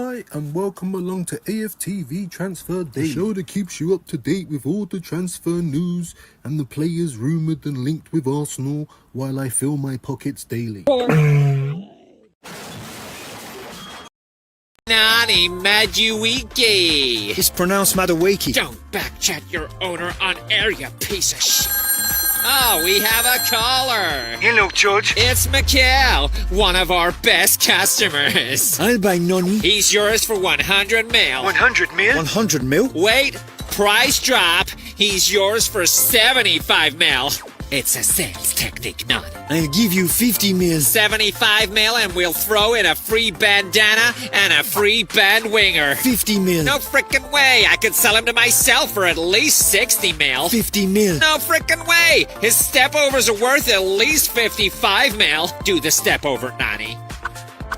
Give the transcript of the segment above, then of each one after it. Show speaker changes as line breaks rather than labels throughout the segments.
Hi, and welcome along to AFTV Transfer Daily, the show that keeps you up to date with all the transfer news and the players rumoured and linked with Arsenal while I fill my pockets daily.
Nani Maduiki.
It's pronounced Maduiki.
Don't backchat your owner on air, you piece of shit. Oh, we have a caller.
Hello, George.
It's Mikhail, one of our best customers.
I'll buy nonny.
He's yours for 100 mil.
100 mil? 100 mil?
Wait, price drop. He's yours for 75 mil. It's a sales technique, Nani.
I'll give you 50 mil.
75 mil and we'll throw in a free bandana and a free band winger.
50 mil.
No frickin' way. I could sell him to myself for at least 60 mil.
50 mil.
No frickin' way. His step overs are worth at least 55 mil. Do the step over, Nani.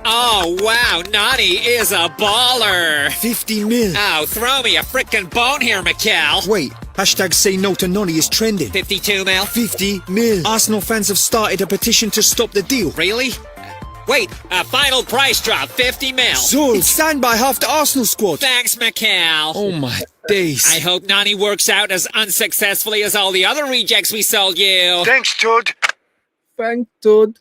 Oh, wow, Nani is a baller.
50 mil.
Oh, throw me a frickin' bone here, Mikhail.
Wait, hashtag say no to nonny is trending.
52 mil.
50 mil. Arsenal fans have started a petition to stop the deal.
Really? Wait, a final price drop, 50 mil.
Sold. It's signed by half the Arsenal squad.
Thanks, Mikhail.
Oh my days.
I hope Nani works out as unsuccessfully as all the other rejects we sold you.
Thanks, Todd.
Thank Todd.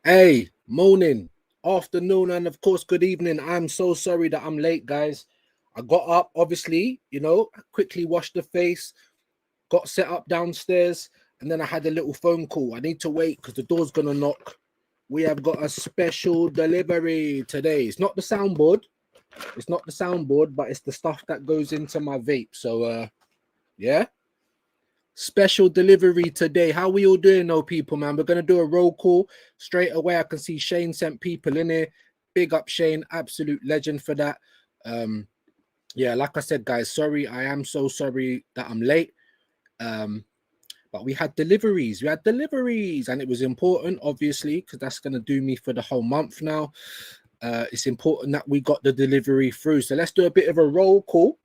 Hey, morning, afternoon, and of course, good evening. I'm so sorry that I'm late, guys. I got up, obviously, quickly washed the face, got set up downstairs, and then I had a little phone call. I need to wait because the door's going to knock. We have got a special delivery today. It's not the soundboard. It's not the soundboard, but it's the stuff that goes into my vape. So, yeah. Special delivery today. How we all doing, though, people, man? We're going to do a roll call straight away. I can see Shane sent people in here. Big up, Shane. Absolute legend for that. Yeah, like I said, guys, sorry. I am so sorry that I'm late. But we had deliveries. And it was important, obviously, because that's going to do me for the whole month now. It's important that we got the delivery through. So let's do a bit of a roll call.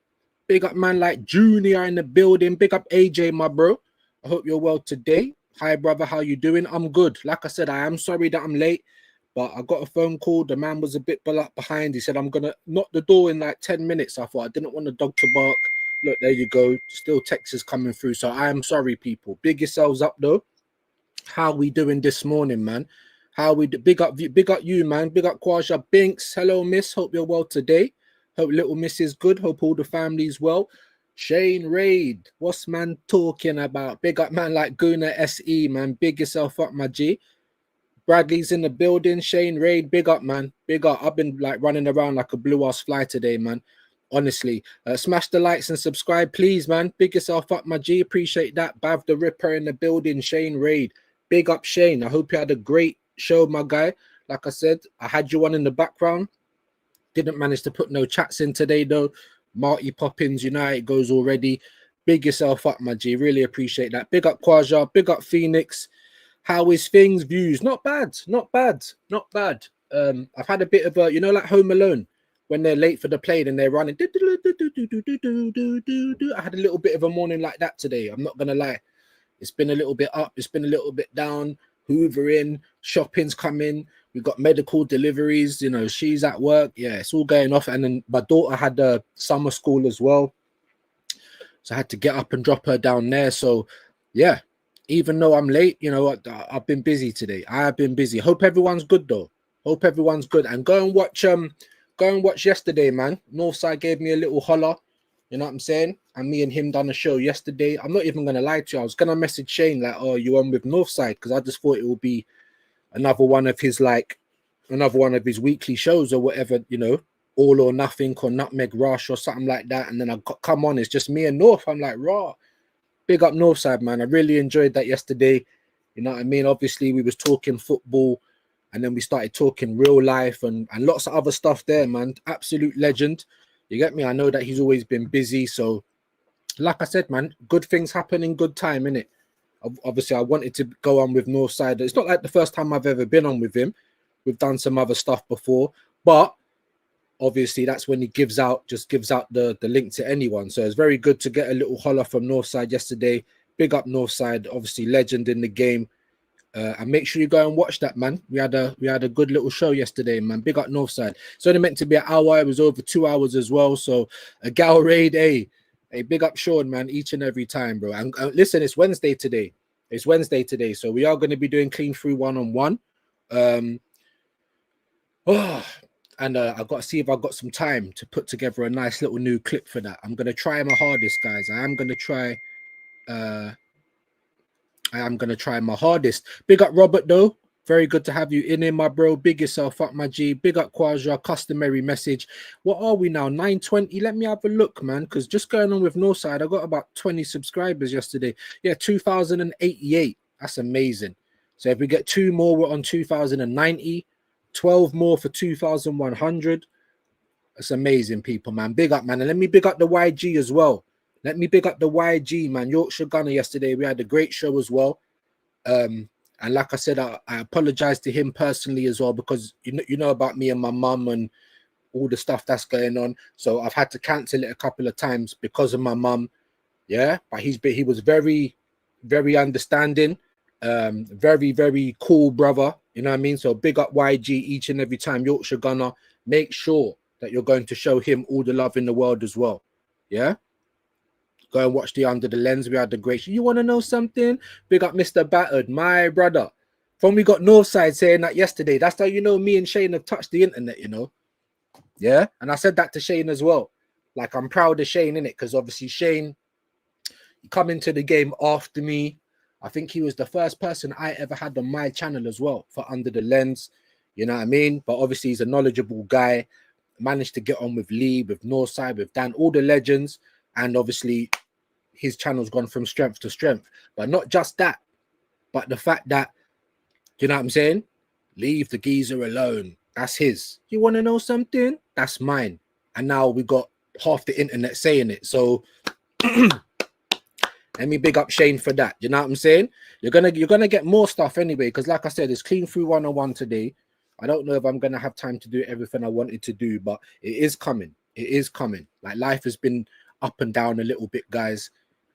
Big up man like Junior in the building. Big up AJ, my bro. I hope you're well today. Hi, brother. How you doing? I'm good. Like I said, I am sorry that I'm late, but I got a phone call. The man was a bit behind. He said, I'm going to knock the door in like 10 minutes. I thought I didn't want the dog to bark. Look, there you go. Still text is coming through. So I am sorry, people. Big yourselves up, though. How we doing this morning, man? How we do? Big up you, man. Big up Quasha Binks. Hello, miss. Hope you're well today. Hope little miss is good. Hope all the family's well. Shane Raid. What's man talking about? Big up man like Guna SE, man. Big yourself up, my G. Bradley's in the building. Shane Raid. Big up, man. Big up. I've been like running around like a blue-ass fly today, man. Honestly, smash the likes and subscribe, please, man. Big yourself up, my G. Appreciate that. Bav the Ripper in the building. Shane Raid. Big up, Shane. I hope you had a great show, my guy. Like I said, I had you on in the background. Didn't manage to put no chats in today, though. Marty Poppins United goes already. Big yourself up, my G. Really appreciate that. Big up Quaja. Big up Phoenix. How is things? Views? Not bad. I've had a bit of a, like Home Alone. When they're late for the plane and they're running. I had a little bit of a morning like that today. I'm not going to lie. It's been a little bit up. It's been a little bit down. Hoovering. Shopping's coming. We've got medical deliveries. She's at work. Yeah, it's all going off. And then my daughter had a summer school as well. So I had to get up and drop her down there. So, yeah, even though I'm late, I've been busy today. I have been busy. Hope everyone's good, though. Hope everyone's good. And go and watch yesterday, man. Northside gave me a little holler. You know what I'm saying? And me and him done a show yesterday. I'm not even going to lie to you. I was going to message Shane like, oh, you on with Northside? Because I just thought it would be another one of his weekly shows or whatever, All or Nothing or Nutmeg Rush or something like that. And then I come on, it's just me and North. I'm like, raw. Big up Northside, man. I really enjoyed that yesterday. You know what I mean? Obviously, we was talking football. And then we started talking real life and lots of other stuff there, man. Absolute legend. You get me? I know that he's always been busy. So, like I said, man, good things happen in good time, innit? Obviously, I wanted to go on with Northside. It's not like the first time I've ever been on with him. We've done some other stuff before. But, obviously, that's when he gives out the link to anyone. So, it's very good to get a little holler from Northside yesterday. Big up Northside. Obviously, legend in the game. And make sure you go and watch that, man. We had a good little show yesterday, man. Big up Northside. It's only meant to be an hour. It was over 2 hours as well. So a gal raid, hey, big up Sean, man. Each and every time, bro. And listen, it's Wednesday today. It's Wednesday today, so we are going to be doing clean through one-on-one. And I got to see if I've got some time to put together a nice little new clip for that. I'm going to try my hardest, guys. I am going to try my hardest. Big up Robert, though. Very good to have you in here, my bro. Big yourself up, my G. Big up Quasha. Customary message. What are we now? 920. Let me have a look, man. Because just going on with Northside, I got about 20 subscribers yesterday. Yeah, 2,088. That's amazing. So if we get 2 more, we're on 2,090. 12 more for 2,100. That's amazing, people, man. Big up, man. And let me big up the YG as well. Let me big up the YG, man. Yorkshire Gunner yesterday. We had a great show as well. And like I said, I apologize to him personally as well, because you know about me and my mum and all the stuff that's going on. So I've had to cancel it a couple of times because of my mum. Yeah, but he was very, very understanding. Very, very cool brother. You know what I mean? So big up YG each and every time. Yorkshire Gunner. Make sure that you're going to show him all the love in the world as well. Yeah. Go and watch the Under the Lens. We had the great show. You want to know something? Big up Mr. Battered, my brother. From we got Northside saying that yesterday. That's how you know me and Shane have touched the internet, you know. Yeah. And I said that to Shane as well. Like, I'm proud of Shane, innit? Because obviously Shane, he come into the game after me. I think he was the first person I ever had on my channel as well for Under the Lens. You know what I mean? But obviously he's a knowledgeable guy. Managed to get on with Lee, with Northside, with Dan, all the legends. And obviously, his channel's gone from strength to strength. But not just that, but the fact that, you know what I'm saying? Leave the geezer alone. That's his. You want to know something? That's mine. And now we got half the internet saying it. So let me big up Shane for that. You know what I'm saying? You're gonna get more stuff anyway, because like I said, it's clean through 101 today. I don't know if I'm gonna have time to do everything I wanted to do, but it is coming. It is coming. Like, life has been up and down a little bit, guys,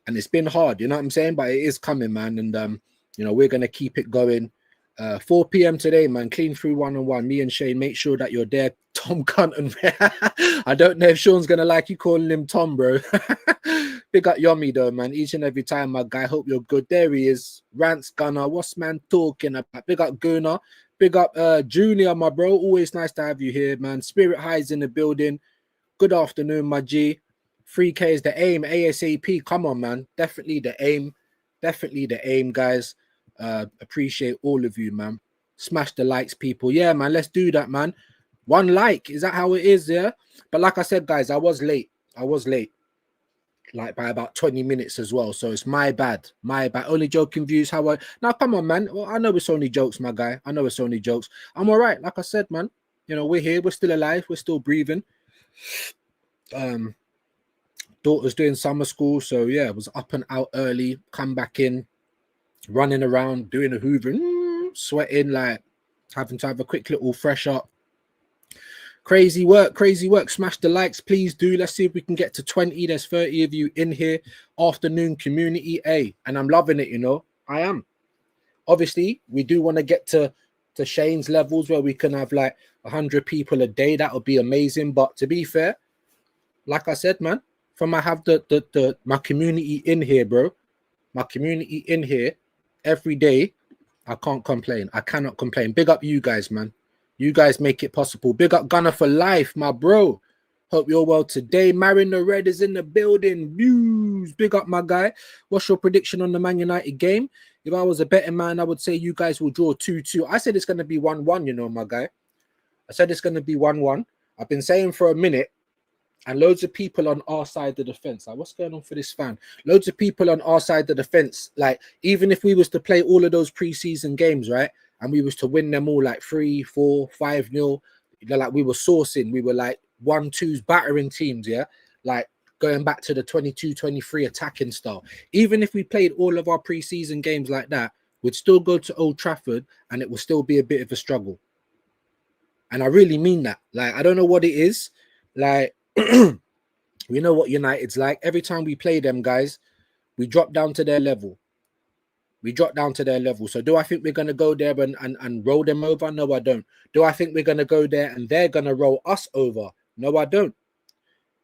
and it's been hard, you know what I'm saying? But it is coming, man. And you know, we're gonna keep it going. 4 p.m. today, man. Clean through 101. Me and Shane, make sure that you're there. Tom Cunton. I don't know if Sean's gonna like you calling him Tom, bro. Big up Yummy though, man. Each and every time, my guy. Hope you're good. There he is. Rants Gunner. What's man talking about? Big up Gunner. Big up Junior, my bro. Always nice to have you here, man. Spirit High's in the building. Good afternoon, my G. 3K is the aim. ASAP. Come on, man. Definitely the aim. Definitely the aim, guys. Appreciate all of you, man. Smash the likes, people. Yeah, man. Let's do that, man. 1 like. Is that how it is? Yeah. But like I said, guys, I was late. Like by about 20 minutes as well. So it's my bad. My bad. Only joking views. Now, come on, man. Well, I know it's only jokes, my guy. I know it's only jokes. I'm all right. Like I said, man. You know, we're here. We're still alive. We're still breathing. Daughter's doing summer school. So, yeah, was up and out early. Come back in. Running around. Doing a hoovering. Sweating. Like, having to have a quick little fresh up. Crazy work. Smash the likes, please do. Let's see if we can get to 20. There's 30 of you in here. Afternoon community, and I'm loving it. You know, I am. Obviously, we do want to get to Shane's levels where we can have like 100 people a day. That would be amazing. But to be fair, like I said, man, from I have my community in here, bro. My community in here every day. I can't complain. I cannot complain. Big up you guys, man. You guys make it possible. Big up Gunner for life, my bro. Hope you're well today. Marin the Red is in the building. Views. Big up, my guy. What's your prediction on the Man United game? If I was a betting man, I would say you guys will draw 2-2. I said it's going to be 1-1, you know, my guy. I said it's going to be 1-1. I've been saying for a minute, and loads of people on our side of the fence. Like, what's going on for this fan? Loads of people on our side of the fence. Like, even if we was to play all of those preseason games, right? And we was to win them all like 3-4, 5-0. Like, we were sourcing. We were like 1-2's battering teams, yeah? Like, going back to the 22-23 attacking style. Even if we played all of our preseason games like that, we'd still go to Old Trafford and it will still be a bit of a struggle. And I really mean that. Like, I don't know what it is. Like, we know what United's like. Every time we play them, guys, we drop down to their level. We dropped down to their level. So do I think we're going to go there and roll them over? No, I don't. Do I think we're going to go there and they're going to roll us over? No, I don't.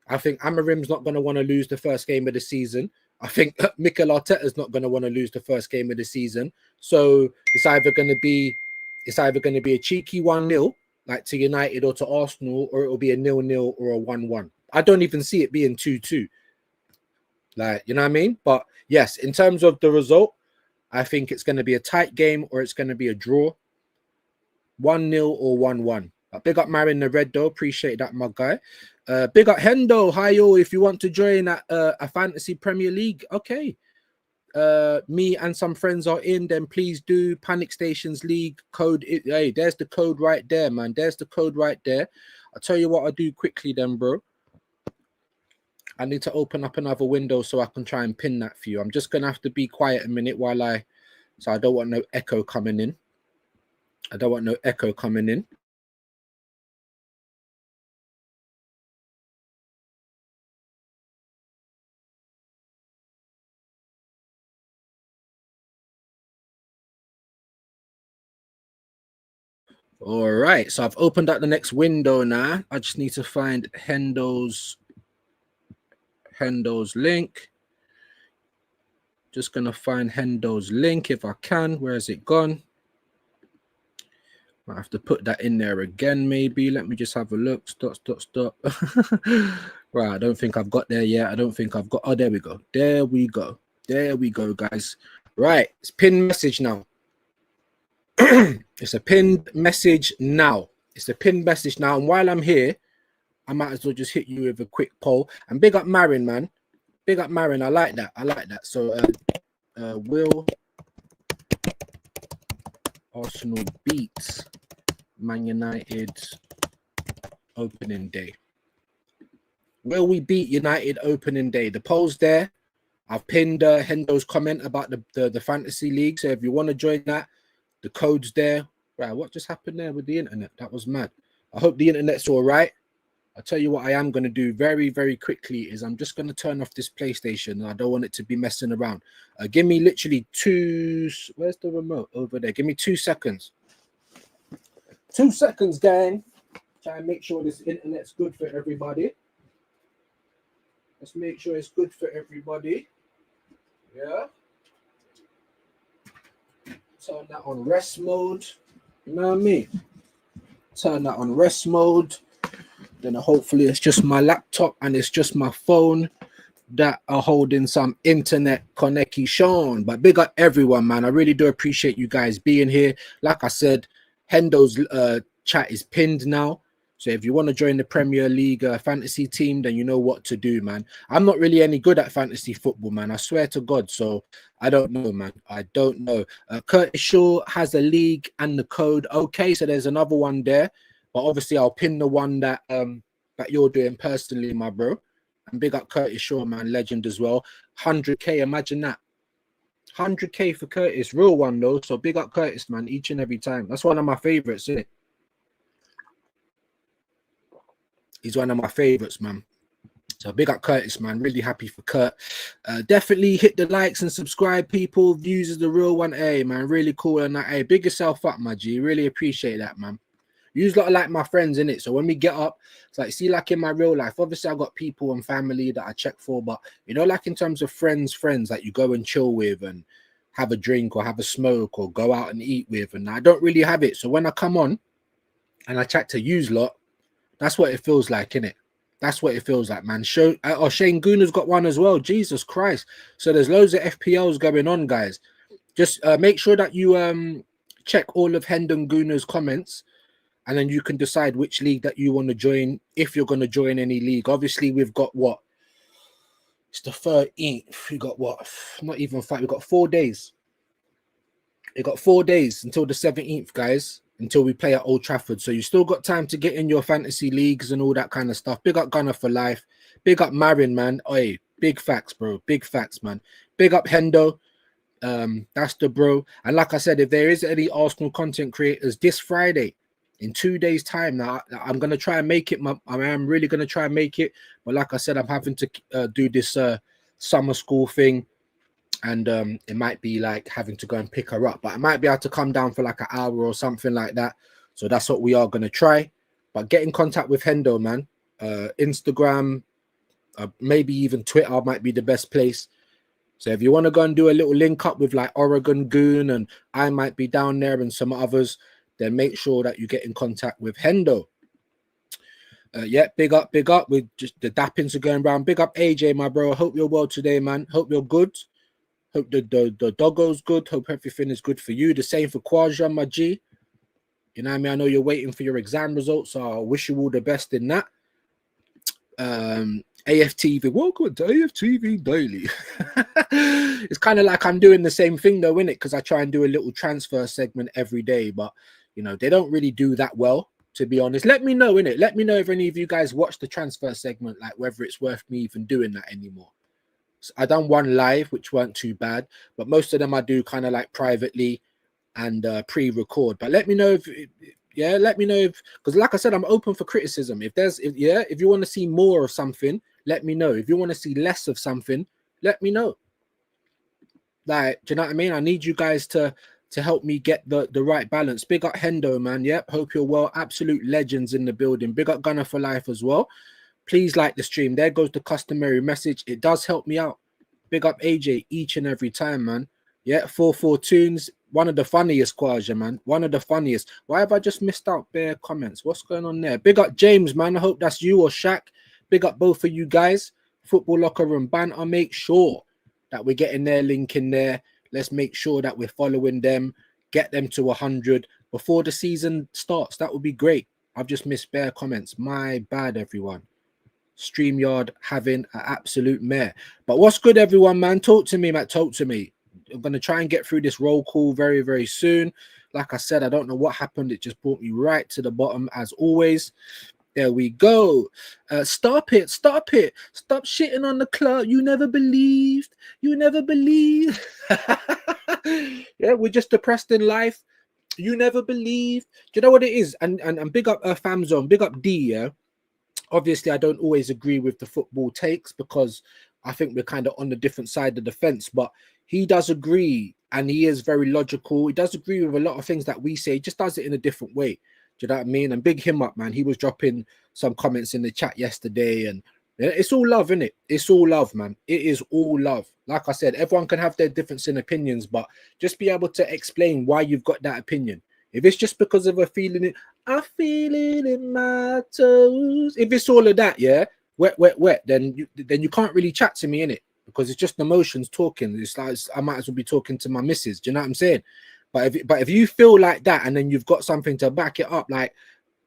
I think Amarim's not going to want to lose the first game of the season. I think Mikel Arteta's not going to want to lose the first game of the season. So it's either going to be a cheeky 1-0 like to United or to Arsenal, or it'll be a 0-0 or a 1-1. I don't even see it being 2-2. Like, you know what I mean? But yes, in terms of the result, I think it's going to be a tight game or it's going to be a draw. 1-0 or 1-1. Big up Marin the Red though. Appreciate that, my guy. Big up Hendo. Hi, yo. If you want to join a fantasy Premier League, okay. Me and some friends are in, then please do. Panic Stations League code. Hey, there's the code right there, man. There's the code right there. I'll tell you what I'll do quickly then, bro. I need to open up another window so I can try and pin that for you. I'm just going to have to be quiet a minute so I don't want no echo coming in. All right, so I've opened up the next window now. I just need to find Hendo's link. Just gonna find Hendo's link if I can. Where has it gone? I have to put that in there again, maybe. Let me just have a look. Stop. Right, I don't think I've got there yet. Oh, there we go. There we go, guys. Right, it's pinned message now. It's a pinned message now. And while I'm here, I might as well just hit you with a quick poll. And big up Marin, man. I like that. So will Arsenal beat Man United opening day? Will we beat United opening day? The poll's there. I've pinned Hendo's comment about the fantasy league. So if you want to join that, the code's there. Right, what just happened there with the internet? That was mad. I hope the internet's all right. I'll tell you what I am going to do very, very quickly is I'm just going to turn off this PlayStation. I don't want it to be messing around. Give me literally where's the remote? Over there. Give me 2 seconds. 2 seconds, gang. Try and make sure this internet's good for everybody. Let's make sure it's good for everybody. Yeah. Turn that on rest mode. You know what I mean? Turn that on rest mode. Then hopefully it's just my laptop and it's just my phone that are holding some internet connection. But big up everyone, man. I really do appreciate you guys being here. Like I said, Hendo's chat is pinned now. So if you want to join the Premier League fantasy team, then you know what to do, man. I'm not really any good at fantasy football, man. I swear to God. So I don't know, man. I don't know. Curtis Shaw has a league and the code. Okay, so there's another one there. But obviously, I'll pin the one that you're doing personally, my bro. And big up Curtis Shaw, man. Legend as well. 100K, imagine that. 100K for Curtis. Real one, though. So big up Curtis, man, each and every time. That's one of my favorites, isn't it? He's one of my favorites, man. So big up Curtis, man. Really happy for Kurt. Definitely hit the likes and subscribe, people. Views is the real one. Hey, man, really cool. And hey, big yourself up, my G. Really appreciate that, man. You lot are like my friends, in it. So when we get up, it's like, see, like in my real life, obviously I got people and family that I check for, but you know, like in terms of friends that you go and chill with and have a drink or have a smoke or go out and eat with, and I don't really have it. So when I come on and I chat to yous lot, that's what it feels like, innit? That's what it feels like, man. Shane Gooner's got one as well. Jesus Christ. So there's loads of FPLs going on, guys. Just make sure that you check all of Hendon Gooner's comments, and then you can decide which league that you want to join, if you're going to join any league. Obviously, we've got what? It's the 13th. We got what? Not even 5. We've got 4 days. We got 4 days until the 17th, guys, until we play at Old Trafford. So you still got time to get in your fantasy leagues and all that kind of stuff. Big up Gunner for life. Big up Marin, man. Oi, big facts, bro. Big facts, man. Big up Hendo. That's the bro. And like I said, if there is any Arsenal content creators this Friday, in 2 days' time, now I'm gonna try and make it. I'm really gonna try and make it. But like I said, I'm having to do this summer school thing and it might be like having to go and pick her up, but I might be able to come down for like an hour or something like that. So that's what we are going to try. But get in contact with Hendo, man. Instagram, maybe even Twitter might be the best place. So if you want to go and do a little link up with like Oregon Goon, and I might be down there and some others, then make sure that you get in contact with Hendo. Yeah, big up with just the dappings are going around. Big up AJ, my bro. Hope you're well today, man. Hope you're good. Hope the doggo's good. Hope everything is good for you. The same for Kwaja, my G. You know what I mean? I know you're waiting for your exam results, so I wish you all the best in that. AFTV, welcome to AFTV Daily. It's kind of like I'm doing the same thing though, innit? Because I try and do a little transfer segment every day, but you know, they don't really do that well, to be honest. Let me know, innit? Let me know if any of you guys watch the transfer segment, like whether it's worth me even doing that anymore. So I done one live, which weren't too bad, but most of them I do kind of like privately and pre-record. But let me know if let me know if, because like I said, I'm open for criticism. If you want to see more of something, let me know. If you want to see less of something, let me know. Like, do you know what I mean? I need you guys to help me get the right balance. Big up Hendo, man. Yep, hope you're well. Absolute legends in the building. Big up Gunner for Life as well. Please like the stream. There goes the customary message. It does help me out. Big up AJ each and every time, man. Yeah, 4 tunes. One of the funniest, Kwaja, man. One of the funniest. Why have I just missed out bare comments? What's going on there? Big up James, man. I hope that's you or Shaq. Big up both of you guys. Football locker room banter. Make sure that we're getting their link in there. Let's make sure that we're following them. Get them to 100 before the season starts. That would be great. I've just missed bare comments. My bad, everyone. StreamYard having an absolute mare. But what's good, everyone, man? Talk to me, Matt. Talk to me. I'm going to try and get through this roll call very, very soon. Like I said, I don't know what happened. It just brought me right to the bottom, as always. There we go. Stop it. Stop it. Stop shitting on the club. You never believed. You never believed. Yeah, we're just depressed in life. You never believed. Do you know what it is? And big up Fam Zone. Big up D, yeah? Obviously, I don't always agree with the football takes because I think we're kind of on the different side of the fence, but he does agree and he is very logical. He does agree with a lot of things that we say. He just does it in a different way. Do you know what I mean? And big him up, man. He was dropping some comments in the chat yesterday, and it's all love, isn't it? It's all love, man. It is all love. Like I said, everyone can have their difference in opinions, but just be able to explain why you've got that opinion. If it's just because of a feeling, I feel it in my toes. If it's all of that, yeah, wet, then you can't really chat to me, innit? Because it's just emotions talking. It's like I might as well be talking to my missus. Do you know what I'm saying? But if you feel like that and then you've got something to back it up, like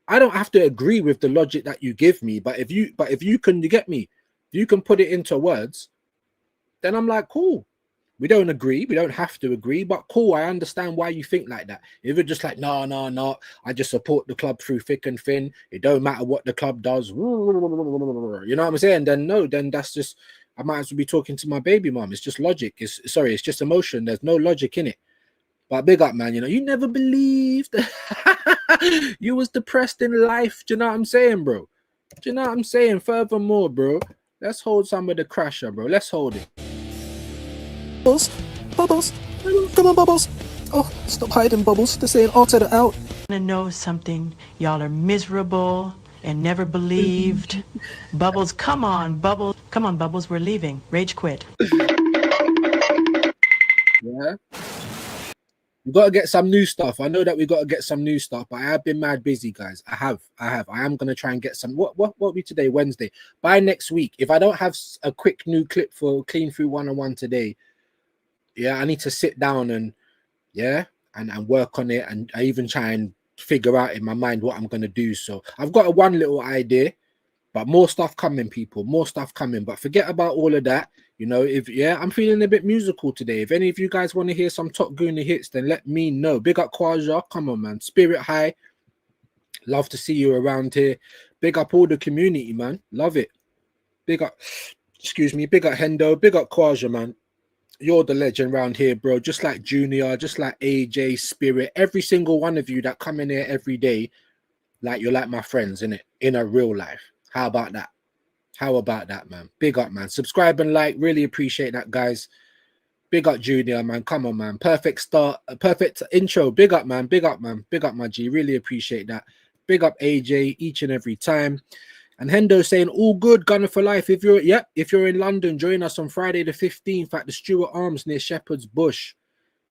I don't have to agree with the logic that you give me, but if you can, you get me, if you can put it into words, then I'm like, cool. We don't agree. We don't have to agree, but cool. I understand why you think like that. If you're just like, no, I just support the club through thick and thin. It don't matter what the club does. You know what I'm saying? Then no, then that's just, I might as well be talking to my baby mom. It's just logic. It's just emotion. There's no logic in it. But big up, man. You know, you never believed you was depressed in life. Do you know what I'm saying, bro? Do you know what I'm saying? Furthermore, bro, let's hold some of the crasher, bro. Let's hold it.
Bubbles, come on, Bubbles. Oh, stop hiding, Bubbles. This ain't altered out.
To know something, y'all are miserable and never believed. Bubbles, come on, Bubbles, we're leaving. Rage quit.
Yeah. We got to get some new stuff. I know that we got to get some new stuff, but I have been mad busy, guys. I am going to try and get some. What we today? Wednesday. By next week, if I don't have a quick new clip for Clean Through 101 today, yeah, I need to sit down and work on it, and I even try and figure out in my mind what I'm going to do. So I've got one little idea, but more stuff coming, people, more stuff coming. But forget about all of that. You know, I'm feeling a bit musical today. If any of you guys want to hear some Top Goonie hits, then let me know. Big up Kwaja. Come on, man. Spirit high. Love to see you around here. Big up all the community, man. Love it. Big up, big up Hendo. Big up Kwaja, man. You're the legend around here, bro. Just like Junior, just like AJ, Spirit. Every single one of you that come in here every day, like you're like my friends, innit? In a real life. How about that? How about that, man? Big up, man. Subscribe and like. Really appreciate that, guys. Big up Junior, man. Come on, man. Perfect start, a perfect intro. Big up, man. Big up, man. Big up, my G. Really appreciate that. Big up AJ each and every time. And Hendo saying all good, Gunner for life. If you're in London, join us on Friday the 15th at the Stewart Arms near Shepherd's Bush.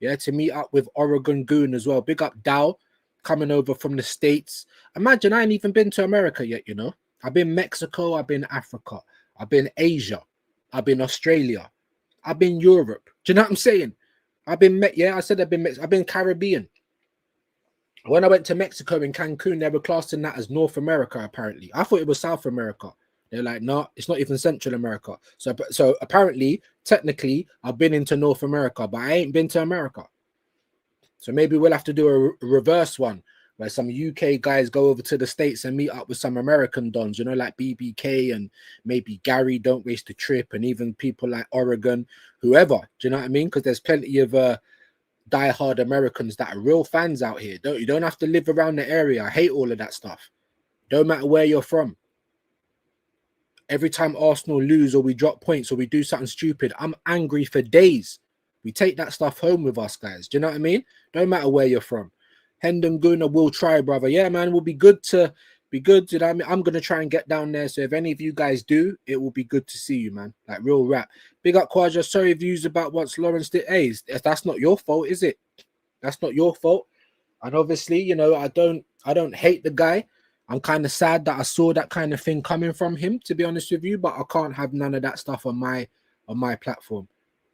Yeah, to meet up with Oregon Goon as well. Big up Dow coming over from the States. Imagine I ain't even been to America yet, you know. I've been Mexico, I've been Africa, I've been Asia, I've been Australia, I've been Europe. Do you know what I'm saying? I've been I've been Caribbean. When I went to Mexico in Cancun, they were classing that as North America, apparently. I thought it was South America. They're like, no, it's not even Central America. So apparently, technically, I've been into North America, but I ain't been to America. So maybe we'll have to do a reverse one where some UK guys go over to the States and meet up with some American dons, you know, like BBK and maybe Gary, Don't Waste the Trip, and even people like Oregon, whoever. Do you know what I mean? Because there's plenty of diehard Americans that are real fans out here. You don't have to live around the area. I hate all of that stuff. Don't matter where you're from. Every time Arsenal lose or we drop points or we do something stupid, I'm angry for days. We take that stuff home with us, guys. Do you know what I mean? Don't matter where you're from. Hendon Guna will try, brother. Yeah, man, will be good to be good. You know what I mean? I'm gonna try and get down there. So if any of you guys do, it will be good to see you, man. Like real rap. Big up Quadra. Sorry views about what's Lawrence did. Hey, that's not your fault, is it? That's not your fault. And obviously, you know, I don't hate the guy. I'm kind of sad that I saw that kind of thing coming from him, to be honest with you, but I can't have none of that stuff on my platform.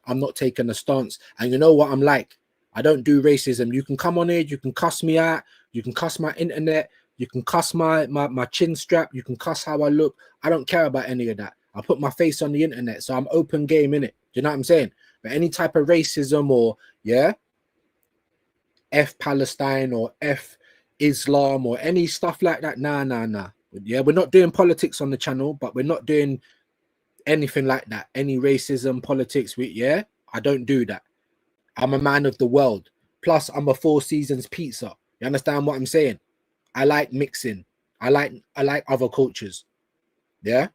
I'm not taking a stance. And you know what I'm like? I don't do racism. You can come on here, you can cuss me out, you can cuss my internet, you can cuss my chin strap, you can cuss how I look. I don't care about any of that. I put my face on the internet, so I'm open game in it. Do you know what I'm saying? But any type of racism or F Palestine or F Islam or any stuff like that, nah. Yeah, we're not doing politics on the channel, but we're not doing anything like that. Any racism, politics, I don't do that. I'm a man of the world. Plus, I'm a Four Seasons pizza. You understand what I'm saying? I like mixing. I like other cultures. Yeah.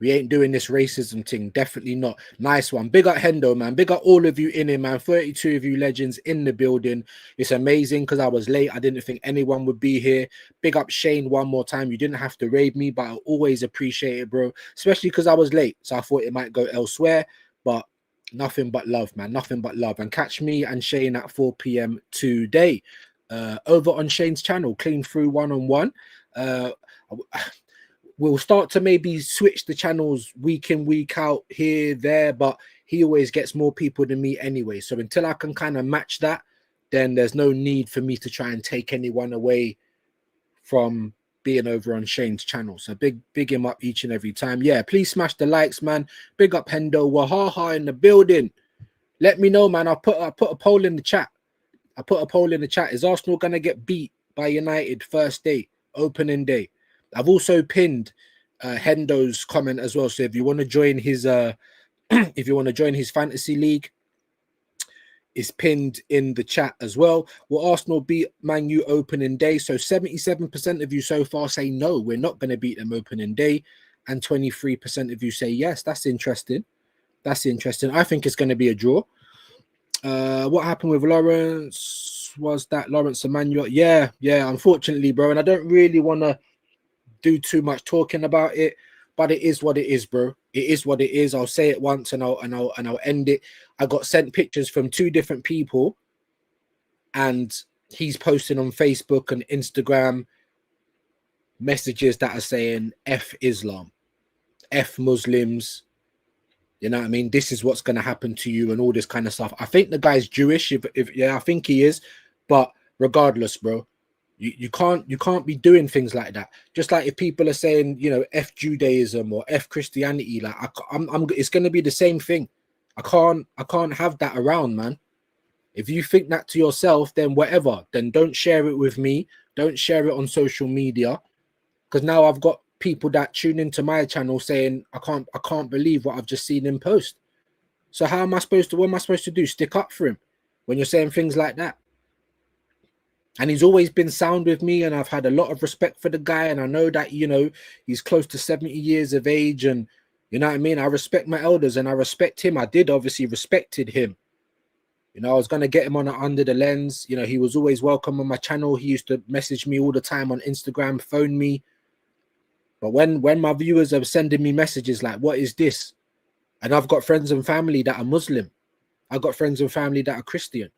We ain't doing this racism thing. Definitely not. Nice one. Big up Hendo, man. Big up all of you in here, man. 32 of you legends in the building. It's amazing because I was late. I didn't think anyone would be here. Big up Shane one more time. You didn't have to raid me, but I always appreciate it, bro. Especially because I was late. So I thought it might go elsewhere. But nothing but love, man. Nothing but love. And catch me and Shane at 4 p.m. today. Over on Shane's channel, Clean Through One-on-One. We'll start to maybe switch the channels week in, week out, here, there, but he always gets more people than me anyway. So until I can kind of match that, then there's no need for me to try and take anyone away from being over on Shane's channel. So big him up each and every time. Yeah, please smash the likes, man. Big up Hendo. Wahaha in the building. Let me know, man. I put a poll in the chat. Is Arsenal going to get beat by United first day, opening day? I've also pinned Hendo's comment as well. So if you want to join his fantasy league, it's pinned in the chat as well. Will Arsenal beat Man U opening day? So 77% of you so far say no, we're not going to beat them opening day, and 23% of you say yes. That's interesting. I think it's going to be a draw. What happened with Lawrence? Was that Lawrence Emmanuel? Yeah. Unfortunately, bro, and I don't really want to do too much talking about it, but it is what it is, bro. It is what it is. I'll say it once and I'll end it. I got sent pictures from two different people, and he's posting on Facebook and Instagram messages that are saying F Islam, F Muslims. You know what I mean? This is what's going to happen to you and all this kind of stuff. I think the guy's Jewish. I think he is. But regardless, bro, you can't be doing things like that. Just like if people are saying, you know, F Judaism or F Christianity, like it's going to be the same thing. I can't have that around, man. If you think that to yourself, then whatever. Then don't share it with me. Don't share it on social media, because now I've got people that tune into my channel saying I can't believe what I've just seen him post. So what am I supposed to do? Stick up for him when you're saying things like that? And he's always been sound with me, and I've had a lot of respect for the guy, and I know that, you know, he's close to 70 years of age, and You know what I mean? I respect my elders and I respect him. I did obviously respected him. You know, I was going to get him on Under the Lens. You know, he was always welcome on my channel. He used to message me all the time on Instagram, phone me. But when my viewers are sending me messages like, what is this? And I've got friends and family that are Muslim. I've got friends and family that are Christian.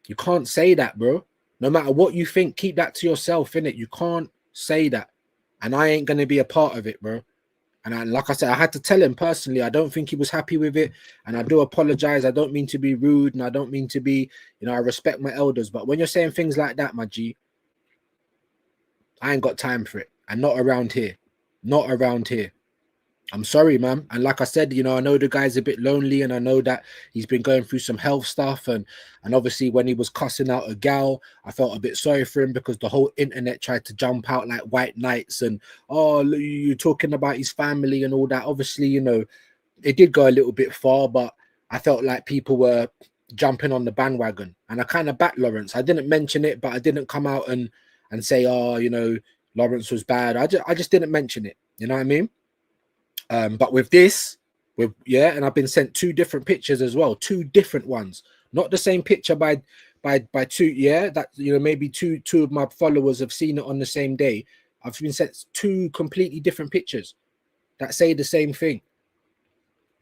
You can't say that, bro. No matter what you think, keep that to yourself, innit? You can't say that. And I ain't going to be a part of it, bro. And like I said, I had to tell him personally, I don't think he was happy with it. And I do apologize. I don't mean to be rude and I don't mean to be, you know, I respect my elders. But when you're saying things like that, my G, I ain't got time for it. And not around here. Not around here. I'm sorry, man. And like I said, you know, I know the guy's a bit lonely and I know that he's been going through some health stuff. And obviously when he was cussing out a gal, I felt a bit sorry for him because the whole internet tried to jump out like white knights and, oh, you're talking about his family and all that. Obviously, you know, it did go a little bit far, but I felt like people were jumping on the bandwagon. And I kind of backed Lawrence. I didn't mention it, but I didn't come out and say, oh, you know, Lawrence was bad. I just didn't mention it. You know what I mean? But with this, and I've been sent 2 different pictures as well, 2 different ones, not the same picture by 2. Yeah, that, you know, maybe two of my followers have seen it on the same day. I've been sent 2 completely different pictures that say the same thing,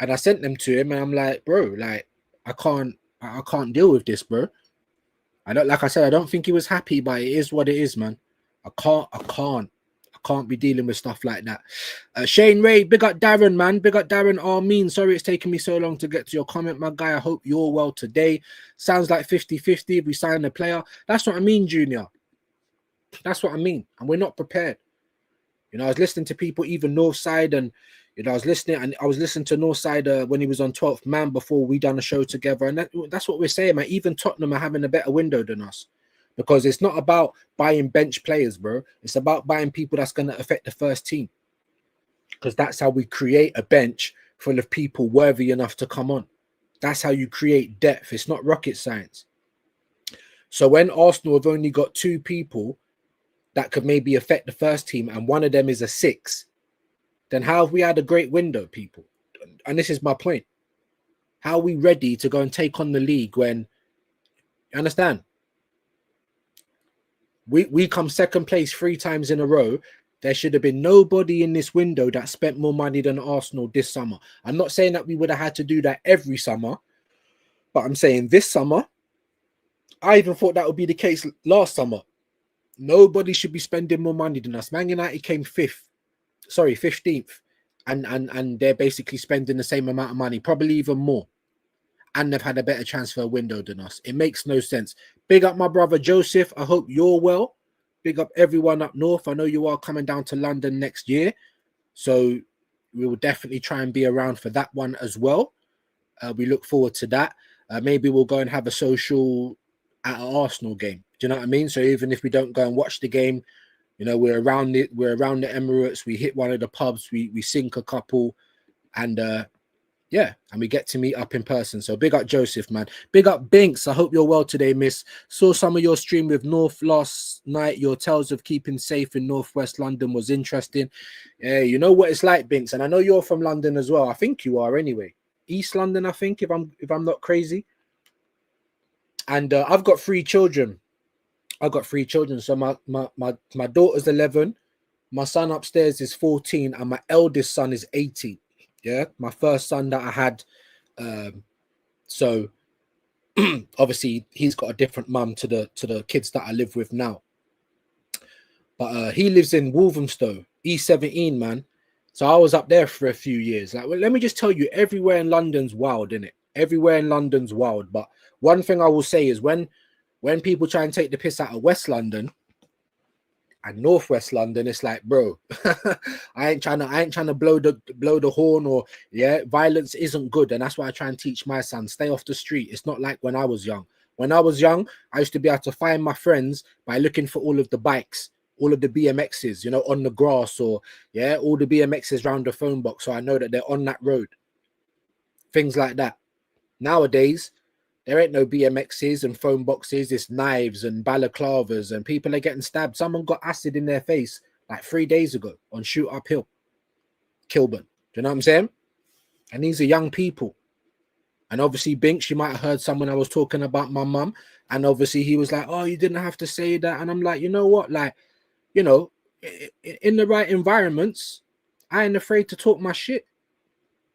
and I sent them to him, and I'm like, bro, like I can't deal with this, bro. I don't, like I said, I don't think he was happy, but it is what it is, man. I can't be dealing with stuff like that. Shane Ray, big up Darren, man. Big up Darren Armin. Sorry it's taken me so long to get to your comment, my guy. I hope you're well today. Sounds like 50-50 if we sign a player. That's what I mean, Junior. That's what I mean. And we're not prepared. You know, I was listening to people, even Northside, and, you know, I was listening to Northside when he was on 12th Man before we done a show together. And that's what we're saying, man. Even Tottenham are having a better window than us. Because it's not about buying bench players, bro. It's about buying people that's going to affect the first team. Because that's how we create a bench full of people worthy enough to come on. That's how you create depth. It's not rocket science. So when Arsenal have only got 2 people that could maybe affect the first team and one of them is a 6, then how have we had a great window, people? And this is my point. How are we ready to go and take on the league when, you understand? We come second place 3 times in a row. There should have been nobody in this window that spent more money than Arsenal this summer. I'm not saying that we would have had to do that every summer, but I'm saying this summer, I even thought that would be the case last summer. Nobody should be spending more money than us. Man United came 15th, and they're basically spending the same amount of money, probably even more. And they've had a better transfer window than us. It makes no sense. Big up my brother Joseph. I hope you're well. Big up everyone up north. I know you are coming down to London next year. So we will definitely try and be around for that one as well. We look forward to that. Maybe we'll go and have a social at an Arsenal game. Do you know what I mean? So even if we don't go and watch the game, you know, we're around the Emirates. We hit one of the pubs. We sink a couple, and yeah, and we get to meet up in person. So big up Joseph, man. Big up Binks. I hope you're well today, miss. Saw some of your stream with North last night. Your tales of keeping safe in Northwest London was interesting. Yeah, you know what it's like, Binks. And I know you're from London as well. I think you are anyway. East London, I think, if I'm not crazy. And I've got 3 children. So my daughter's 11, my son upstairs is 14, and my eldest son is 18. Yeah, my first son that I had. So obviously he's got a different mum to the kids that I live with now. But he lives in Walthamstow, E17, man. So I was up there for a few years. Like, well, let me just tell you, everywhere in London's wild, innit? Everywhere in London's wild. But one thing I will say is when people try and take the piss out of West London and Northwest London, it's like, bro, I ain't trying to blow the horn, or violence isn't good. And that's why I try and teach my son, stay off the street. It's not like when I was young. When I was young, I used to be able to find my friends by looking for all of the bikes, all of the BMXs, you know, on the grass, or all the BMXs around the phone box, so I know that they're on that road. Things like that. Nowadays, there ain't no BMXs and phone boxes. It's knives and balaclavas, and people are getting stabbed. Someone got acid in their face like 3 days ago on Shoot Uphill, Kilburn. Do you know what I'm saying? And these are young people. And obviously, Binks, you might have heard someone I was talking about my mum. And obviously, he was like, oh, you didn't have to say that. And I'm like, you know what? Like, you know, in the right environments, I ain't afraid to talk my shit.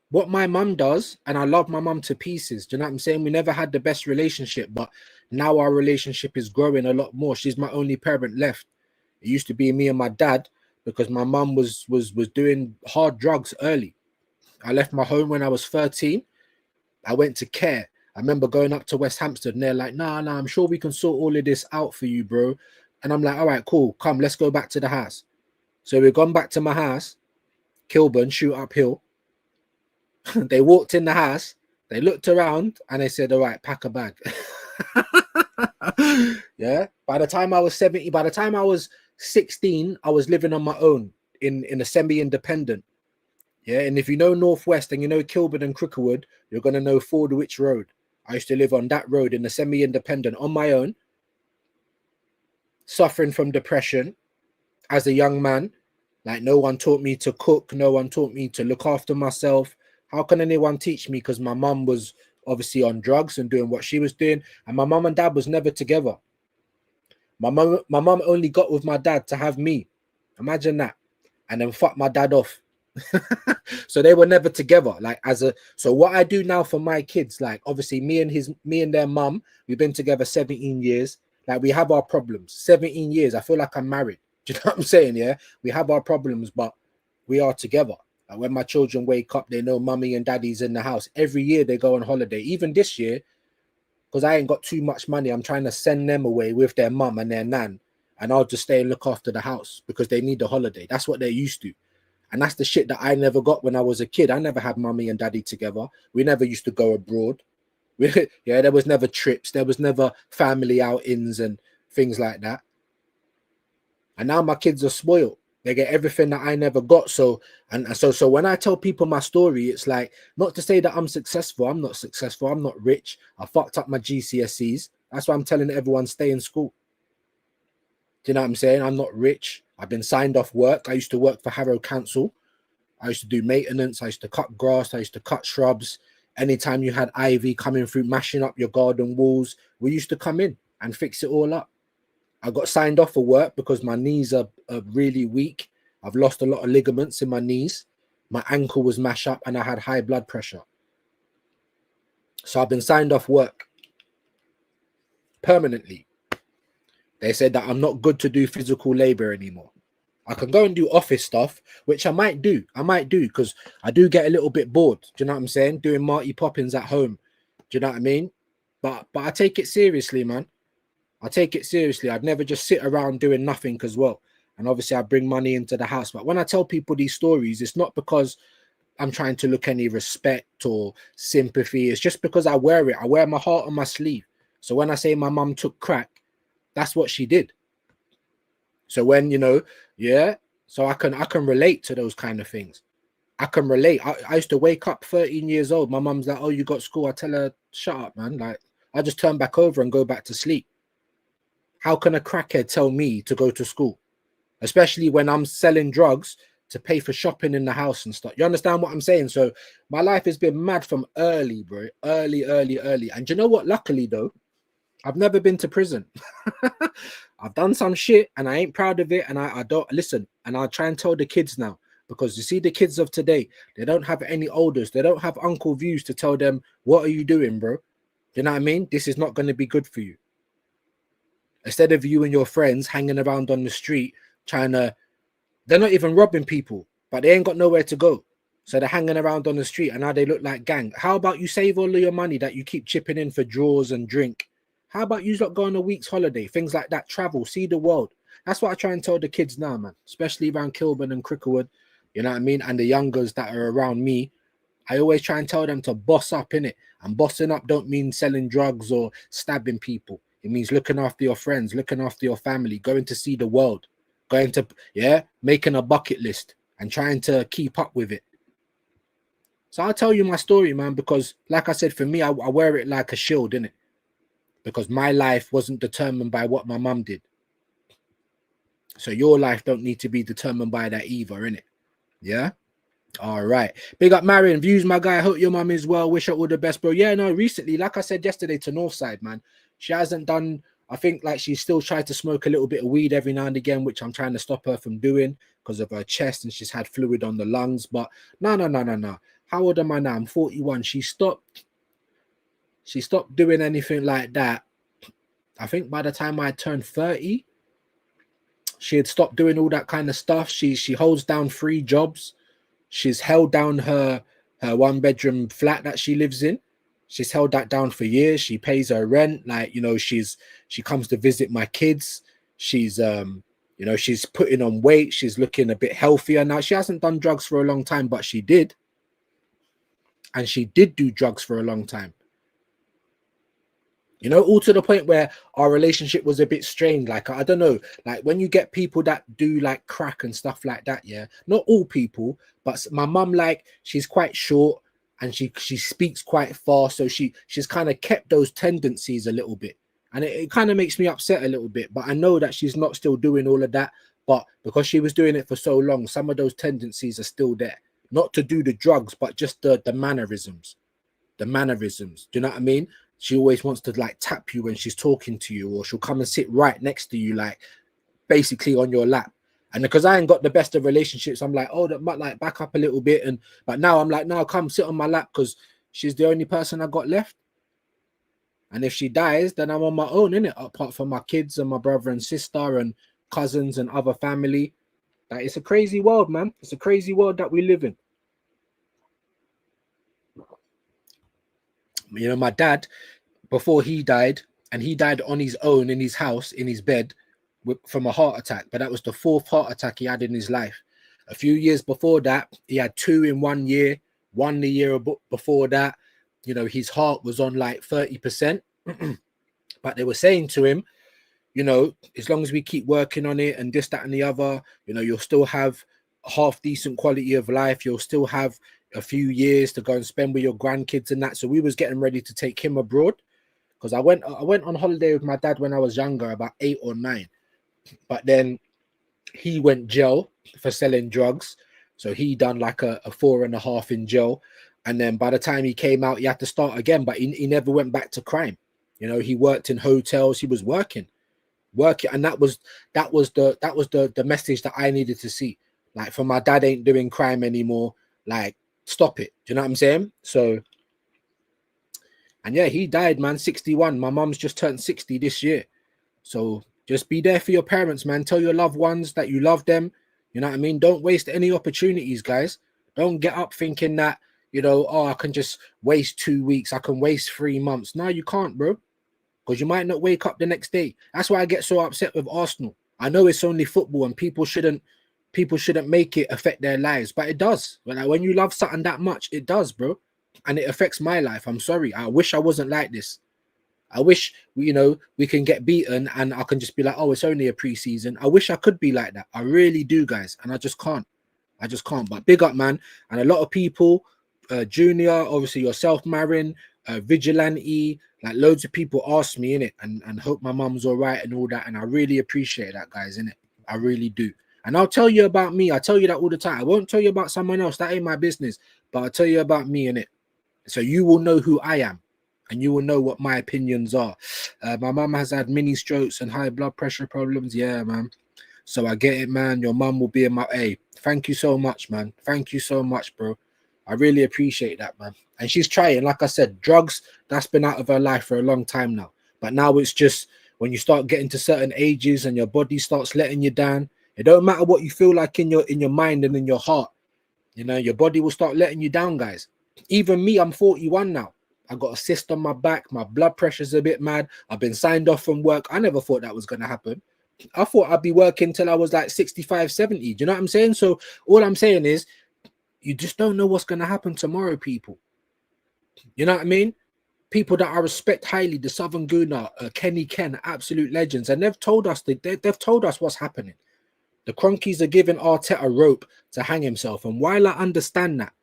What my mum does, and I love my mum to pieces. Do you know what I'm saying? We never had the best relationship, but now our relationship is growing a lot more. She's my only parent left. It used to be me and my dad because my mum was doing hard drugs early. I left my home when I was 13. I went to care. I remember going up to West Hampstead and they're like, nah, I'm sure we can sort all of this out for you, bro. And I'm like, all right, cool. Come, let's go back to the house. So we've gone back to my house, Kilburn, shoot uphill. They walked in the house, they looked around and they said, all right, pack a bag. Yeah. By the time I was 70, by the time I was 16, I was living on my own in a semi-independent. Yeah. And if you know Northwest and you know Kilburn and Cricklewood, you're going to know Fordwich Road. I used to live on that road in a semi-independent on my own, suffering from depression as a young man. Like, no one taught me to cook. No one taught me to look after myself. How can anyone teach me? Because my mum was obviously on drugs and doing what she was doing. And my mum and dad was never together. My mum only got with my dad to have me. Imagine that. And then fuck my dad off. So they were never together. Like, so what I do now for my kids, like obviously me and their mum, we've been together 17 years. Like, we have our problems. 17 years. I feel like I'm married. Do you know what I'm saying? Yeah, we have our problems, but we are together. Like, when my children wake up, they know mummy and daddy's in the house. Every year they go on holiday. Even this year, because I ain't got too much money, I'm trying to send them away with their mum and their nan, and I'll just stay and look after the house because they need a holiday. That's what they're used to. And that's the shit that I never got when I was a kid. I never had mummy and daddy together. We never used to go abroad. Yeah, there was never trips. There was never family outings and things like that. And now my kids are spoiled. They get everything that I never got. So when I tell people my story, it's like, not to say that I'm successful. I'm not successful. I'm not rich. I fucked up my GCSEs. That's why I'm telling everyone, stay in school. Do you know what I'm saying? I'm not rich. I've been signed off work. I used to work for Harrow Council. I used to do maintenance. I used to cut grass. I used to cut shrubs. Anytime you had ivy coming through, mashing up your garden walls, we used to come in and fix it all up. I got signed off for work because my knees are really weak. I've lost a lot of ligaments in my knees. My ankle was mashed up and I had high blood pressure. So I've been signed off work permanently. They said that I'm not good to do physical labor anymore. I can go and do office stuff, which I might do. Because I do get a little bit bored. Do you know what I'm saying? Doing Marty Poppins at home. Do you know what I mean? But I take it seriously, man. I take it seriously. I'd never just sit around doing nothing as well. And obviously I bring money into the house. But when I tell people these stories, it's not because I'm trying to look any respect or sympathy. It's just because I wear it. I wear my heart on my sleeve. So when I say my mum took crack, that's what she did. So when, yeah, so I can relate to those kind of things. I can relate. I used to wake up 13 years old. My mum's like, oh, you got school. I tell her, shut up, man. Like, I just turn back over and go back to sleep. How can a crackhead tell me to go to school? Especially when I'm selling drugs to pay for shopping in the house and stuff. You understand what I'm saying? So my life has been mad from early, bro. Early. And you know what? Luckily, though, I've never been to prison. I've done some shit and I ain't proud of it. And I don't listen. And I'll try and tell the kids now, because you see the kids of today, they don't have any elders. They don't have Uncle Views to tell them, what are you doing, bro? You know what I mean? This is not going to be good for you. Instead of you and your friends hanging around on the street, they're not even robbing people, but they ain't got nowhere to go. So they're hanging around on the street and now they look like gang. How about you save all of your money that you keep chipping in for draws and drink? How about you not go on a week's holiday? Things like that, travel, see the world. That's what I try and tell the kids now, man, especially around Kilburn and Cricklewood, you know what I mean? And the youngers that are around me, I always try and tell them to boss up, innit? And bossing up don't mean selling drugs or stabbing people. It means looking after your friends, looking after your family, going to see the world, making a bucket list and trying to keep up with it. So I'll tell you my story, man, because like I said, for me, I wear it like a shield, innit? Because my life wasn't determined by what my mum did. So your life don't need to be determined by that either, innit? Yeah? All right. Big up Marion. Views, my guy. Hope your mum is well. Wish her all the best, bro. Yeah, no, recently, like I said yesterday to Northside, man, she hasn't done, I think like she still tried to smoke a little bit of weed every now and again, which I'm trying to stop her from doing because of her chest and she's had fluid on the lungs. But no. How old am I now? I'm 41. She stopped doing anything like that. I think by the time I turned 30, she had stopped doing all that kind of stuff. She holds down 3 jobs. She's held down her 1-bedroom flat that she lives in. She's held that down for years. She pays her rent. Like, you know, she comes to visit my kids. She's you know, she's putting on weight. She's looking a bit healthier now. She hasn't done drugs for a long time, but she did. And she did do drugs for a long time. You know, all to the point where our relationship was a bit strained. Like, I don't know, like when you get people that do like crack and stuff like that, yeah, not all people, but my mum, like, she's quite short and she speaks quite fast. So she's kind of kept those tendencies a little bit. And it kind of makes me upset a little bit. But I know that she's not still doing all of that. But because she was doing it for so long, some of those tendencies are still there. Not to do the drugs, but just the mannerisms. The mannerisms. Do you know what I mean? She always wants to like tap you when she's talking to you, or she'll come and sit right next to you, like basically on your lap. And because I ain't got the best of relationships, I'm like, oh, that might like back up a little bit. And but now I'm like, no, come sit on my lap because she's the only person I got left. And if she dies, then I'm on my own, innit? Apart from my kids and my brother and sister and cousins and other family. Like, it's a crazy world, man. It's a crazy world that we live in. You know, my dad, before he died, and he died on his own in his house, in his bed, from a heart attack. But that was the 4th heart attack he had in his life. A few years before that, he had 2 in 1 year. One the year before that, you know, his heart was on like 30%. But they were saying to him, you know, as long as we keep working on it and this, that, and the other, you know, you'll still have a half decent quality of life. You'll still have a few years to go and spend with your grandkids and that. So we was getting ready to take him abroad, because I went on holiday with my dad when I was younger, about 8 or 9. But then he went jail for selling drugs. So he done like a 4.5 in jail. And then by the time he came out, he had to start again, but he never went back to crime. You know, he worked in hotels, he was working. And that was the message that I needed to see. Like, for my dad ain't doing crime anymore. Like, stop it. Do you know what I'm saying? So, and yeah, he died, man, 61. My mum's just turned 60 this year. So just be there for your parents, man. Tell your loved ones that you love them. You know what I mean? Don't waste any opportunities, guys. Don't get up thinking that, you know, oh, I can just waste 2 weeks. I can waste 3 months. No, you can't, bro. Because you might not wake up the next day. That's why I get so upset with Arsenal. I know it's only football and people shouldn't make it affect their lives, but it does. But like, when you love something that much, it does, bro. And it affects my life. I'm sorry. I wish I wasn't like this. I wish, you know, we can get beaten and I can just be like, oh, it's only a preseason. I wish I could be like that. I really do, guys. And I just can't. But big up, man. And a lot of people, Junior, obviously yourself, Marin, Vigilante, like loads of people ask me in it and hope my mum's all right and all that. And I really appreciate that, guys, in it. I really do. And I'll tell you about me. I tell you that all the time. I won't tell you about someone else. That ain't my business. But I'll tell you about me in it. So you will know who I am. And you will know what my opinions are. My mum has had mini strokes and high blood pressure problems. Yeah, man. So I get it, man. Your mum will be in my... Hey, thank you so much, man. Thank you so much, bro. I really appreciate that, man. And she's trying. Like I said, drugs, that's been out of her life for a long time now. But now it's just when you start getting to certain ages and your body starts letting you down, it don't matter what you feel like in your mind and in your heart. You know, your body will start letting you down, guys. Even me, I'm 41 now. I got a cyst on my back. My blood pressure's a bit mad. I've been signed off from work. I never thought that was going to happen. I thought I'd be working till I was like 65, 70. Do you know what I'm saying? So all I'm saying is you just don't know what's going to happen tomorrow, people. You know what I mean? People that I respect highly, the Southern Gooner, Kenny Ken, absolute legends. And they've told us they've told us what's happening. The Cronkies are giving Arteta rope to hang himself. And while I understand that,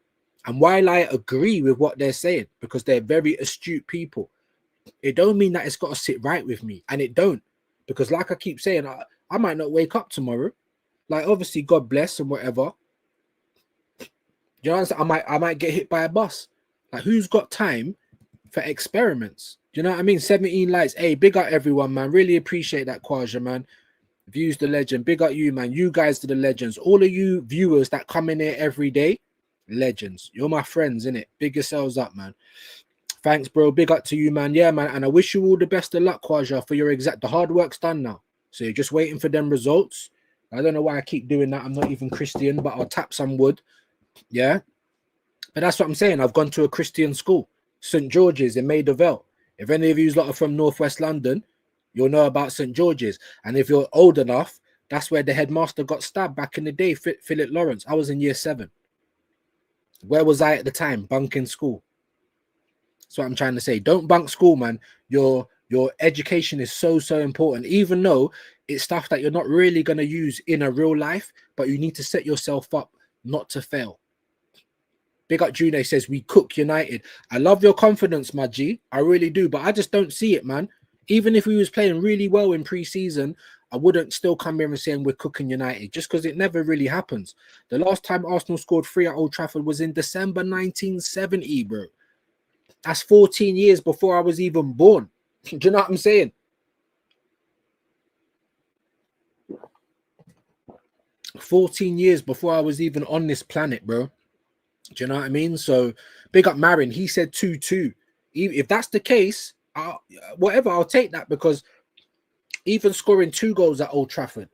and while I agree with what they're saying, because they're very astute people, it don't mean that it's got to sit right with me. And it don't. Because like I keep saying, I might not wake up tomorrow. Like, obviously, God bless and whatever. you know what I'm saying? I might get hit by a bus. Like, who's got time for experiments? Do you know what I mean? 17 likes. Hey, big up everyone, man. Really appreciate that, Quaja, man. Views the legend. Big up you, man. You guys are the legends. All of you viewers that come in here every day, legends. You're my friends, innit? Big yourselves up, man. Thanks, bro. Big up to you, man. Yeah, man. And I wish you all the best of luck, Quaja, for your the hard work's done now. So you're just waiting for them results. I don't know why I keep doing that. I'm not even Christian, but I'll tap some wood. Yeah. But that's what I'm saying. I've gone to a Christian school, St. George's in Maida Vale. If any of you lot are from Northwest London, you'll know about St. George's. And if you're old enough, that's where the headmaster got stabbed back in the day, Philip Lawrence. I was in year 7. Where was I at the time? Bunking school. That's what I'm trying to say. Don't bunk school, man. Your education is so important, even though it's stuff that you're not really going to use in a real life, but you need to set yourself up not to fail. Big up June says, we cook United. I love your confidence, my G. I really do, but I just don't see it, man. Even if we was playing really well in pre-season, I wouldn't still come here and saying we're cooking United, just because it never really happens. The last time Arsenal scored 3 at Old Trafford was in December 1970, bro. That's 14 years before I was even born. Do you know what I'm saying? "14 years before I was even on this planet, bro." Do you know what I mean? So big up Marin. He said 2-2. If that's the case, whatever, I'll take that, because even scoring 2 goals at Old Trafford,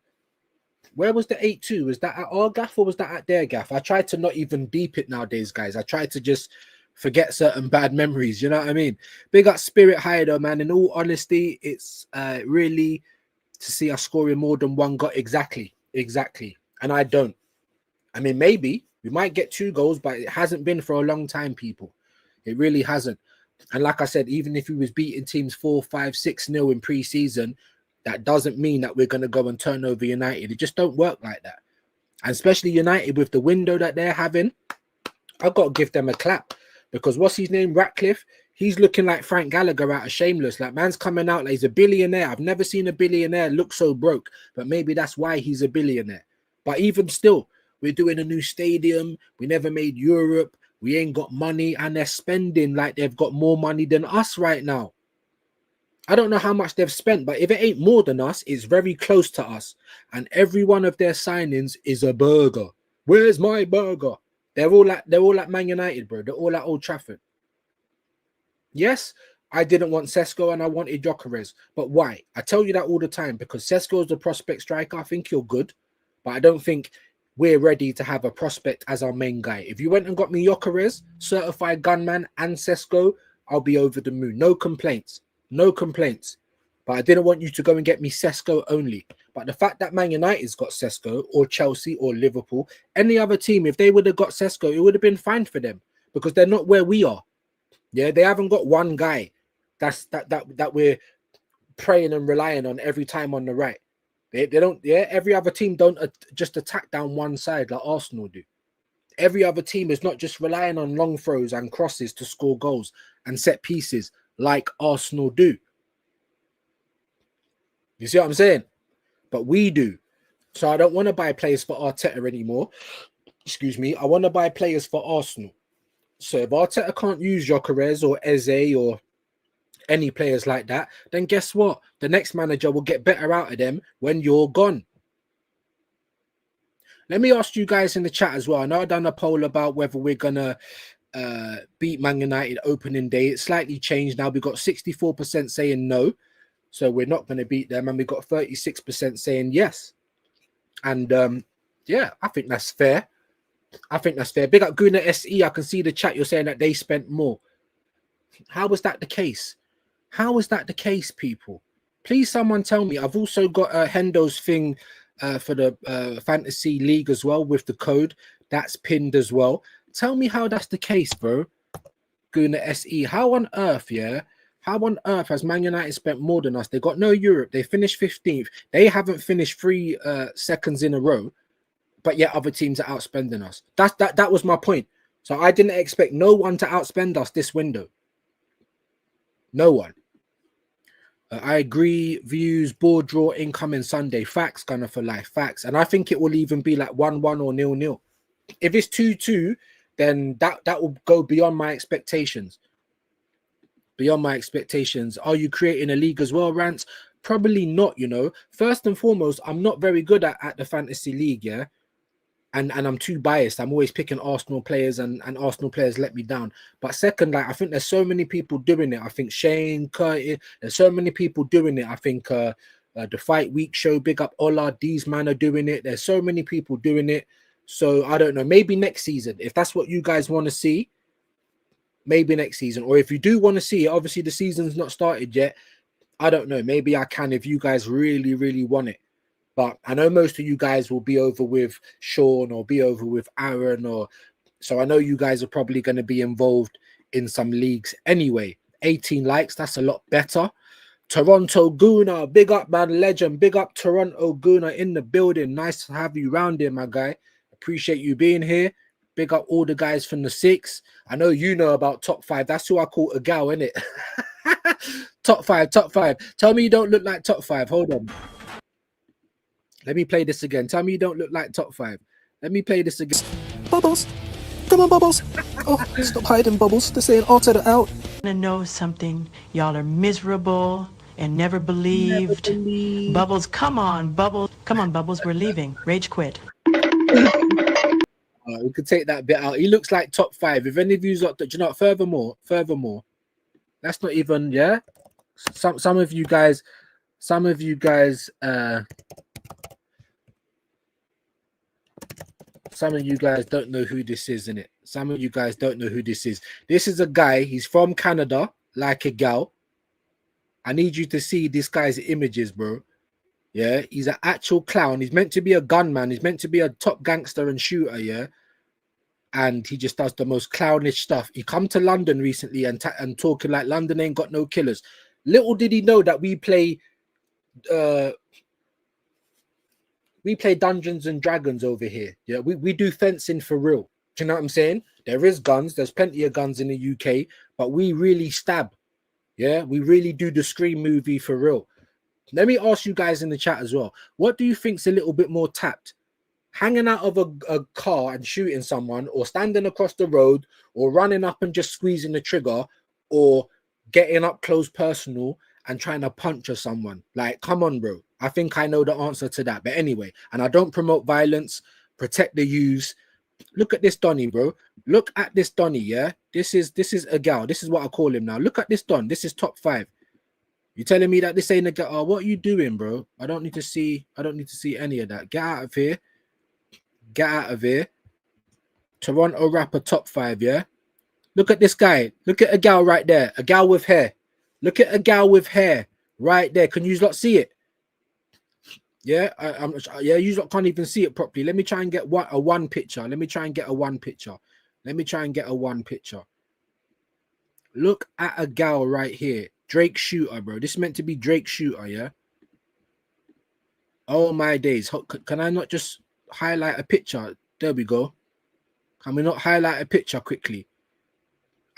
where was the 8-2? Was that at our gaff or was that at their gaff? I try to not even deep it nowadays, guys. I try to just forget certain bad memories. You know what I mean? Big up Spirit Hider, man. In all honesty, it's really to see us scoring more than 1 goal. Exactly. And I don't. I mean, maybe we might get 2 goals, but it hasn't been for a long time, people. It really hasn't. And like I said, even if we was beating teams 4-5, 6-0 in pre-season, that doesn't mean that we're going to go and turn over United. It just don't work like that. And especially United with the window that they're having, I've got to give them a clap, because what's his name? Ratcliffe. He's looking like Frank Gallagher out of Shameless. Like, man's coming out like he's a billionaire. I've never seen a billionaire look so broke, but maybe that's why he's a billionaire. But even still, we're doing a new stadium. We never made Europe. We ain't got money, and they're spending like they've got more money than us right now. I don't know how much they've spent, but if it ain't more than us, it's very close to us. And every one of their signings is a burger. Where's my burger? They're all like Man United, bro. They're all at Old Trafford. Yes, I didn't want Sesko and I wanted Gyökeres. But why? I tell you that all the time, because Sesko's the prospect striker. I think you're good, but I don't think we're ready to have a prospect as our main guy. If you went and got me Gyökeres, certified gunman, and Sesko, I'll be over the moon. No complaints. But I didn't want you to go and get me Sesko only. But the fact that Man United's got Sesko, or Chelsea, or Liverpool, any other team, if they would have got Sesko, it would have been fine for them, because they're not where we are. Yeah, they haven't got one guy that we're praying and relying on every time on the right. They don't. Yeah, every other team don't just attack down one side like Arsenal do. Every other team is not just relying on long throws and crosses to score goals and set pieces like Arsenal do. You see what I'm saying? But we do. So I don't want to buy players for Arteta anymore. Excuse me. I want to buy players for Arsenal. So if Arteta can't use Gyökeres or Eze or any players like that, then guess what? The next manager will get better out of them when you're gone. Let me ask you guys in the chat as well. I know I've done a poll about whether we're going to beat Man United opening day. It's slightly changed now. We've got 64% saying no. So we're not going to beat them. And we've got 36% saying yes. And yeah, I think that's fair. Big up Guna SE. I can see the chat. You're saying that they spent more. How was that the case? How is that the case, people? Please, someone tell me. I've also got Hendo's thing for the Fantasy League as well with the code. That's pinned as well. Tell me how that's the case, bro. Guna SE. How on earth, yeah? How on earth has Man United spent more than us? They got no Europe. They finished 15th. They haven't finished 3 seconds in a row, but yet other teams are outspending us. That was my point. So I didn't expect no one to outspend us this window. No one. I agree. Views, board draw, incoming Sunday. Facts, Gunner for life. Facts. And I think it will even be like 1-1 or 0-0. If it's 2-2, then that will go beyond my expectations. Beyond my expectations. Are you creating a league as well, Rants? Probably not, you know. First and foremost, I'm not very good at the fantasy league, yeah. And I'm too biased. I'm always picking Arsenal players, and Arsenal players let me down. But second, like I think there's so many people doing it. I think Shane, Curtis, there's so many people doing it. I think the Fight Week show, big up Ola, these man are doing it. There's so many people doing it. So I don't know. Maybe next season, if that's what you guys want to see, maybe next season. Or if you do want to see it, obviously the season's not started yet. I don't know. Maybe I can if you guys really, really want it. But I know most of you guys will be over with Sean or be over with Aaron, or so I know you guys are probably going to be involved in some leagues anyway. 18 likes, that's a lot better. Toronto Guna, big up, man, legend. Big up Toronto Guna in the building. Nice to have you round here, my guy. Appreciate you being here. Big up all the guys from the 6. I know you know about top 5. That's who I call a gal, innit? Top 5, top 5. Tell me you don't look like top 5. Hold on. Let me play this again. Tell me you don't look like top 5. Let me play this again.
Bubbles. Come on, Bubbles. Oh, stop hiding, Bubbles. They're saying Arteta out.
To know something, y'all are miserable and never believed. Bubbles, come on, Bubbles. Come on, Bubbles, we're leaving. Rage quit.
We could take that bit out. He looks like top 5. If any of you's got, do you know what? Furthermore, that's not even, yeah. Some of you guys don't know who this is, innit? Some of you guys don't know who this is. This is a guy, he's from Canada, like a gal. I need you to see this guy's images, bro. Yeah, he's an actual clown. He's meant to be a gunman. He's meant to be a top gangster and shooter, yeah. And he just does the most clownish stuff. He come to London recently and talking like London ain't got no killers. Little did he know that we play Dungeons and Dragons over here. Yeah, we do fencing for real. Do you know what I'm saying? There is guns. There's plenty of guns in the UK, but we really stab. Yeah, we really do the Scream movie for real. Let me ask you guys in the chat as well. What do you think's a little bit more tapped? Hanging out of a car and shooting someone, or standing across the road, or running up and just squeezing the trigger, or getting up close personal and trying to punch someone? Like, come on, bro. I think I know the answer to that. But anyway, and I don't promote violence, protect the youths. Look at this Donny, bro. Look at this Donny, yeah? This is a gal. This is what I call him now. Look at this Don. This is top 5. You telling me that this ain't a gal? Oh, what are you doing, bro? I don't need to see any of that. Get out of here. Get out of here. Toronto rapper top 5, yeah? Look at this guy. Look at a gal right there. A gal with hair. Look at a gal with hair right there. Can you not see it? Yeah, yeah, you lot can't even see it properly. Let me try and get a one picture. Let me try and get a one picture. Look at a gal right here. Drake Shooter, bro. This is meant to be Drake Shooter, yeah? Oh my days. Can I not just highlight a picture? There we go. Can we not highlight a picture quickly?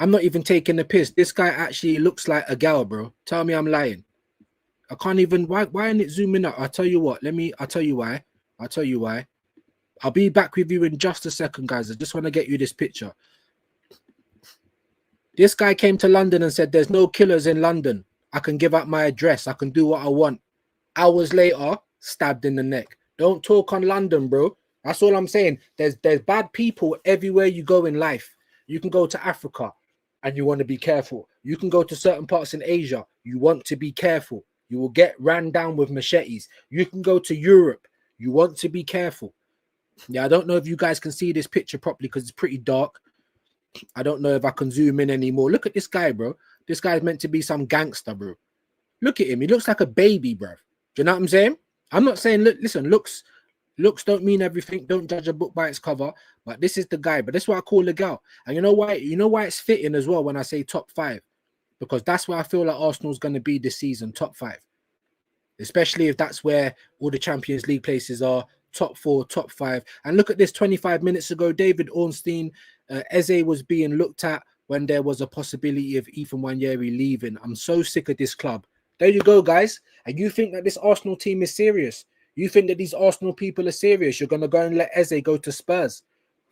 I'm not even taking the piss. This guy actually looks like a gal, bro. Tell me I'm lying. I can't even. Why isn't it zooming up? I'll tell you what. I'll tell you why. I'll be back with you in just a second, guys. I just want to get you this picture. This guy came to London and said, there's no killers in London. I can give up my address. I can do what I want. Hours later, stabbed in the neck. Don't talk on London, bro. That's all I'm saying. There's bad people everywhere you go in life. You can go to Africa and you want to be careful. You can go to certain parts in Asia. You want to be careful. You will get ran down with machetes. You can go to Europe. You want to be careful. Yeah, I don't know if you guys can see this picture properly because it's pretty dark. I don't know if I can zoom in anymore. Look at this guy, bro. This guy's meant to be some gangster, bro. Look at him. He looks like a baby, bro. Do you know what I'm saying? I'm not saying, listen, looks don't mean everything. Don't judge a book by its cover. But this is the guy. But that's what I call a gal. And you know why? You know why it's fitting as well when I say top 5? Because that's where I feel like Arsenal's going to be this season, top 5. Especially if that's where all the Champions League places are, top 4, top 5. And look at this, 25 minutes ago, David Ornstein, Eze was being looked at when there was a possibility of Ethan Nwaneri leaving. I'm so sick of this club. There you go, guys. And you think that this Arsenal team is serious? You think that these Arsenal people are serious? You're going to go and let Eze go to Spurs?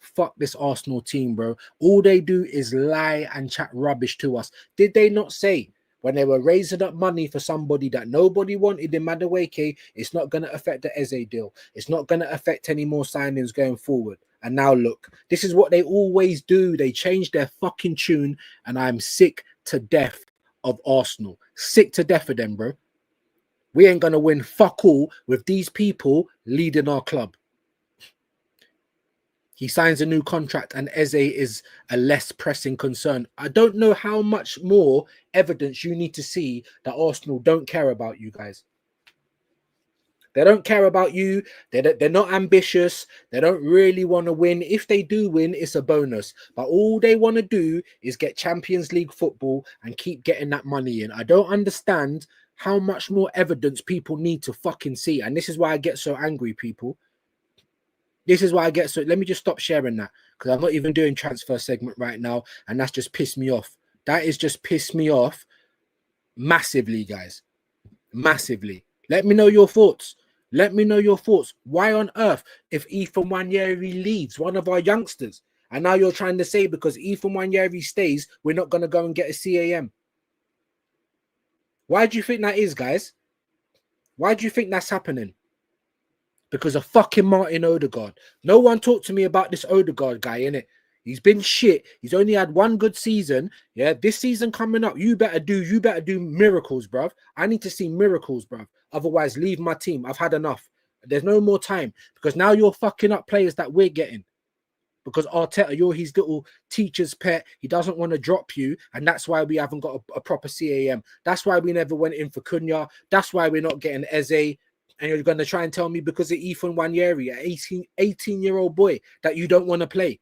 Fuck this Arsenal team, bro. All they do is lie and chat rubbish to us. Did they not say when they were raising up money for somebody that nobody wanted in Madueke, it's not going to affect the Eze deal. It's not going to affect any more signings going forward. And now look, this is what they always do. They change their fucking tune, and I'm sick to death of Arsenal. Sick to death of them, bro. We ain't going to win fuck all with these people leading our club. He signs a new contract and Eze is a less pressing concern. I don't know how much more evidence you need to see that Arsenal don't care about you guys. They don't care about you. They're not ambitious. They don't really want to win. If they do win, it's a bonus. But all they want to do is get Champions League football and keep getting that money in. I don't understand how much more evidence people need to fucking see. And this is why I get so angry, people. This is why I get so... Let me just stop sharing that, because I'm not even doing transfer segment right now, and that's just pissed me off. That is just pissed me off massively, guys. Massively. Let me know your thoughts. Let me know your thoughts. Why on earth, if Ethan Nwaneri leaves, one of our youngsters, and now you're trying to say because Ethan Nwaneri stays, we're not going to go and get a CAM? Why do you think that is, guys? Why do you think that's happening? Because of fucking Martin Odegaard. No one talked to me about this Odegaard guy, innit? He's been shit. He's only had one good season. Yeah, this season coming up, you better do miracles, bruv. I need to see miracles, bruv. Otherwise, leave my team. I've had enough. There's no more time, because now you're fucking up players that we're getting. Because Arteta, you're his little teacher's pet. He doesn't want to drop you, and that's why we haven't got a proper CAM. That's why we never went in for Cunha. That's why we're not getting Eze. And you're going to try and tell me because of Ethan Nwaneri, an 18-year-old boy, that you don't want to play.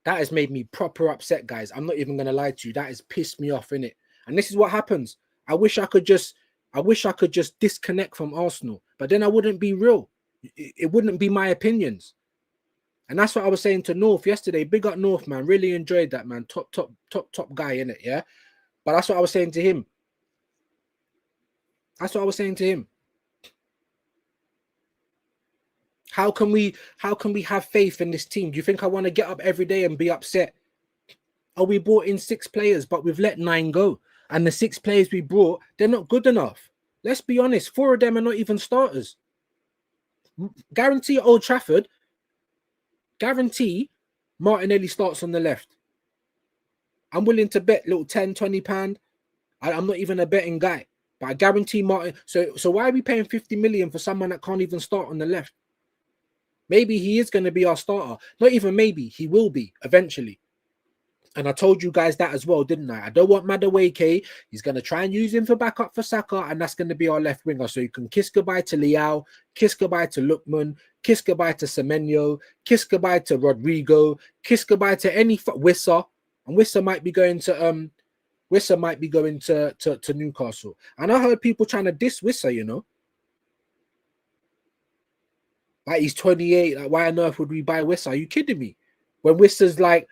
That has made me proper upset, guys. I'm not even going to lie to you. That has pissed me off, innit? And this is what happens. I wish I could just disconnect from Arsenal, but then I wouldn't be real. It wouldn't be my opinions. And that's what I was saying to North yesterday. Big up North, man. Really enjoyed that, man. Top guy, innit? Yeah. But that's what I was saying to him. That's what I was saying to him. How can we have faith in this team? Do you think I want to get up every day and be upset? Oh, we brought in 6 players, but we've let 9 go. And the 6 players we brought, they're not good enough. Let's be honest. 4 of them are not even starters. Guarantee Old Trafford. Guarantee Martinelli starts on the left. I'm willing to bet little 10, 20 pound. I'm not even a betting guy. But I guarantee Martin. So why are we paying 50 million for someone that can't even start on the left? Maybe he is going to be our starter. Not even maybe. He will be eventually. And I told you guys that as well, didn't I? I don't want Madueke. He's going to try and use him for backup for Saka, and that's going to be our left winger. So you can kiss goodbye to Leao, kiss goodbye to Lookman, kiss goodbye to Semenyo, kiss goodbye to Rodrigo, kiss goodbye to any Wissa. And Wissa might be going to to Newcastle. And I heard people trying to diss Wissa, you know. Like, he's 28. Like, why on earth would we buy Wissa? Are you kidding me? When Wissa's like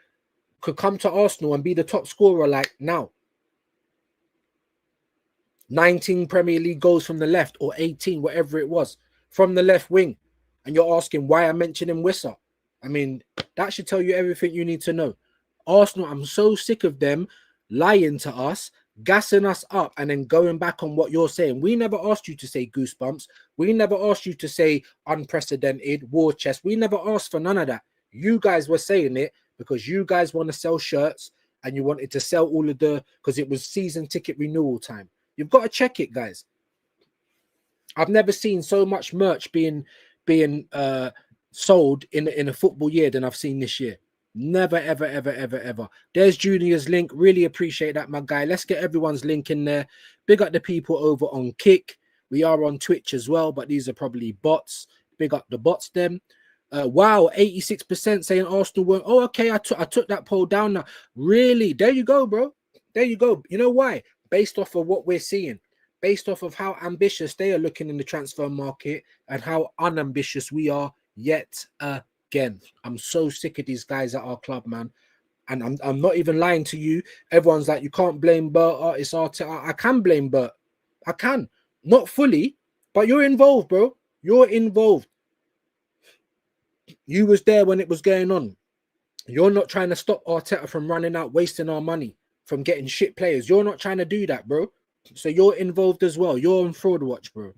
could come to Arsenal and be the top scorer like now. 19 Premier League goals from the left, or 18, whatever it was, from the left wing. And you're asking why I'm mentioning Wissa. I mean, that should tell you everything you need to know. Arsenal, I'm so sick of them lying to us, gassing us up, and then going back on what you're saying. We never asked you to say goosebumps. We never asked you to say unprecedented, war chest. We never asked for none of that. You guys were saying it because you guys want to sell shirts and you wanted to sell all of because it was season ticket renewal time. You've got to check it, guys. I've never seen so much merch being sold in a football year than I've seen this year. Never, ever, ever, ever, ever. There's Junior's link. Really appreciate that, my guy. Let's get everyone's link in there. Big up the people over on Kick. We are on Twitch as well, but these are probably bots. Big up the bots, them. Wow, 86% saying Arsenal won't. Oh, okay, I took that poll down now. Really? There you go, bro. There you go. You know why? Based off of what we're seeing. Based off of how ambitious they are looking in the transfer market and how unambitious we are yet again. I'm so sick of these guys at our club, man. And I'm not even lying to you. Everyone's like, you can't blame Bert. It's Arteta. I can blame Bert. I can. Not fully, but you're involved, bro. You're involved. You was there when it was going on. You're not trying to stop Arteta from running out, wasting our money, from getting shit players. You're not trying to do that, bro. So you're involved as well. You're on fraud watch, bro.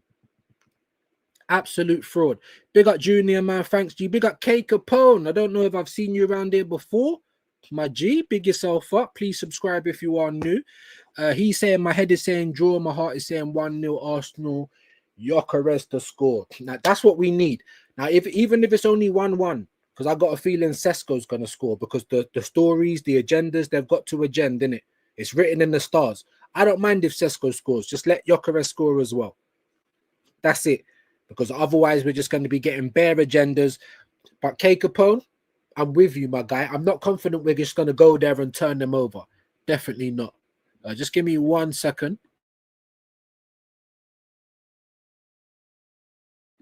Absolute fraud. Big up Junior, man. Thanks, G. Big up K Capone. I don't know if I've seen you around here before. My G, big yourself up. Please subscribe if you are new. He's saying my head is saying draw, my heart is saying 1-0 Arsenal. Gyökeres to score. Now that's what we need. Now, even if it's only 1-1, because I got a feeling Sesko's gonna score because the stories, the agendas, they've got to agenda, innit? It's written in the stars. I don't mind if Sesko scores. Just let Gyökeres score as well. That's it. Because otherwise we're just going to be getting bare agendas. But K Capone, I'm with you, my guy. I'm not confident we're just going to go there and turn them over. Definitely not. Just give me 1 second.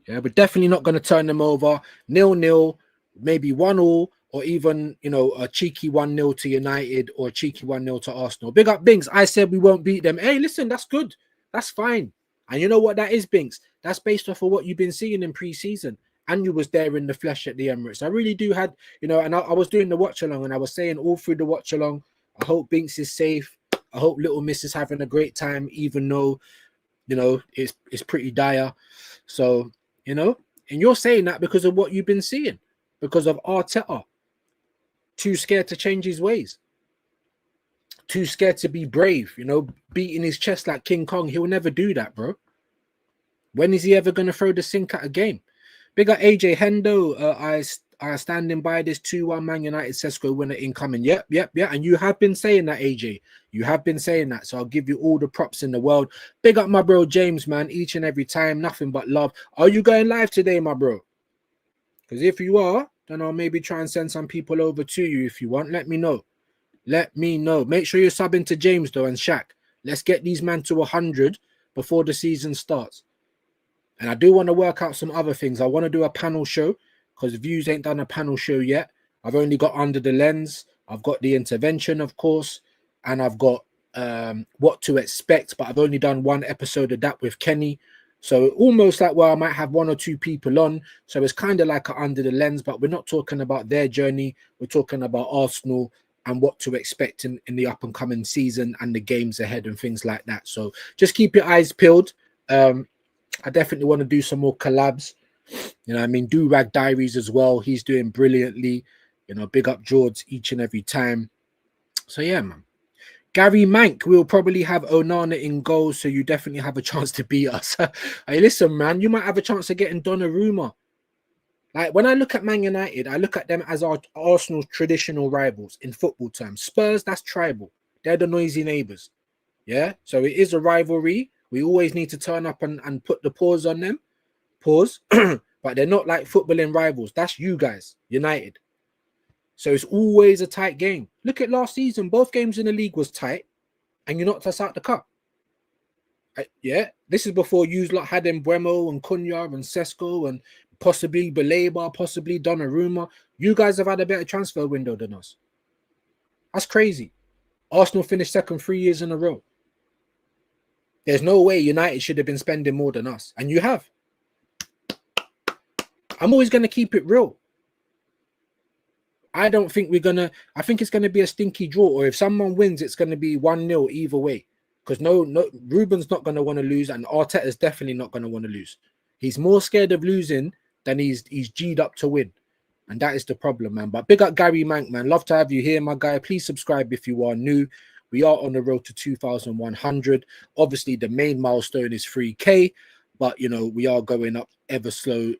Yeah, we're definitely not going to turn them over. 0-0, maybe 1-1, or even, you know, a cheeky 1-0 to United or a cheeky 1-0 to Arsenal. Big up, Binks. I said we won't beat them. Hey, listen, that's good. That's fine. And you know what that is, Binks? That's based off of what you've been seeing in pre-season. And you was there in the flesh at the Emirates. I really do had, you know, and I was doing the watch along and I was saying all through the watch along, I hope Binks is safe. I hope Little Miss is having a great time, even though, you know, it's pretty dire. So, you know, and you're saying that because of what you've been seeing, because of Arteta. Too scared to change his ways. Too scared to be brave, you know, beating his chest like King Kong. He'll never do that, bro. When is he ever going to throw the sink at a game? Big up AJ Hendo. I standing by this 2-1 Man United Sesko winner incoming. Yep. And you have been saying that, AJ. You have been saying that. So I'll give you all the props in the world. Big up my bro James, man. Each and every time. Nothing but love. Are you going live today, my bro? Because if you are, then I'll maybe try and send some people over to you if you want. Let me know. Let me know. Make sure you're subbing to James, though, and Shaq. Let's get these men to 100 before the season starts. And I do want to work out some other things. I want to do a panel show because Views ain't done a panel show yet. I've only got Under the Lens. I've got The Intervention, of course. And I've got What to Expect. But I've only done one episode of that with Kenny. So almost like where I might have 1 or 2 people on. So it's kind of like Under the Lens. But we're not talking about their journey. We're talking about Arsenal and what to expect in the up-and-coming season and the games ahead and things like that. So just keep your eyes peeled. I definitely want to do some more collabs. You know, I mean, Do Rag Diaries as well. He's doing brilliantly. You know, big up George each and every time. So, yeah, man. Gary Mank will probably have Onana in goal, so you definitely have a chance to beat us. Hey, listen, man, you might have a chance of getting Donnarumma. Like, when I look at Man United, I look at them as our Arsenal's traditional rivals in football terms. Spurs, that's tribal. They're the noisy neighbours. Yeah? So it is a rivalry. We always need to turn up and put the pause on them. Pause. But they're not like footballing rivals. That's you guys, United. So it's always a tight game. Look at last season. Both games in the league was tight. And you knocked us out the cup. Yeah. This is before you lot had Mbeumo and Cunha and Sesko and possibly Baleba, possibly Donnarumma. You guys have had a better transfer window than us. That's crazy. Arsenal finished second 3 years in a row. There's no way United should have been spending more than us. And you have. I'm always going to keep it real. I don't think we're going to... I think it's going to be a stinky draw. Or if someone wins, it's going to be 1-0 either way. Because no, Ruben's not going to want to lose. And Arteta's definitely not going to want to lose. He's more scared of losing than he's G'd up to win. And that is the problem, man. But big up Gary Mank, man. Love to have you here, my guy. Please subscribe if you are new. We are on the road to 2,100. Obviously, the main milestone is 3K, but, you know, we are going up ever so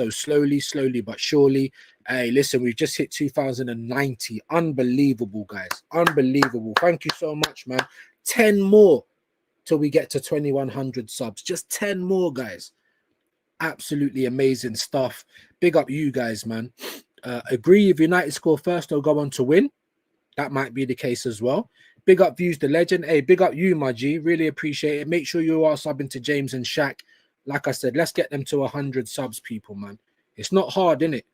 slowly, but surely. Hey, listen, we've just hit 2,090. Unbelievable, guys. Unbelievable. Thank you so much, man. 10 more till we get to 2,100 subs. Just 10 more, guys. Absolutely amazing stuff. Big up you guys, man. Agree if United score first, they'll go on to win. That might be the case as well. Big up Views the Legend. Hey, big up you, my G. Really appreciate it. Make sure you are subbing to James and Shaq. Like I said, let's get them to 100 subs, people, man. It's not hard, innit?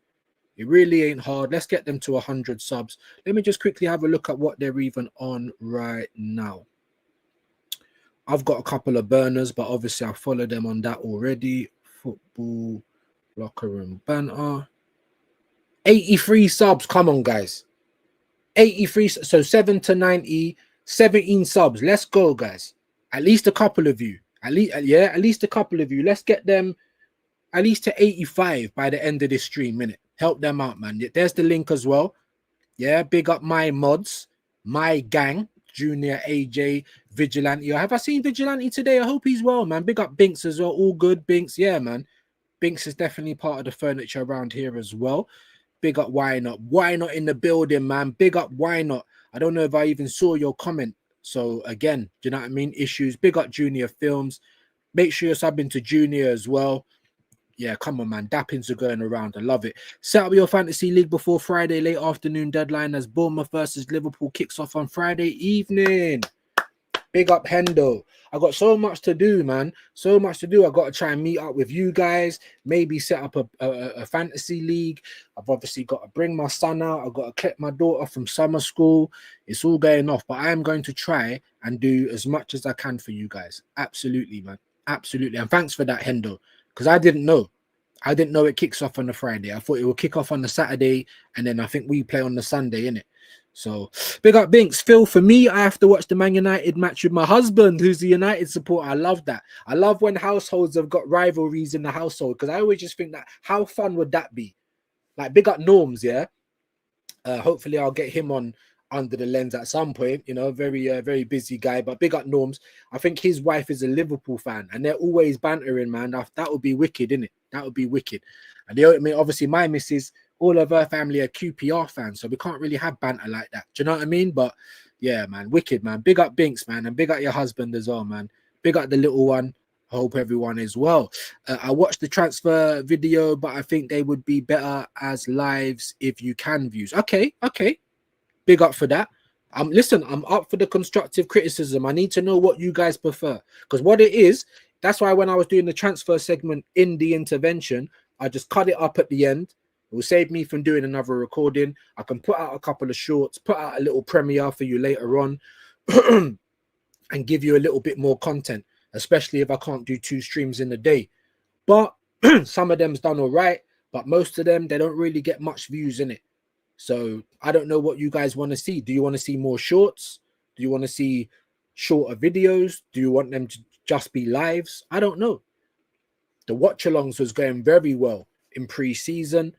It really ain't hard. Let's get them to 100 subs. Let me just quickly have a look at what they're even on right now. I've got a couple of burners, but obviously I followed them on that already. Football, locker room banter. 83 subs. Come on, guys. 83. So 7 to 90, 17 subs. Let's go, guys. At least a couple of you. At least a couple of you. Let's get them at least to 85 by the end of this stream, minute. Help them out, man. There's the link as well. Yeah, big up my mods, my gang, Junior, AJ, Vigilante. Have I seen Vigilante today? I hope he's well, man. Big up Binks as well. All good, Binks. Yeah, man. Binks is definitely part of the furniture around here as well. Big up Why Not. Why Not in the building, man. Big up Why Not. I don't know if I even saw your comment. So again, do you know what I mean? Issues. Big up Junior Films. Make sure you're subbing to Junior as well. Yeah, come on, man. Dappings are going around. I love it. Set up your fantasy league before Friday late afternoon deadline as Bournemouth versus Liverpool kicks off on Friday evening. Big up Hendo. I got so much to do, man. So much to do. I got to try and meet up with you guys. Maybe set up a fantasy league. I've obviously got to bring my son out. I've got to collect my daughter from summer school. It's all going off. But I am going to try and do as much as I can for you guys. Absolutely, man. Absolutely. And thanks for that, Hendo. Because I didn't know. I didn't know it kicks off on the Friday. I thought it would kick off on the Saturday, and then I think we play on the Sunday, innit? So, big up Binks. Phil, for me, I have to watch the Man United match with my husband, who's a United supporter. I love that. I love when households have got rivalries in the household, because I always just think that, how fun would that be? Like, big up Norms, yeah? Hopefully, I'll get him on under the lens at some point, you know, very busy guy, but big up Norms. I think his wife is a Liverpool fan, and they're always bantering, man. That would be wicked, innit? That would be wicked. And I mean, obviously, my missus, all of her family are QPR fans, so we can't really have banter like that. Do you know what I mean? But yeah, man, wicked, man. Big up Binks, man, and big up your husband as well, man. Big up the little one. I hope everyone is well. I watched the transfer video, but I think they would be better as lives if you can views. Okay. Big up for that. Listen, I'm up for the constructive criticism. I need to know what you guys prefer. Because what it is, that's why when I was doing the transfer segment in the intervention, I just cut it up at the end. It will save me from doing another recording. I can put out a couple of shorts, put out a little premiere for you later on, and give you a little bit more content, especially if I can't do 2 streams in a day. But some of them's done all right, but most of them, they don't really get much views in it. So I don't know what you guys want to see. Do you want to see more shorts? Do you want to see shorter videos? Do you want them to just be lives? I don't know. The watch-alongs was going very well in pre-season.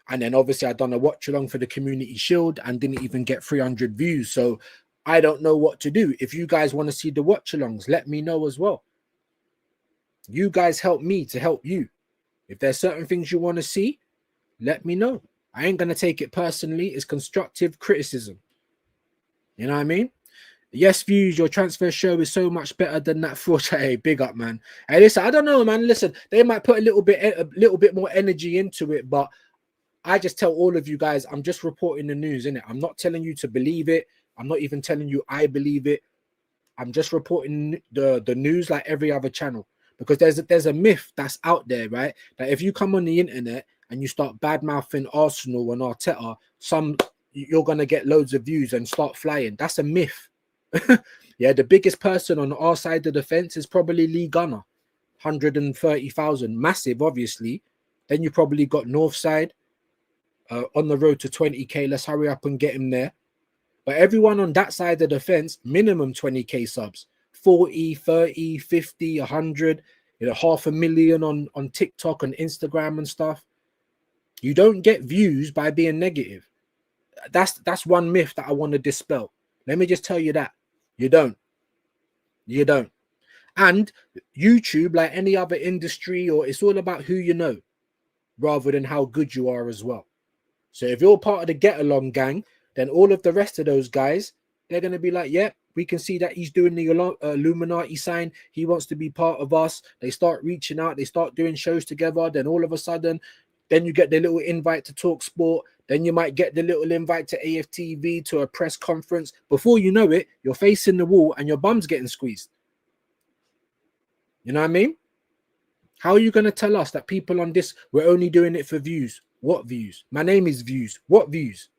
And then obviously I done a watch-along for the Community Shield and didn't even get 300 views. So I don't know what to do. If you guys want to see the watch-alongs, let me know as well. You guys help me to help you. If there's certain things you want to see, let me know. I ain't going to take it personally. It's constructive criticism. You know what I mean? Yes, views, your transfer show is so much better than that fraud. Hey, big up, man. Hey, listen, I don't know, man. Listen, they might put a little bit more energy into it, but I just tell all of you guys, I'm just reporting the news, innit? I'm not telling you to believe it. I'm not even telling you I believe it. I'm just reporting the news like every other channel, because there's a myth that's out there, right? That if you come on the internet and you start bad-mouthing Arsenal and Arteta, you're going to get loads of views and start flying. That's a myth. Yeah, the biggest person on our side of the fence is probably Lee Gunner. 130,000. Massive, obviously. Then you probably got Northside on the road to 20k. Let's hurry up and get him there. But everyone on that side of the fence, minimum 20k subs. 40, 30, 50, 100, 500,000 on TikTok and Instagram and stuff. You don't get views by being negative. That's one myth that I want to dispel. Let me just tell you that. You don't. And YouTube, like any other industry, or it's all about who you know rather than how good you are as well. So if you're part of the Get Along gang, then all of the rest of those guys, they're going to be like, yeah, we can see that he's doing the Illuminati sign. He wants to be part of us. They start reaching out. They start doing shows together. Then all of a sudden, then you get the little invite to Talk Sport. Then you might get the little invite to AFTV, to a press conference. Before you know it, you're facing the wall and your bum's getting squeezed. You know what I mean? How are you going to tell us that people on this, we're only doing it for views? What views? My name is Views. What views?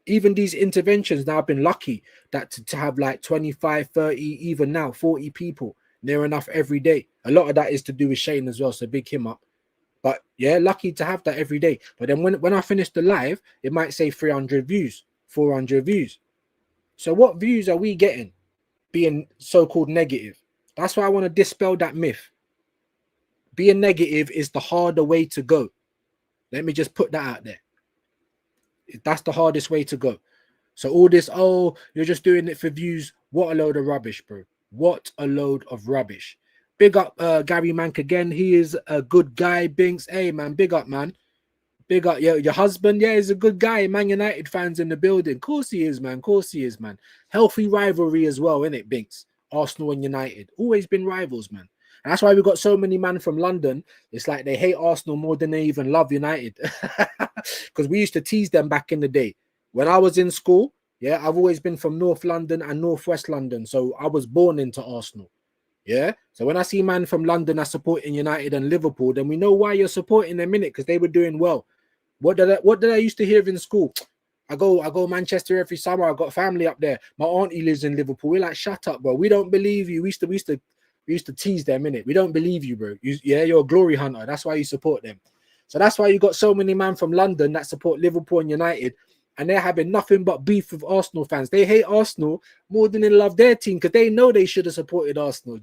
Even these interventions, now I've been lucky that to have like 25, 30, even now 40 people near enough every day. A lot of that is to do with Shane as well, so big him up. But yeah, lucky to have that every day. But then when I finish the live, it might say 300 views, 400 views. So what views are we getting being so-called negative? That's why I want to dispel that myth. Being negative is the harder way to go. Let me just put that out there. That's the hardest way to go. So all this, oh, you're just doing it for views. What a load of rubbish, bro. What a load of rubbish. Big up Gary Mank again. He is a good guy, Binks. Hey, man, big up, man. Big up your husband. Yeah, he's a good guy. Man United fans in the building. Of course he is, man. Of course he is, man. Healthy rivalry as well, innit, Binks? Arsenal and United. Always been rivals, man. And that's why we got so many men from London. It's like they hate Arsenal more than they even love United. Because we used to tease them back in the day. When I was in school, yeah, I've always been from North London and Northwest London. So I was born into Arsenal. Yeah. So when I see man from London that's supporting United and Liverpool, then we know why you're supporting them, innit? Because they were doing well. What did I used to hear in school? I go Manchester every summer. I got family up there. My auntie lives in Liverpool. We're like, shut up, bro. We don't believe you. We used to tease them, innit? We don't believe you, bro. You're a glory hunter. That's why you support them. So that's why you got so many man from London that support Liverpool and United, and they're having nothing but beef with Arsenal fans. They hate Arsenal more than they love their team because they know they should have supported Arsenal.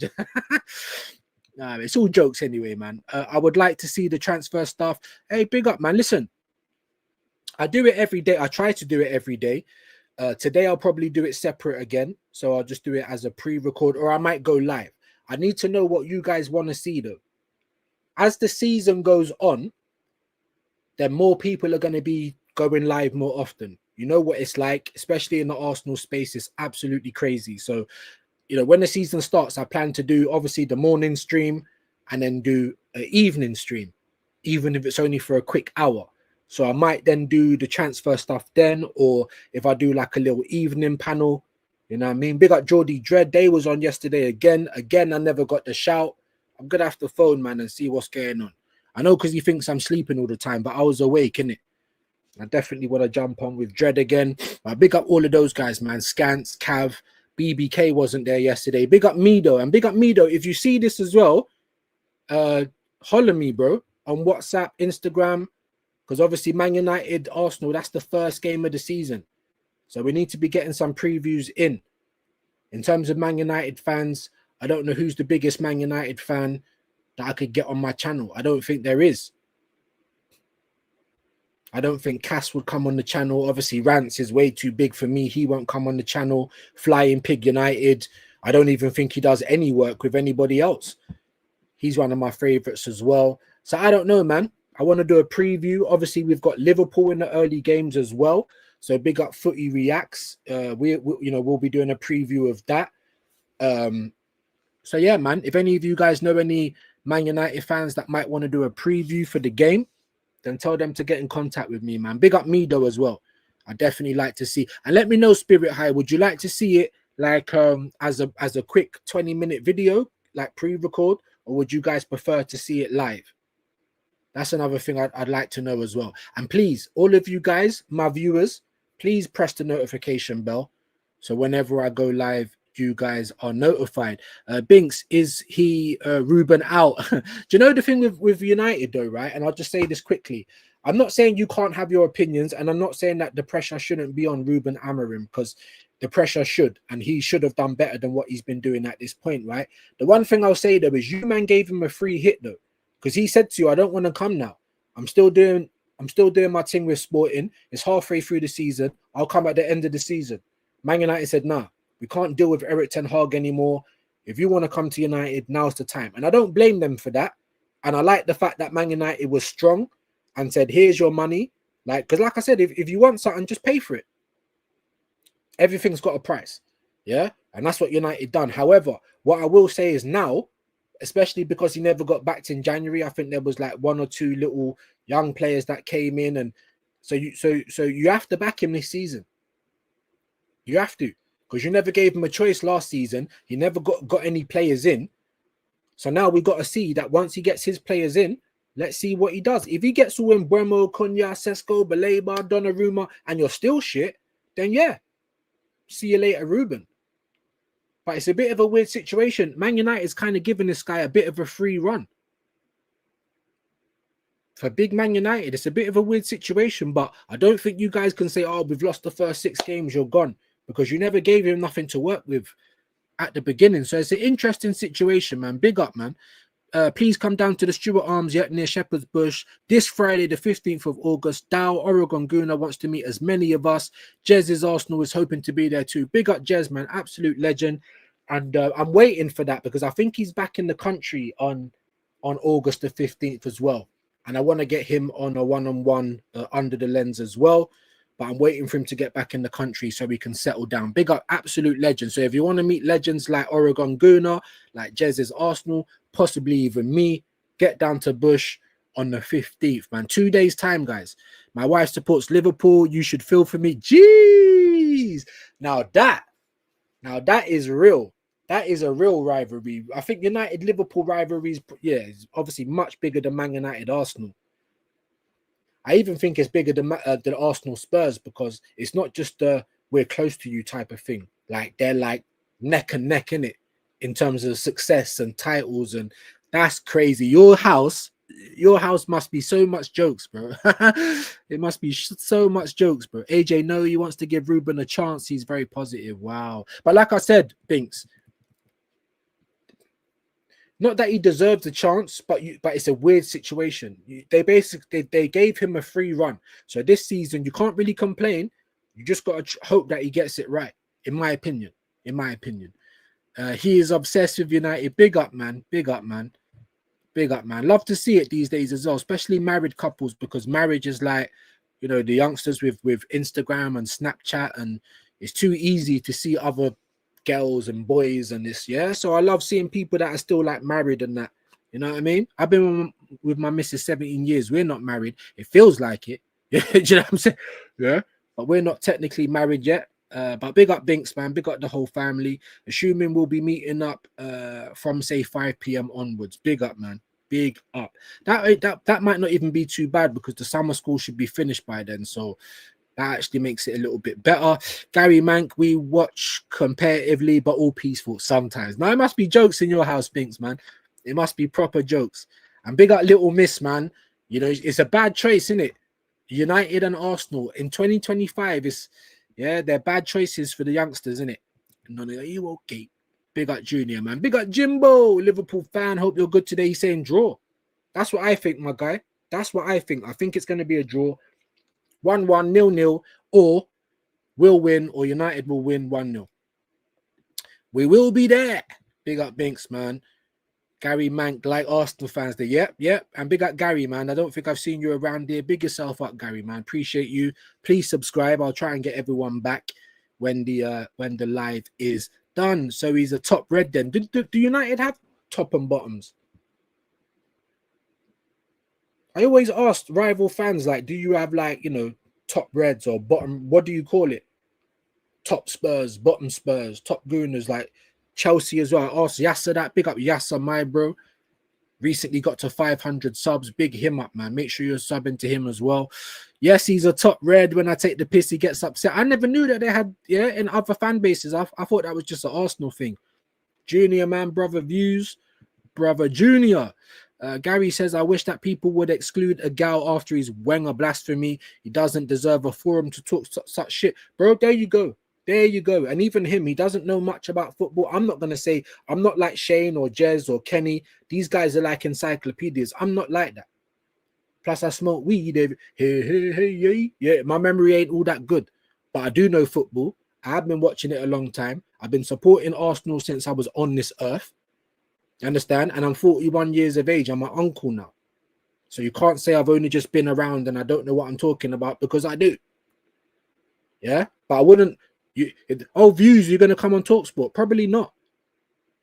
Nah, it's all jokes anyway, man. I would like to see the transfer stuff. Hey, big up, man. Listen, I do it every day. I try to do it every day. Today, I'll probably do it separate again. So I'll just do it as a pre-record, or I might go live. I need to know what you guys want to see, though. As the season goes on, then more people are going to be going live more often. You know what it's like, especially in the Arsenal space. It's absolutely crazy. So, you know, when the season starts, I plan to do obviously the morning stream and then do an evening stream, even if it's only for a quick hour. So I might then do the transfer stuff then, or if I do like a little evening panel, you know what I mean? Big up Geordie Dread. They was on yesterday again. Again, I never got the shout. I'm going to have to phone, man, and see what's going on. I know because he thinks I'm sleeping all the time, but I was awake, innit? I definitely want to jump on with Dread again. Big up all of those guys, man. Scants, Cav, BBK wasn't there yesterday. Big up Mido. And big up Mido. If you see this as well, holler me, bro, on WhatsApp, Instagram, because obviously Man United, Arsenal, that's the first game of the season. So we need to be getting some previews in. In terms of Man United fans, I don't know who's the biggest Man United fan that I could get on my channel. I don't think there is. I don't think Cass would come on the channel. Obviously, Rance is way too big for me. He won't come on the channel. Flying Pig United. I don't even think he does any work with anybody else. He's one of my favorites as well. So I don't know, man. I want to do a preview. Obviously, we've got Liverpool in the early games as well. So big up Footy Reacts. We'll be doing a preview of that. So yeah, man. If any of you guys know any Man United fans that might want to do a preview for the game, then tell them to get in contact with me, man. Big up Mido as well. I definitely like to see. And let me know, Spirit High, would you like to see it like as a quick 20-minute video, like pre-record, or would you guys prefer to see it live? That's another thing I'd like to know as well. And please, all of you guys, my viewers, please press the notification bell. So whenever I go live, you guys are notified. Binks, is he Ruben out? Do you know the thing with United though, right? And I'll just say this quickly. I'm not saying you can't have your opinions, and I'm not saying that the pressure shouldn't be on Ruben Amorim, because the pressure should, and he should have done better than what he's been doing at this point, right? The one thing I'll say though is you man gave him a free hit though, because he said to you, I don't want to come now. I'm still doing my thing with Sporting. It's halfway through the season. I'll come at the end of the season. Man United said, nah, we can't deal with Eric Ten Hag anymore. If you want to come to United, now's the time. And I don't blame them for that. And I like the fact that Man United was strong and said, here's your money. Because like I said, if you want something, just pay for it. Everything's got a price. Yeah. And that's what United done. However, what I will say is now, especially because he never got backed in January, I think there was like one or two little young players that came in. And so you have to back him this season. You have to. Because you never gave him a choice last season. He never got any players in. So now we got to see that once he gets his players in, let's see what he does. If he gets all in Bremo, Cunha, Sesko, Baleba, Donnarumma, and you're still shit, then yeah, see you later, Ruben. But it's a bit of a weird situation. Man United is kind of giving this guy a bit of a free run. for big Man United, it's a bit of a weird situation, but I don't think you guys can say, oh, we've lost the first 6 games, you're gone, because you never gave him nothing to work with at the beginning. So it's an interesting situation, man. Big up, man. Please come down to the Stewart Arms yet near Shepherd's Bush this Friday, the 15th of August. Dow, Oregon Guna wants to meet as many of us. Jez's Arsenal is hoping to be there too. Big up Jez, man. Absolute legend. And I'm waiting for that because I think he's back in the country on August the 15th as well. And I want to get him on a one-on-one under the lens as well. But I'm waiting for him to get back in the country so we can settle down. Big up, absolute legend. So if you want to meet legends like Oregon Guna, like Jez's Arsenal, possibly even me, get down to Bush on the 15th, man. 2 days time, guys. My wife supports Liverpool. You should feel for me. Jeez. Now that is real. That is a real rivalry. I think United-Liverpool rivalries, yeah, is obviously much bigger than Man United-Arsenal. I even think it's bigger than Arsenal Spurs because it's not just we're close to you type of thing. Like they're like neck and neck in it in terms of success and titles, and that's crazy. Your house must be so much jokes, bro. It must be so much jokes, bro. AJ, no, he wants to give Ruben a chance. He's very positive. Wow. But like I said, Binks, not that he deserves a chance, but it's a weird situation. They gave him a free run. So this season, you can't really complain. You just got to hope that he gets it right, in my opinion. He is obsessed with United. Big up, man. Big up, man. Big up, man. Love to see it these days as well, especially married couples, because marriage is like, the youngsters with Instagram and Snapchat, and it's too easy to see other girls and boys and this, yeah. So I love seeing people that are still like married and that. You know what I mean? I've been with my missus 17 years. We're not married. It feels like it. Yeah, do you know what I'm saying? Yeah, but we're not technically married yet. But big up Binks, man. Big up the whole family. Assuming we'll be meeting up from say 5 p.m. onwards. Big up, man. Big up. That might not even be too bad because the summer school should be finished by then. So that actually makes it a little bit better. Gary Mank, we watch comparatively, but all peaceful sometimes. Now, it must be jokes in your house, Binks, man. It must be proper jokes. And big up Little Miss, man. It's a bad choice, isn't it? United and Arsenal in 2025 they're bad choices for the youngsters, isn't it? None of you okay. Big up Junior, man. Big up Jimbo, Liverpool fan. Hope you're good today. He's saying draw. That's what I think, my guy. That's what I think. I think it's going to be a draw. 1-1, 0-0, or we'll win, or United will win 1-0. We will be there. Big up Binks, man. Gary Mank, like Arsenal fans there. Yep. And big up Gary, man. I don't think I've seen you around here. Big yourself up, Gary, man. Appreciate you. Please subscribe. I'll try and get everyone back when the live is done. So he's a top red then. Do United have top and bottoms? I always ask rival fans, like, do you have like, top reds or bottom? What do you call it? Top Spurs, bottom Spurs, top Gooners, like Chelsea as well. I asked Yasser that. Big up Yasser, my bro. Recently got to 500 subs. Big him up, man. Make sure you're subbing to him as well. Yes, he's a top red. When I take the piss, he gets upset. I never knew that they had, in other fan bases. I thought that was just an Arsenal thing. Junior, man, brother views. Brother Junior. Gary says, I wish that people would exclude a gal after his Wenger blasphemy. He doesn't deserve a forum to talk such shit. Bro, there you go. There you go. And even him, he doesn't know much about football. I'm not going to say, I'm not like Shane or Jez or Kenny. These guys are like encyclopedias. I'm not like that. Plus, I smoke weed. Hey. Yeah, my memory ain't all that good. But I do know football. I've been watching it a long time. I've been supporting Arsenal since I was on this earth. You understand? And I'm 41 years of age. I'm an uncle now. So you can't say I've only just been around and I don't know what I'm talking about, because I do. Yeah? But I wouldn't... views, you're going to come on TalkSport? Probably not.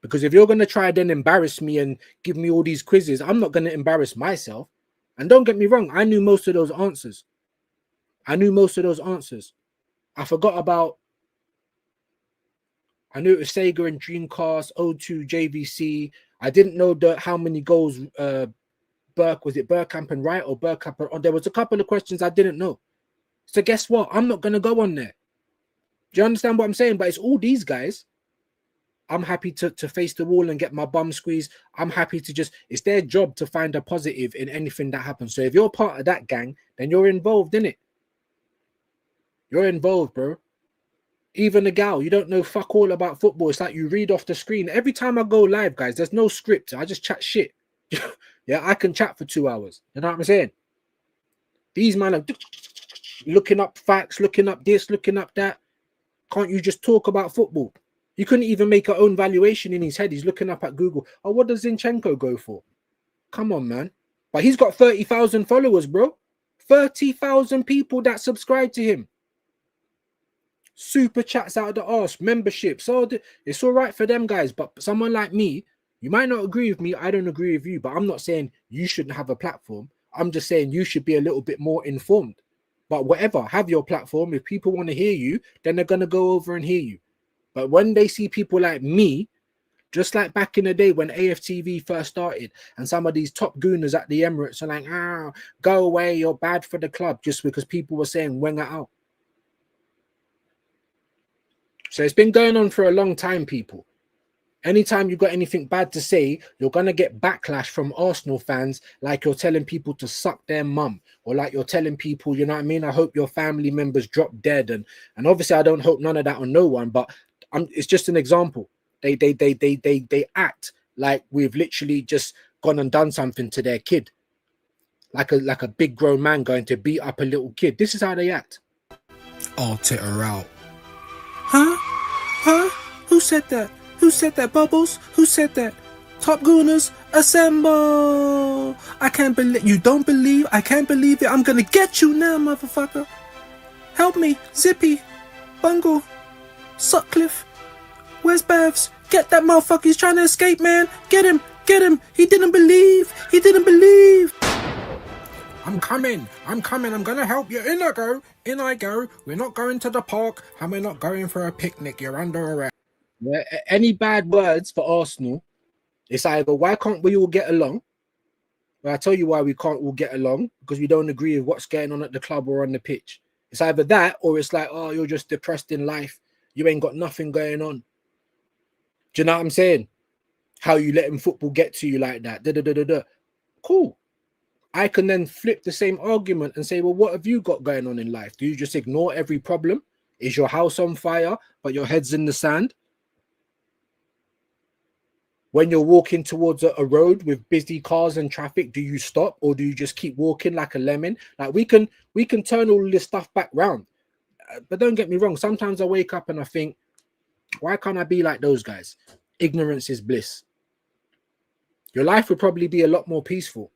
Because if you're going to try then embarrass me and give me all these quizzes, I'm not going to embarrass myself. And don't get me wrong, I knew most of those answers. I knew I forgot about... I knew it was Sega and Dreamcast, O2, JVC. I didn't know how many goals was it Bergkamp and Wright or Bergkamp and... There was a couple of questions I didn't know. So guess what? I'm not going to go on there. Do you understand what I'm saying? But it's all these guys. I'm happy to face the wall and get my bum squeezed. I'm happy to just, it's their job to find a positive in anything that happens. So if you're part of that gang, then you're involved in it. You're involved, bro. Even the gal, you don't know fuck all about football. It's like you read off the screen. Every time I go live, guys, there's no script. I just chat shit. Yeah, I can chat for 2 hours. You know what I'm saying? These men are looking up facts, looking up this, looking up that. Can't you just talk about football? You couldn't even make our own valuation in his head. He's looking up at Google. Oh, what does Zinchenko go for? Come on, man. But he's got 30,000 followers, bro. 30,000 people that subscribe to him. Super chats out of the arse, memberships. So it's all right for them guys. But someone like me, you might not agree with me. I don't agree with you. But I'm not saying you shouldn't have a platform. I'm just saying you should be a little bit more informed. But whatever, have your platform. If people want to hear you, then they're going to go over and hear you. But when they see people like me, just like back in the day when AFTV first started and some of these top gooners at the Emirates are like, go away, you're bad for the club, just because people were saying Wenger out. So it's been going on for a long time, people. Anytime you got anything bad to say, you're going to get backlash from Arsenal fans, like you're telling people to suck their mum, or like you're telling people, you know what I mean? I hope your family members drop dead. And obviously I don't hope none of that on no one, but it's just an example. They act like we've literally just gone and done something to their kid. Like a big grown man going to beat up a little kid. This is how they act.
Arteta out. Huh? Huh? Who said that? Who said that, Bubbles? Who said that? Top Gooners, assemble! I can't believe... You don't believe? I can't believe it. I'm gonna get you now, motherfucker. Help me. Zippy. Bungle. Sutcliffe. Where's Bavs? Get that motherfucker. He's trying to escape, man. Get him. Get him. He didn't believe. He didn't believe. I'm coming. I'm coming. I'm gonna help you. In I go. In I go. We're not going to the park and we're not going for a picnic. You're under arrest.
Yeah, any bad words for Arsenal, it's either why can't we all get along? Well, I tell you why we can't all get along, because we don't agree with what's going on at the club or on the pitch. It's either that or it's like, oh, you're just depressed in life. You ain't got nothing going on. Do you know what I'm saying? How you letting football get to you like that? Cool. I can then flip the same argument and say, well, what have you got going on in life? Do you just ignore every problem? Is your house on fire, but your head's in the sand? When you're walking towards a road with busy cars and traffic, do you stop or do you just keep walking like a lemon? Like we can turn all this stuff back round. But don't get me wrong. Sometimes I wake up and I think, why can't I be like those guys? Ignorance is bliss. Your life would probably be a lot more peaceful.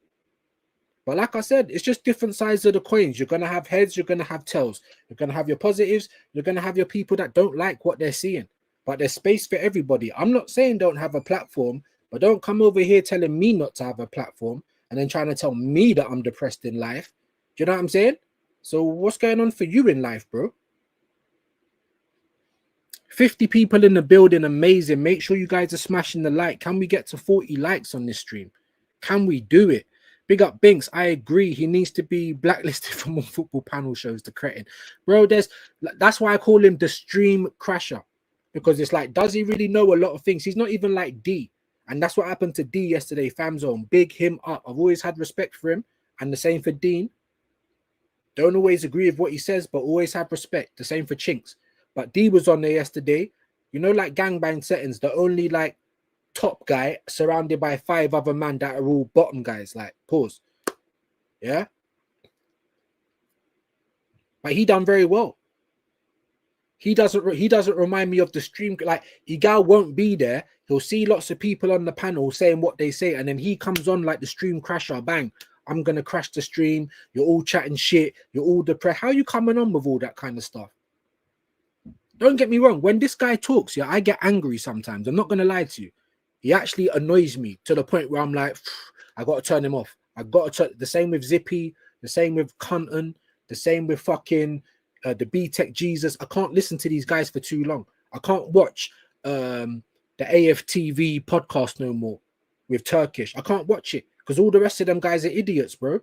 But like I said, it's just different sides of the coins. You're going to have heads, you're going to have tails. You're going to have your positives, you're going to have your people that don't like what they're seeing. But there's space for everybody. I'm not saying don't have a platform, but don't come over here telling me not to have a platform and then trying to tell me that I'm depressed in life. Do you know what I'm saying? So what's going on for you in life, bro? 50 people in the building, amazing. Make sure you guys are smashing the like. Can we get to 40 likes on this stream? Can we do it? Big up Binks. I agree. He needs to be blacklisted from all football panel shows, the cretin. Bro, that's why I call him the stream crasher. Because it's like, does he really know a lot of things? He's not even like D. And that's what happened to D yesterday, Famzone. Big him up. I've always had respect for him. And the same for Dean. Don't always agree with what he says, but always have respect. The same for Chinks. But D was on there yesterday. You know, like gangbang settings, the only like top guy surrounded by 5 other men that are all bottom guys. Like, pause. Yeah? But he done very well. He doesn't remind me of the stream. Like, Igal won't be there. He'll see lots of people on the panel saying what they say, and then he comes on like the stream crasher. Bang, I'm gonna crash the stream. You're all chatting shit. You're all depressed. How are you coming on with all that kind of stuff? Don't get me wrong. When this guy talks, yeah, I get angry sometimes. I'm not gonna lie to you. He actually annoys me to the point where I'm like, I gotta turn him off. I gotta turn. The same with Zippy. The same with Cunton. The same with fucking the B-Tech Jesus. I can't listen to these guys for too long. I can't watch the AFTV podcast no more with Turkish. I can't watch it because all the rest of them guys are idiots, bro.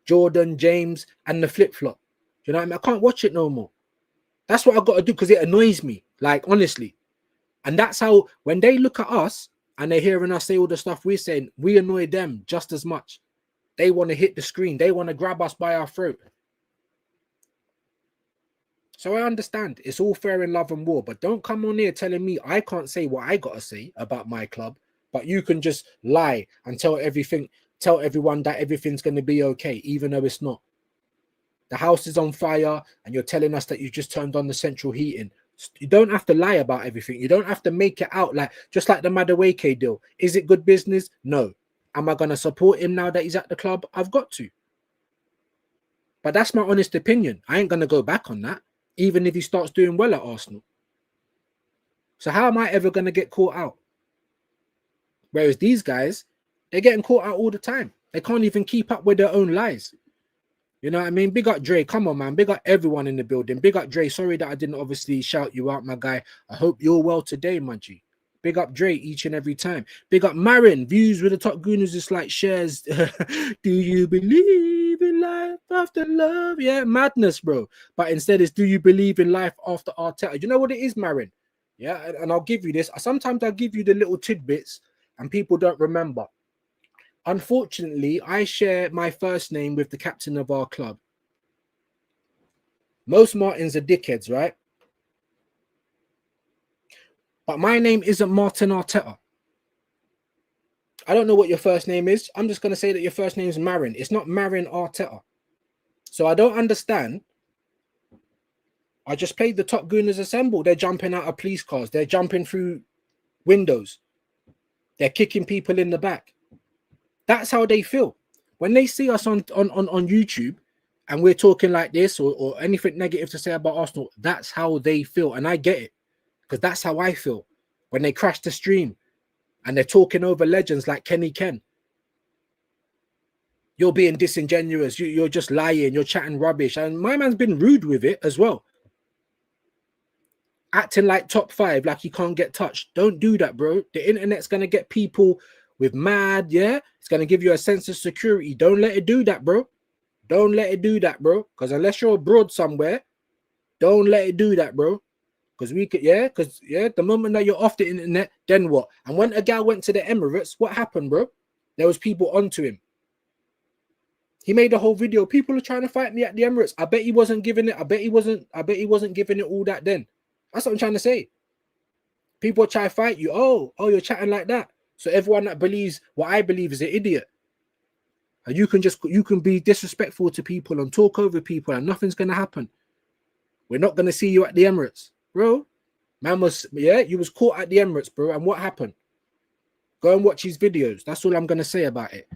Jordan, James, and the flip-flop. You know what I mean? I can't watch it no more. That's what I got to do because it annoys me. Like, honestly, And that's how, when they look at us and they're hearing us say all the stuff we're saying, we annoy them just as much. They want to hit the screen. They want to grab us by our throat. So I understand it's all fair in love and war, but don't come on here telling me I can't say what I got to say about my club, but you can just lie and tell everyone that everything's going to be okay, even though it's not. The house is on fire and you're telling us that you just turned on the central heating. You don't have to lie about everything. You don't have to make it out like, just like the Madueke deal. Is it good business? No. Am I going to support him now that he's at the club? I've got to. But that's my honest opinion. I ain't going to go back on that, even if he starts doing well at Arsenal. So how am I ever going to get caught out? Whereas these guys, they're getting caught out all the time. They can't even keep up with their own lies. You know what I mean? Big up Dre. Come on, man. Big up everyone in the building. Big up Dre. Sorry that I didn't obviously shout you out, my guy. I hope you're well today, my G. Big up Dre each and every time. Big up Marin. Views with the top gooners is like shares. Do you believe in life after love? Yeah, madness, bro. But instead it's, do you believe in life after Arteta? You know what it is, Marin? Yeah, and I'll give you this. Sometimes I'll give you the little tidbits and people don't remember. Unfortunately, I share my first name with the captain of our club. Most Martins are dickheads, right? But my name isn't Martin Arteta. I don't know what your first name is. I'm just going to say that your first name is Marin. It's not Marin Arteta. So I don't understand. I just played the Top Gooners Assemble. They're jumping out of police cars. They're jumping through windows. They're kicking people in the back. That's how they feel. When they see us on YouTube and we're talking like this or anything negative to say about Arsenal, that's how they feel. And I get it, because that's how I feel when they crash the stream and they're talking over legends like Kenny Ken. You're being disingenuous. You're just lying. You're chatting rubbish. And my man's been rude with it as well. Acting like top five, like he can't get touched. Don't do that, bro. The internet's going to get people with mad, yeah? It's going to give you a sense of security. Don't let it do that, bro. Don't let it do that, bro. Because unless you're abroad somewhere, don't let it do that, bro. Because we could, the moment that you're off the internet, then what? And when a gal went to the Emirates, what happened, bro? There was people onto him. He made a whole video. People are trying to fight me at the Emirates. I bet he wasn't giving it. I bet he wasn't giving it all that then. That's what I'm trying to say. People try to fight you. Oh, you're chatting like that. So everyone that believes what I believe is an idiot. And you can be disrespectful to people and talk over people and nothing's going to happen. We're not going to see you at the Emirates, bro. Man was, you was caught at the Emirates, bro. And what happened? Go and watch his videos. That's all I'm going to say about it.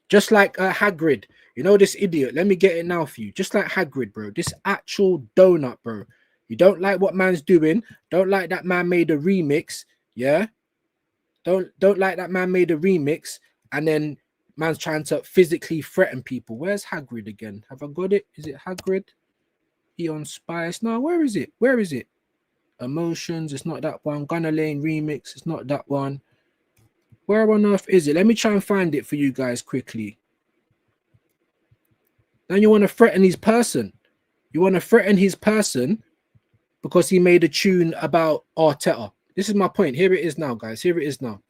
Just like Hagrid, you know, this idiot. Let me get it now for you. Just like Hagrid, bro. This actual donut, bro. You don't like what man's doing. Don't like that man made a remix. Yeah. Don't like that man made a remix and then man's trying to physically threaten people. Where's Hagrid again? Have I got it? Is it Hagrid? Eon Spice? No, where is it? Where is it? Emotions, it's not that one. Gunner Lane remix, it's not that one. Where on earth is it? Let me try and find it for you guys quickly. Then you want to threaten his person. You want to threaten his person because he made a tune about Arteta. This is my point. Here it is now, guys. Here it is now.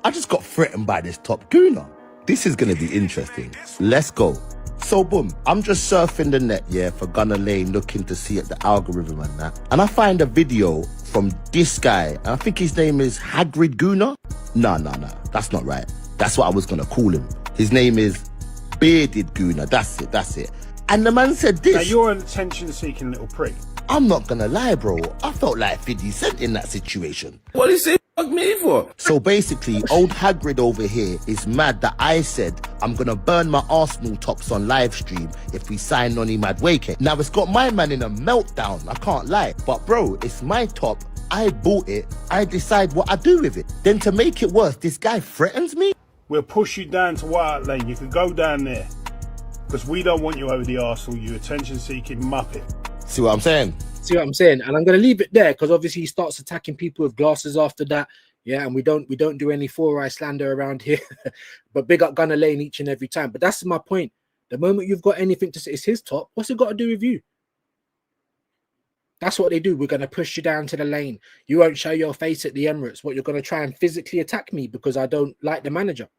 I just got threatened by this top gooner. This is going to be interesting. Let's go. So boom, I'm just surfing the net, for Gunner Lane, looking to see at the algorithm and that. And I find a video from this guy. And I think his name is Hagrid Gooner. No. That's not right. That's what I was going to call him. His name is Bearded Gooner. That's it. And the man said this.
Now you're an attention-seeking little prick.
I'm not gonna lie, bro. I felt like 50 Cent in that situation.
What is it fuck me for?
So basically, old Hagrid over here is mad that I said I'm gonna burn my Arsenal tops on live stream if we sign Nonny Madueke. Now it's got my man in a meltdown, I can't lie. But bro, it's my top. I bought it. I decide what I do with it. Then to make it worse, this guy threatens me.
We'll push you down to White Hart Lane. You can go down there. Because we don't want you over the Arsenal, you attention-seeking muppet.
See what I'm saying?
See what I'm saying? And I'm going to leave it there because obviously he starts attacking people with glasses after that. Yeah, and we don't do any four-eye slander around here. But big up Gunner Lane each and every time. But that's my point. The moment you've got anything to say, it's his top. What's it got to do with you? That's what they do. We're going to push you down to the lane. You won't show your face at the Emirates. What, you're going to try and physically attack me because I don't like the manager?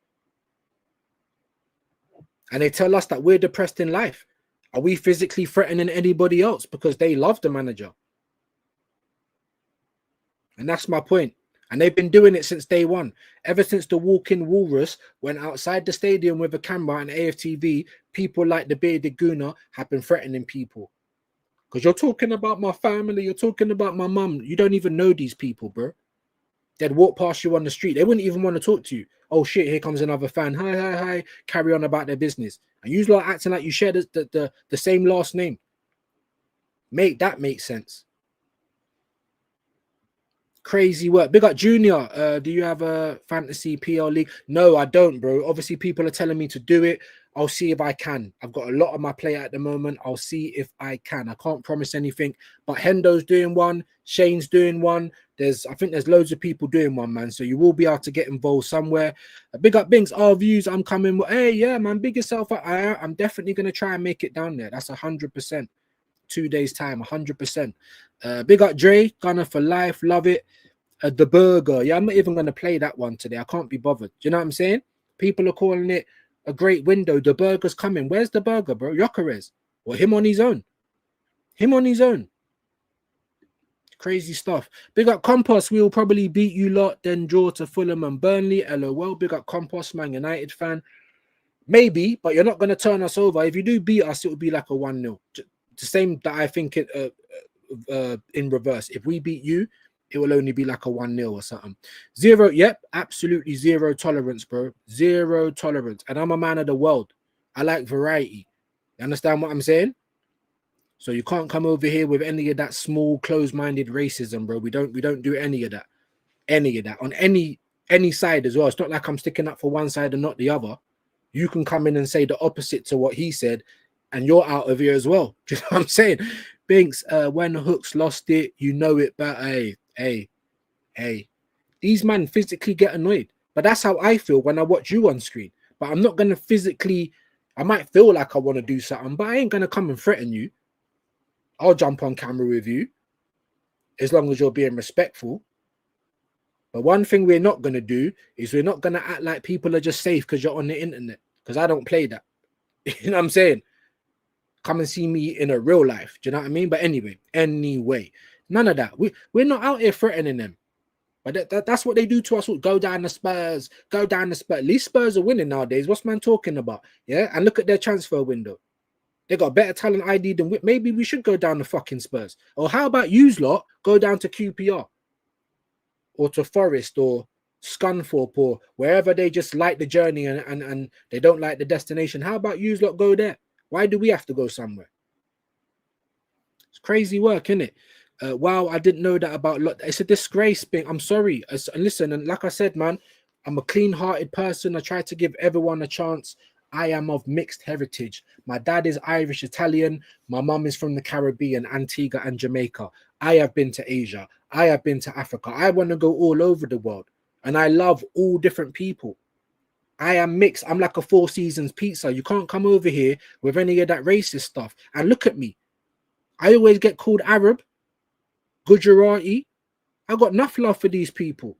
And they tell us that we're depressed in life. Are we physically threatening anybody else because they love the manager? And that's my point. And they've been doing it since day one. Ever since the walk-in walrus went outside the stadium with a camera and AFTV, people like the bearded Guna have been threatening people. Because you're talking about my family, you're talking about my mum. You don't even know these people, bro. They'd walk past you on the street. They wouldn't even want to talk to you. Oh shit, here comes another fan. Hi, hi, hi. Carry on about their business. And you lot acting like you share the same last name. Make that make sense. Crazy work. Big up Junior. Do you have a fantasy PL league? No, I don't, bro. Obviously, people are telling me to do it. I'll see if I can. I've got a lot on my plate at the moment. I'll see if I can. I can't promise anything. But Hendo's doing one. Shane's doing one. I think there's loads of people doing one, man. So you will be able to get involved somewhere. Big up Binks. Our views. I'm coming. Hey, yeah, man. Big yourself up. I'm definitely gonna try and make it down there. That's 100%. 2 days time, 100%. Big up Dre, Gunner for life, love it. The burger, yeah, I'm not even going to play that one today. I can't be bothered. Do you know what I'm saying? People are calling it a great window. The burger's coming. Where's the burger, bro? Yokerez. Or him on his own. Him on his own. Crazy stuff. Big up Compost. We will probably beat you lot, then draw to Fulham and Burnley. LOL. Big up Compost, Man United fan. Maybe, but you're not going to turn us over. If you do beat us, it will be like a 1-0. The same that I think it in reverse. If we beat you, it will only be like a 1-0 or something. Zero, yep, absolutely zero tolerance, bro. Zero tolerance. And I'm a man of the world. I like variety. You understand what I'm saying? So you can't come over here with any of that small, closed-minded racism, bro. We don't do any of that. Any of that. On any side as well. It's not like I'm sticking up for one side and not the other. You can come in and say the opposite to what he said, and you're out of here as well. Do you know what I'm saying? Binks, when Hooks lost it, you know it, but hey. These men physically get annoyed. But that's how I feel when I watch you on screen. But I'm not going to physically, I might feel like I want to do something, but I ain't going to come and threaten you. I'll jump on camera with you as long as you're being respectful. But one thing we're not going to do is we're not going to act like people are just safe because you're on the internet. Because I don't play that. You know what I'm saying? Come and see me in a real life. Do you know what I mean? But anyway, none of that. We're not out here threatening them. But that's what they do to us. Go down the Spurs. Go down the Spurs. At least Spurs are winning nowadays. What's man talking about? Yeah? And look at their transfer window. They got better talent ID than we. Maybe we should go down the fucking Spurs. Or how about yous lot go down to QPR? Or to Forest or Scunthorpe or wherever they just like the journey and they don't like the destination. How about yous lot go there? Why do we have to go somewhere? It's crazy work, isn't it? Wow, I didn't know that about. It's a disgrace, Bing. I'm sorry. And listen, and like I said, man, I'm a clean-hearted person. I try to give everyone a chance. I am of mixed heritage. My dad is Irish Italian. My mum is from the Caribbean, Antigua and Jamaica. I have been to Asia. I have been to Africa. I want to go all over the world. And I love all different people. I am mixed. I'm like a Four Seasons pizza. You can't come over here with any of that racist stuff. And look at me. I always get called Arab, Gujarati. I got enough love for these people.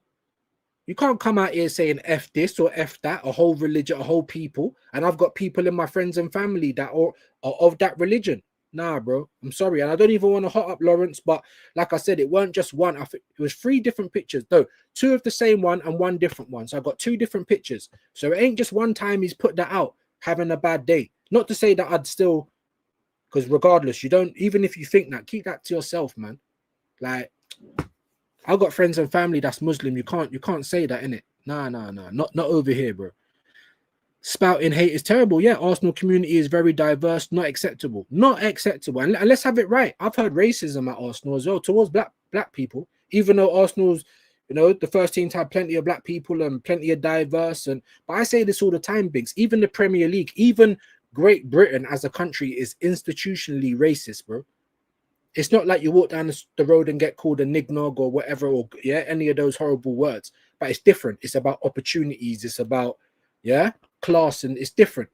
You can't come out here saying F this or F that, a whole religion, a whole people. And I've got people in my friends and family that are of that religion. Nah, bro. I'm sorry. And I don't even want to hot up Lawrence. But like I said, it weren't just one. I think it was 3 different pictures. No, 2 of the same one and 1 different one. So I got 2 different pictures. So it ain't just one time he's put that out having a bad day. Not to say that I'd still, because regardless, you don't, even if you think that, keep that to yourself, man. Like, I've got friends and family that's Muslim. You can't say that, innit? Nah. Not over here, bro. Spouting hate is terrible. Yeah, Arsenal community is very diverse. Not acceptable. Not acceptable. And let's have it right. I've heard racism at Arsenal as well towards black people. Even though Arsenal's, the first team to have plenty of black people and plenty of diverse. But I say this all the time, Biggs. Even the Premier League, even Great Britain as a country is institutionally racist, bro. It's not like you walk down the road and get called a nignog or whatever, or any of those horrible words. But it's different. It's about opportunities. It's about class, and it's different.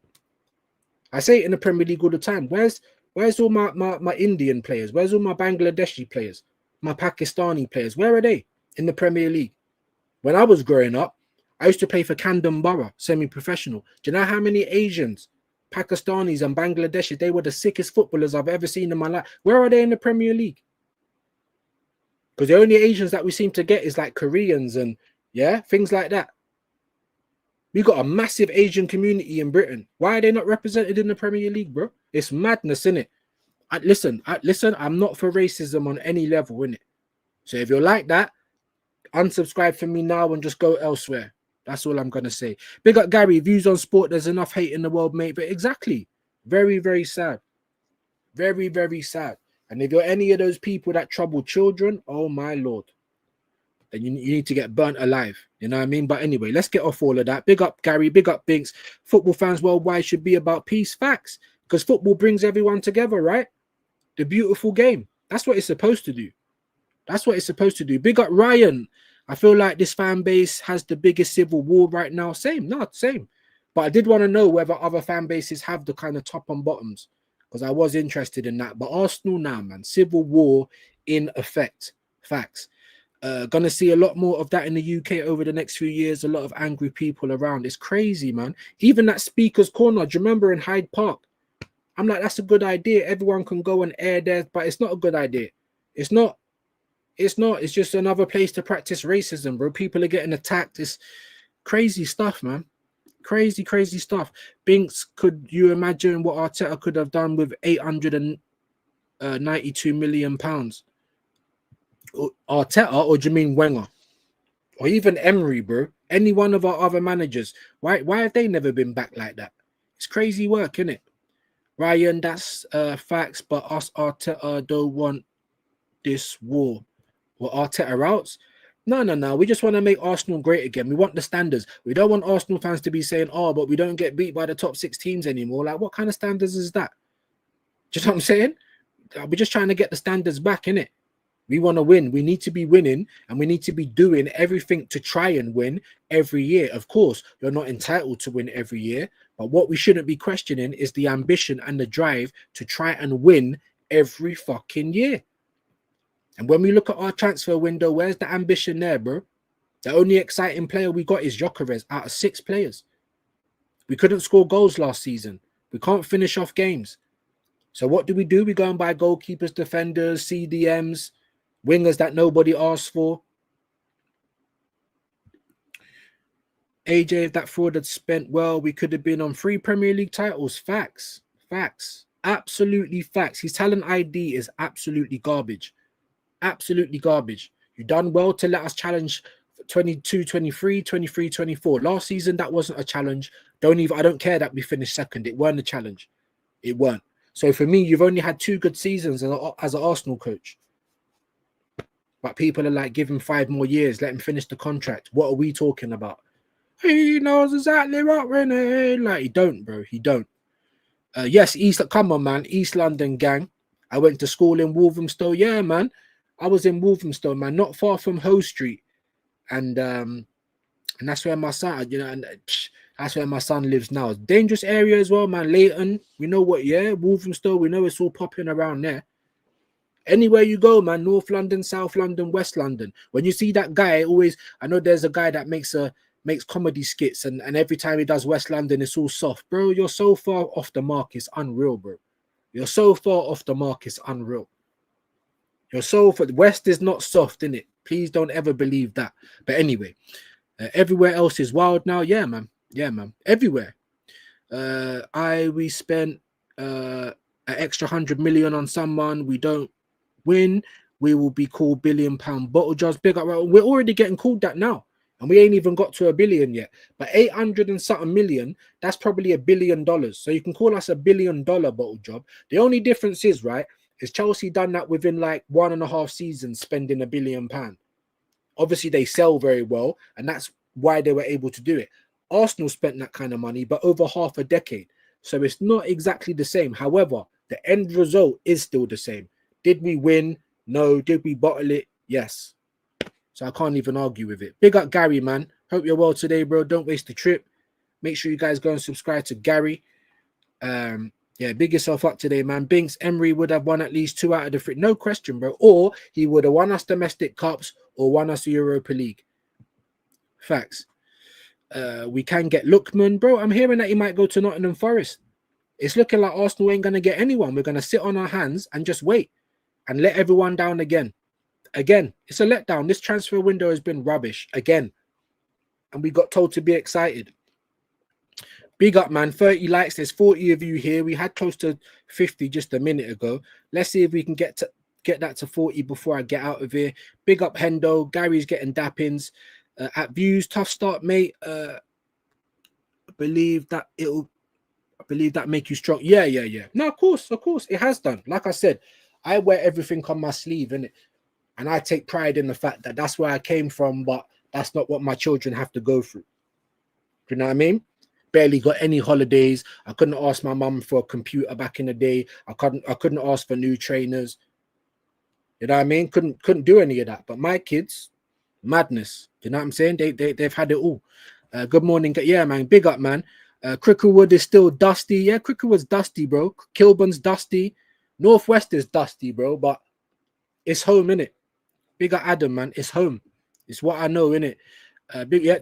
I say it in the Premier League all the time. Where's Where's all my Indian players? Where's all my Bangladeshi players? My Pakistani players? Where are they in the Premier League? When I was growing up, I used to play for Camden Borough, semi-professional. Do you know how many Asians, Pakistanis and Bangladeshis, they were the sickest footballers I've ever seen in my life. Where are they in the Premier League? Because the only Asians that we seem to get is like Koreans and things like that. We got a massive Asian community in Britain. Why are they not represented in the Premier League, bro? It's madness, innit? Listen, I'm not for racism on any level, innit? So if you're like that, unsubscribe from me now and just go elsewhere. That's all I'm going to say. Big up Gary, views on sport. There's enough hate in the world, mate. But exactly. Very, very sad. Very, very sad. And if you're any of those people that trouble children, oh my Lord, then you need to get burnt alive. You know what I mean? But anyway, let's get off all of that. Big up Gary, big up Binks. Football fans worldwide should be about peace, facts. Because football brings everyone together, right? The beautiful game. That's what it's supposed to do. That's what it's supposed to do. Big up Ryan. I feel like this fan base has the biggest civil war right now. Same. But I did want to know whether other fan bases have the kind of top and bottoms, because I was interested in that. But Arsenal now, man, civil war in effect. Facts. Gonna see a lot more of that in the UK over the next few years. A lot of angry people around. It's crazy, man. Even that Speaker's Corner, do you remember in Hyde Park? I'm like, that's a good idea. Everyone can go and air there, but it's not a good idea. It's not. It's just another place to practice racism, bro. People are getting attacked. It's crazy stuff, man. Crazy stuff. Binks, could you imagine what Arteta could have done with £892 million? Arteta, or do you mean Wenger? Or even Emery, bro? Any one of our other managers. Why have they never been back like that? It's crazy work, isn't it? Ryan, that's facts, but us Arteta don't want this war. Well, Arteta outs? No. We just want to make Arsenal great again. We want the standards. We don't want Arsenal fans to be saying, oh, but we don't get beat by the top 6 teams anymore. Like, what kind of standards is that? Do you know what I'm saying? We're just trying to get the standards back, innit? We want to win. We need to be winning, and we need to be doing everything to try and win every year. Of course, you're not entitled to win every year, but what we shouldn't be questioning is the ambition and the drive to try and win every fucking year. And when we look at our transfer window, where's the ambition there, bro? The only exciting player we got is Gyökeres out of 6 players. We couldn't score goals last season. We can't finish off games. So what do? We go and buy goalkeepers, defenders, CDMs, wingers that nobody asked for. AJ, if that fraud had spent well, we could have been on 3 Premier League titles. Facts. Absolutely facts. His talent ID is absolutely garbage. Absolutely garbage. You done well to let us challenge 22, 23, 23, 24. Last season, that wasn't a challenge. I don't care that we finished second. It weren't a challenge. It weren't. So for me, you've only had 2 good seasons as an Arsenal coach. But people are like, give him 5 more years. Let him finish the contract. What are we talking about? He knows exactly what we're doing. Like, he don't, bro. He don't. Yes, come on, man. East London gang. I went to school in Walthamstow. Yeah, man. I was in Walthamstow, man, not far from Hoe Street, and that's where my son, that's where my son lives now. Dangerous area as well, man. Leighton, we know what, Walthamstow, we know it's all popping around there. Anywhere you go, man, North London, South London, West London. When you see that guy, I know there's a guy that makes comedy skits, and every time he does West London, it's all soft, bro. You're so far off the mark, it's unreal, bro. You're so far off the mark, it's unreal. You're so for West is not soft, innit? Please don't ever believe that. But anyway, everywhere else is wild now. Yeah, man. Everywhere. We spent an extra 100 million on someone. We don't win. We will be called £1 billion bottle jars. Big up. We're already getting called that now, and we ain't even got to 1 billion yet. But 800 and something million, that's probably $1 billion. So you can call us $1 billion bottle job. The only difference is, right, is Chelsea done that within like 1.5 seasons, spending £1 billion. Obviously, they sell very well, and that's why they were able to do it. Arsenal spent that kind of money, but over half a decade. So it's not exactly the same. However, the end result is still the same. Did we win? No. Did we bottle it? Yes. So I can't even argue with it. Big up Gary, man. Hope you're well today, bro. Don't waste the trip. Make sure you guys go and subscribe to Gary. Yeah, big yourself up today, man. Binks, Emery would have won at least 2 out of the 3. No question, bro. Or he would have won us domestic cups or won us the Europa League. Facts. We can get Lookman, bro. I'm hearing that he might go to Nottingham Forest. It's looking like Arsenal ain't going to get anyone. We're going to sit on our hands and just wait and let everyone down again. Again, it's a letdown. This transfer window has been rubbish again. And we got told to be excited. Big up, man. 30 likes. There's 40 of you here. We had close to 50 just a minute ago. Let's see if we can get that to 40 before I get out of here. Big up, Hendo. Gary's getting dappings. At views, tough start, mate. I believe that make you strong. Yeah. No, of course. It has done. Like I said, I wear everything on my sleeve, innit? And I take pride in the fact that that's where I came from, but that's not what my children have to go through. Do you know what I mean? Barely got any holidays. I couldn't ask my mum for a computer back in the day. I couldn't ask for new trainers. You know what I mean? Couldn't do any of that. But my kids, madness. You know what I'm saying? They've had it all. Good morning. Yeah, man. Big up, man. Cricklewood is still dusty. Yeah, Cricklewood's dusty, bro. Kilburn's dusty. Northwest is dusty, bro. But it's home, innit? Big up Adam, man. It's home. It's what I know, innit?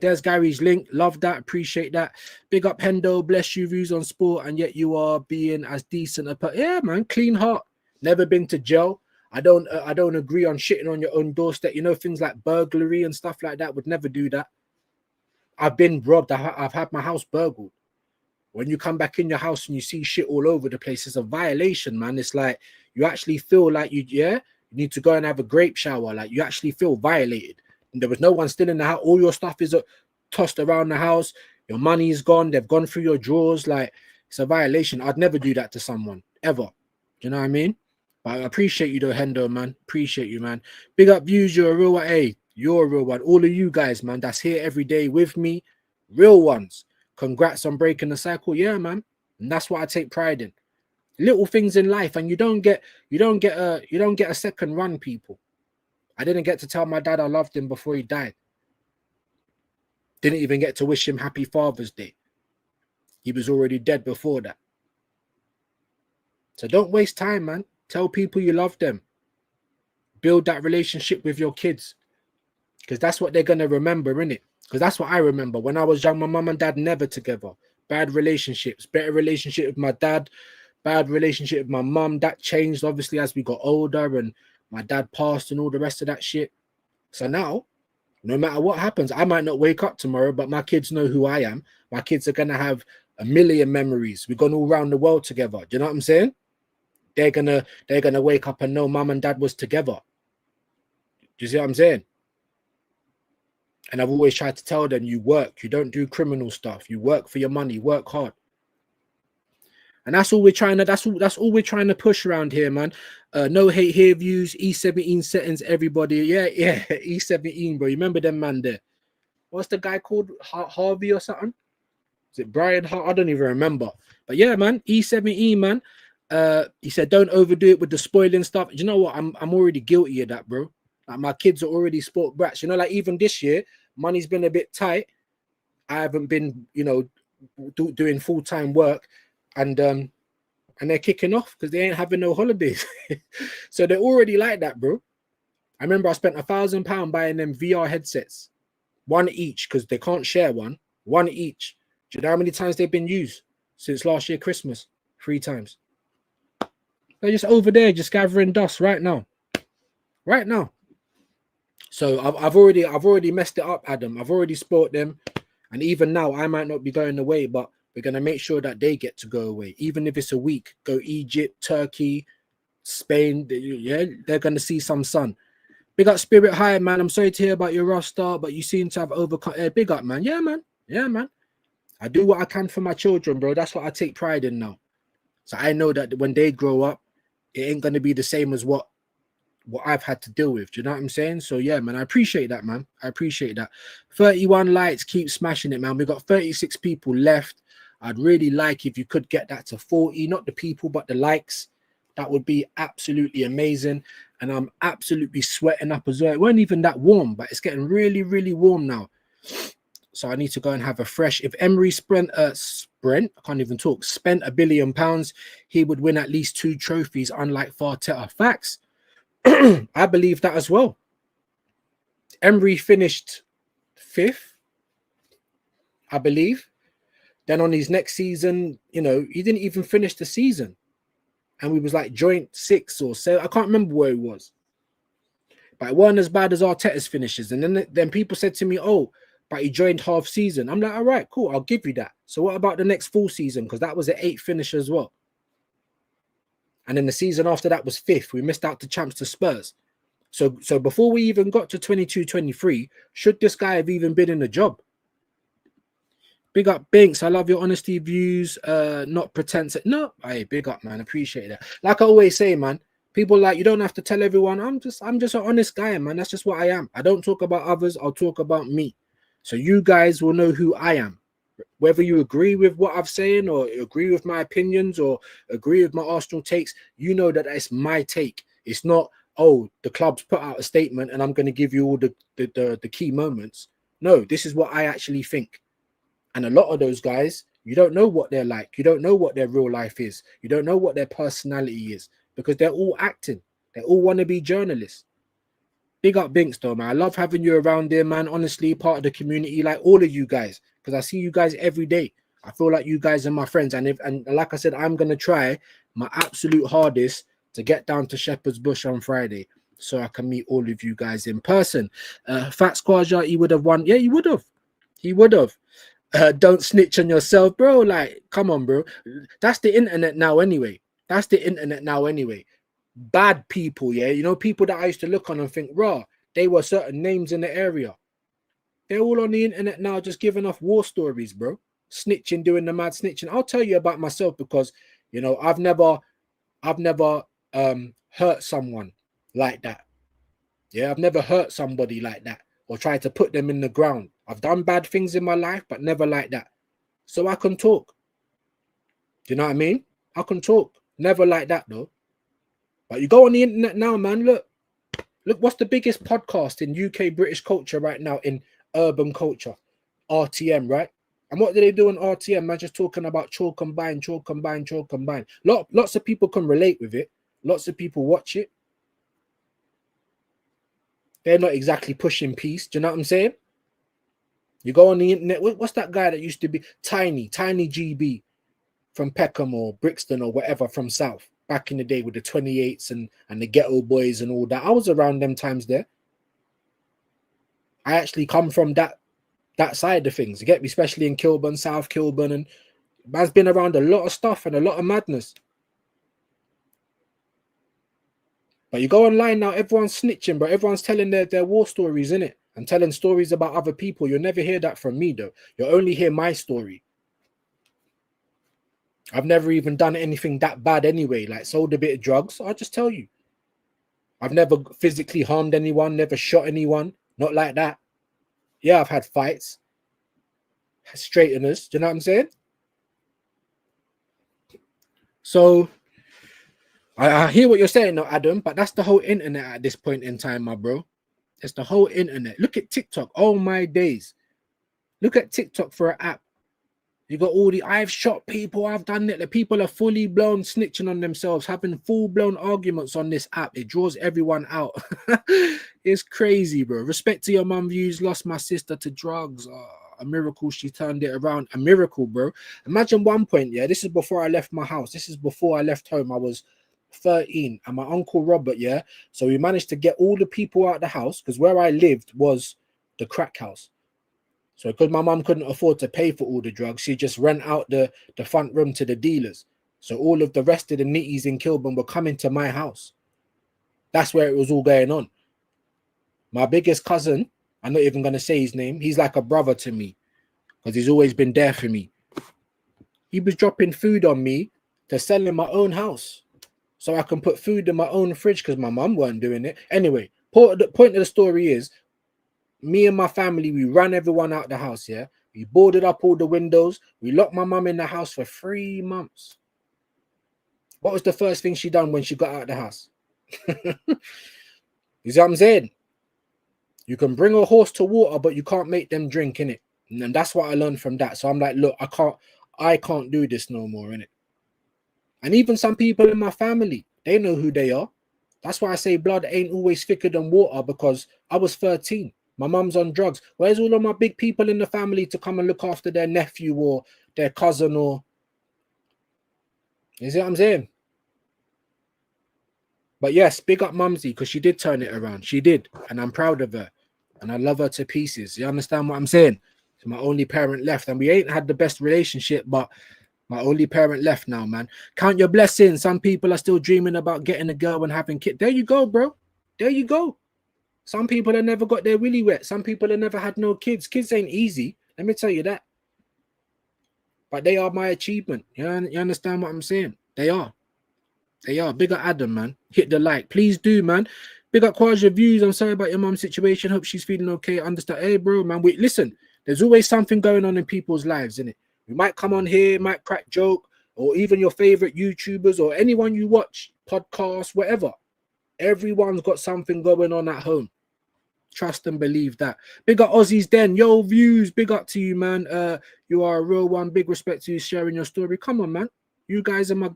There's Gary's link. Love that. Appreciate that. Big up Hendo. Bless you. Views on sport, and yet you are being as decent. Yeah, man. Clean heart. Never been to jail. I don't agree on shitting on your own doorstep. You know, things like burglary and stuff like that. Would never do that. I've been robbed. I've had my house burgled. When you come back in your house and you see shit all over the place, it's a violation, man. It's like you actually feel like you need to go and have a grape shower. Like you actually feel violated. And there was no one still in the house. All your stuff is tossed around the house. Your money is gone. They've gone through your drawers. Like it's a violation. I'd never do that to someone ever. Do you know what I mean? But I appreciate you though, Hendo, man. Appreciate you, man. Big up views. You're a real one. Hey, you're a real one. All of you guys, man, that's here every day with me. Real ones. Congrats on breaking the cycle. Yeah, man. And that's what I take pride in. Little things in life, and you don't get a second run, people. I didn't get to tell my dad I loved him before he died. Didn't even get to wish him happy Father's Day. He was already dead before that. So don't waste time, man. Tell people you love them. Build that relationship with your kids. Because that's what they're going to remember, innit? Because that's what I remember. When I was young, my mum and dad never together. Bad relationships. Better relationship with my dad. Bad relationship with my mum. That changed, obviously, as we got older and my dad passed and all the rest of that shit. So now, no matter what happens, I might not wake up tomorrow, but my kids know who I am. My kids are going to have a million memories. We've gone all around the world together. Do you know what I'm saying? They're gonna wake up and know mum and dad was together. Do you see what I'm saying? And I've always tried to tell them, you work, you don't do criminal stuff. You work for your money, work hard. And that's all we're trying to, that's all we're trying to push around here, man. No hate here views, E17 settings, everybody. Yeah, E17, bro. You remember them man there? What's the guy called? Harvey or something? Is it Brian? I don't even remember. But yeah, man, E17, man. He said, don't overdo it with the spoiling stuff. You know what? I'm already guilty of that, bro. Like my kids are already sport brats. You know, like even this year, money's been a bit tight. I haven't been, you know, doing full-time work. And they're kicking off because they ain't having no holidays. So they're already like that, bro. I remember I spent £1,000 buying them VR headsets. One each, because they can't share one. One each. Do you know how many times they've been used since last year Christmas? 3 times. They're just over there, just gathering dust right now. Right now. So I've already messed it up, Adam. I've already spoiled them. And even now, I might not be going away, but we're going to make sure that they get to go away. Even if it's a week, go Egypt, Turkey, Spain. Yeah, they're going to see some sun. Big up Spirit High, man. I'm sorry to hear about your rough start, but you seem to have overcome. Big up, man. Yeah, man. Yeah, man. I do what I can for my children, bro. That's what I take pride in now. So I know that when they grow up, it ain't going to be the same as what I've had to deal with. Do you know what I'm saying? So yeah, man, I appreciate that, man. I appreciate that. 31 likes, keep smashing it, man. We've got 36 people left. I'd really like if you could get that to 40, not the people, but the likes. That would be absolutely amazing. And I'm absolutely sweating up as well. It weren't even that warm, but it's getting really, really warm now. so I need to go and have a fresh. If Emery spent, I can't even talk, spent £1 billion, he would win at least 2 trophies, unlike Arteta. Facts. I believe that as well. Emery finished 5th, I believe. Then on his next season, you know, he didn't even finish the season. And we was like joint 6th or 7th. I can't remember where he was. But it wasn't as bad as Arteta's finishes. And then people said to me, oh, but he joined half season. I'm like, all right, cool, I'll give you that. So what about the next full season? Because that was an 8th finish as well. And then the season after that was 5th. We missed out the champs to Spurs. So before we even got to 22-23, should this guy have even been in the job? Big up Binks. I love your honesty views. Not pretense. No, hey, big up, man. Appreciate that. Like I always say, man, people like, you don't have to tell everyone. I'm just an honest guy, man. That's just what I am. I don't talk about others. I'll talk about me. So you guys will know who I am. Whether you agree with what I'm saying or agree with my opinions or agree with my Arsenal takes, you know that it's my take. It's not, oh, the club's put out a statement and I'm going to give you all the key moments. No, this is what I actually think. And a lot of those guys, you don't know what they're like. You don't know what their real life is. You don't know what their personality is because they're all acting. They all want to be journalists. Big up Binks though, man. I love having you around there, man. Honestly, part of the community, like all of you guys, because I see you guys every day. I feel like you guys are my friends. And like I said, I'm going to try my absolute hardest to get down to Shepherd's Bush on Friday so I can meet all of you guys in person. Fat Squadja, he would have won. Yeah, he would have. He would have. Don't snitch on yourself, bro. Like, come on, bro. That's the internet now anyway. That's the internet now anyway. Bad people, yeah. You know, people that I used to look on and think, raw, they were certain names in the area. They're all on the internet now just giving off war stories, bro. Snitching, doing the mad snitching. I'll tell you about myself because, you know, I've never hurt someone like that. Yeah, I've never hurt somebody like that or tried to put them in the ground. I've done bad things in my life, but never like that. So I can talk. Do you know what I mean? I can talk. Never like that, though. But you go on the internet now, man. Look, what's the biggest podcast in UK British culture right now in urban culture? RTM, right? And what do they do on RTM, man? Just talking about chalk and bind, chalk and bind, chalk and bind. Lots of people can relate with it. Lots of people watch it. They're not exactly pushing peace. Do you know what I'm saying? You go on the internet. What's that guy that used to be Tiny GB from Peckham or Brixton or whatever from South back in the day with the 28s and the Ghetto Boys and all that? I was around them times there. I actually come from that side of things. You get me? Especially in Kilburn, South Kilburn, and man's been around a lot of stuff and a lot of madness. But you go online now, everyone's snitching, but everyone's telling their war stories, innit? And telling stories about other people. You'll never hear that from me, though. You'll only hear my story. I've never even done anything that bad anyway, like sold a bit of drugs. I'll just tell you. I've never physically harmed anyone, never shot anyone. Not like that. Yeah, I've had fights. Straighteners. Do you know what I'm saying? So I hear what you're saying now, Adam, but that's the whole internet at this point in time, my bro. It's the whole internet. Look at TikTok. Oh my days. Look at TikTok for an app. You got all the I've shot people, I've done it. The people are fully blown snitching on themselves, having full-blown arguments on this app. It draws everyone out. It's crazy, bro. Respect to your mum views, lost my sister to drugs. Oh, a miracle she turned it around. A miracle, bro. Imagine one point, yeah. This is before I left my house. This is before I left home. I was 13 and my uncle Robert, yeah. So we managed to get all the people out of the house because where I lived was the crack house. So because my mum couldn't afford to pay for all the drugs, she just rent out the front room to the dealers. So all of the rest of the nitties in Kilburn were coming to my house. That's where it was all going on. My biggest cousin, I'm not even going to say his name. He's like a brother to me because he's always been there for me. He was dropping food on me to sell in my own house so I can put food in my own fridge because my mum weren't doing it. Anyway, the point of the story is, me and my family, we ran everyone out the house, yeah? We boarded up all the windows. We locked my mum in the house for 3 months. What was the first thing she done when she got out of the house? You see what I'm saying? You can bring a horse to water, but you can't make them drink, innit? And that's what I learned from that. So I'm like, look, I can't do this no more, innit? And even some people in my family, they know who they are. That's why I say blood ain't always thicker than water, because I was 13. My mum's on drugs. Where's all of my big people in the family to come and look after their nephew or their cousin? Or you see what I'm saying? But yes, big up Mumsy, because she did turn it around. She did. And I'm proud of her. And I love her to pieces. You understand what I'm saying? She's my only parent left. And we ain't had the best relationship, but my only parent left now, man. Count your blessings. Some people are still dreaming about getting a girl and having kids. There you go, bro. There you go. Some people have never got their willy wet. Some people have never had no kids. Kids ain't easy. Let me tell you that. But they are my achievement. You understand what I'm saying? They are. They are. Big up Adam, man. Hit the like. Please do, man. Big up Quasia Views. I'm sorry about your mum's situation. Hope she's feeling okay. Understand. Hey, bro, man. Listen, there's always something going on in people's lives, innit? We might come on here, might crack joke, or even your favorite YouTubers or anyone you watch, podcasts, whatever. Everyone's got something going on at home. Trust and believe that. Big up Aussie's Den. Yo, Views. Big up to you, man. You are a real one. Big respect to you sharing your story. Come on, man. You guys are my